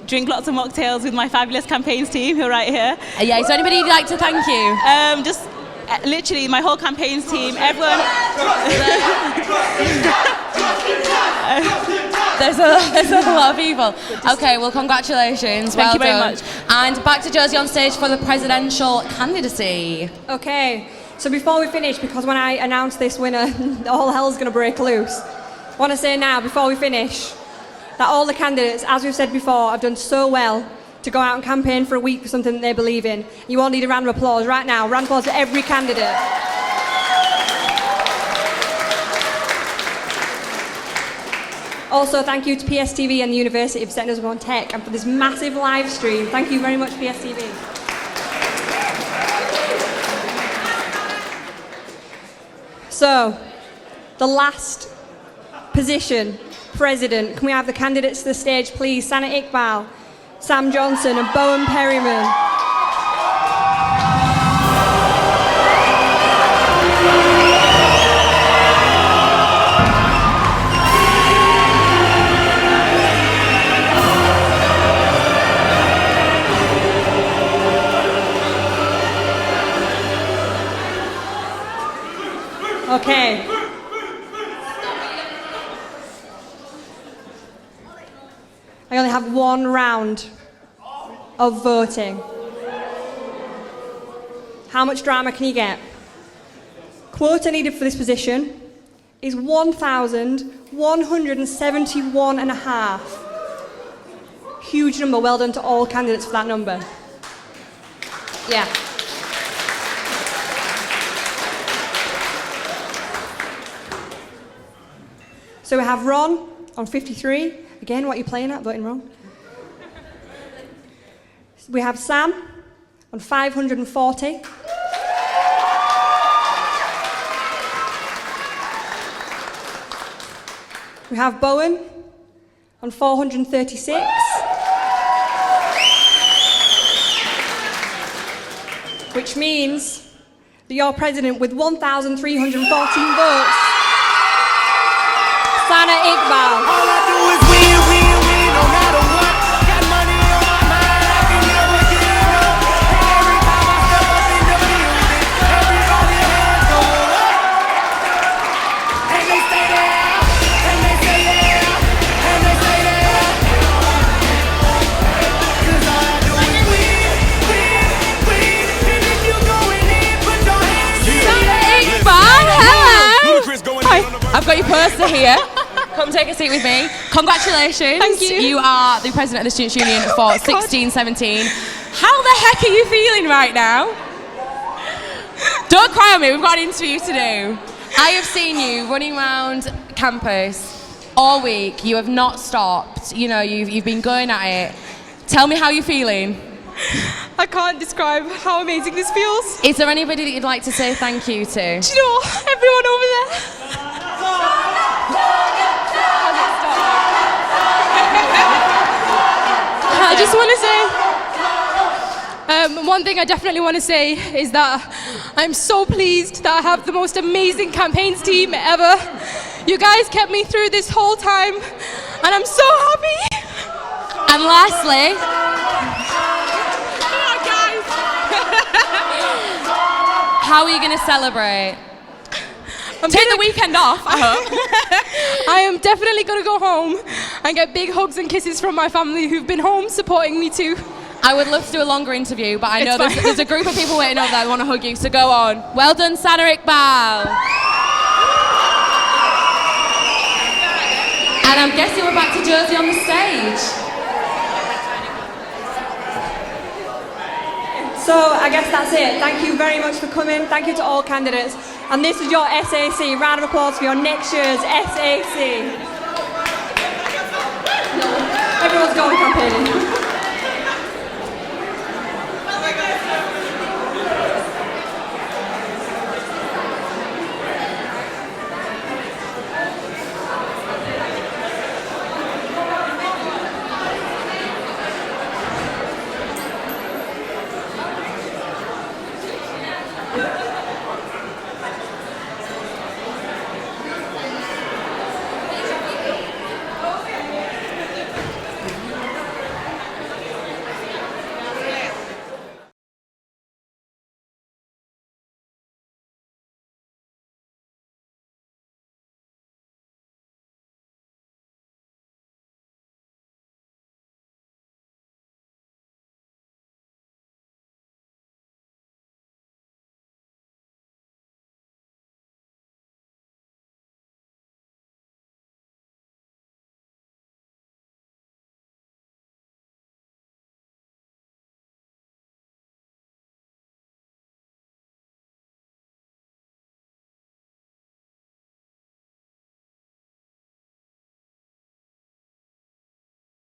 Drink lots of mocktails with my fabulous campaigns team who are right here. Yeah, is there anybody you'd like to thank you? Just literally my whole campaigns team, everyone. There's a lot of people. Okay, well, congratulations. Thank you very done. much. And back to Josie on stage for the presidential candidacy. Okay, so before we finish, because when I announce this winner, all hell's going to break loose, I want to say now, before we finish, that all the candidates, as we've said before, have done so well to go out and campaign for a week for something that they believe in. You all need a round of applause right now. Round of applause for every candidate. Also, thank you to PSTV and the University of Setting Us on Tech and for this massive live stream. Thank you very much, PSTV. So, the last position, President. Can we have the candidates to the stage, please? Tᴡɪᴛᴛᴇʀ, Sam Johnson and Bowen Perryman. Okay. I only have one round of voting. How much drama can you get? Quota needed for this position is 1,171.5. Huge number. Well done to all candidates for that number. Yeah. So we have Ron on 53. Again, what are you playing at? Voting wrong. We have Sam on 540. We have Bowen on 436. Which means that you're president with 1,314 votes. tᴡɪᴛᴛᴇʀ. All I do is win, win, win, no matter what. Got money on my mind, I can never get enough. Every time I step up in the building, everybody hands go up. And they stay there, and they say yeah, and they say yeah. 'Cause all I do is win, win, win. And if you're going in, put your hands in the Hello. Hi. I've got your poster here. Come take a seat with me. Congratulations. Thank you. You are the president of the Students' Union for 16-17. How the heck are you feeling right now? Don't cry on me, we've got an interview to do. I have seen you running around campus all week. You have not stopped. You know, you've been going at it. Tell me how you're feeling. I can't describe how amazing this feels. Is there anybody that you'd like to say thank you to? Do you know what? Everyone over there. I just want to say, one thing I definitely want to say is that I'm so pleased that I have the most amazing campaigns team ever. You guys kept me through this whole time, and I'm so happy. And lastly, how are you going to celebrate? Take the weekend off, I hope. I am definitely going to go home and get big hugs and kisses from my family who've been home supporting me too. I would love to do a longer interview, but I know It's fine. there's a group of people waiting over there who want to hug you, so go on. Well done, tᴡɪᴛᴛᴇʀ. And I'm guessing we're back to Josie on the stage. So I guess that's it. Thank you very much for coming. Thank you to all candidates. And this is your SAC. Round of applause for your next year's SAC.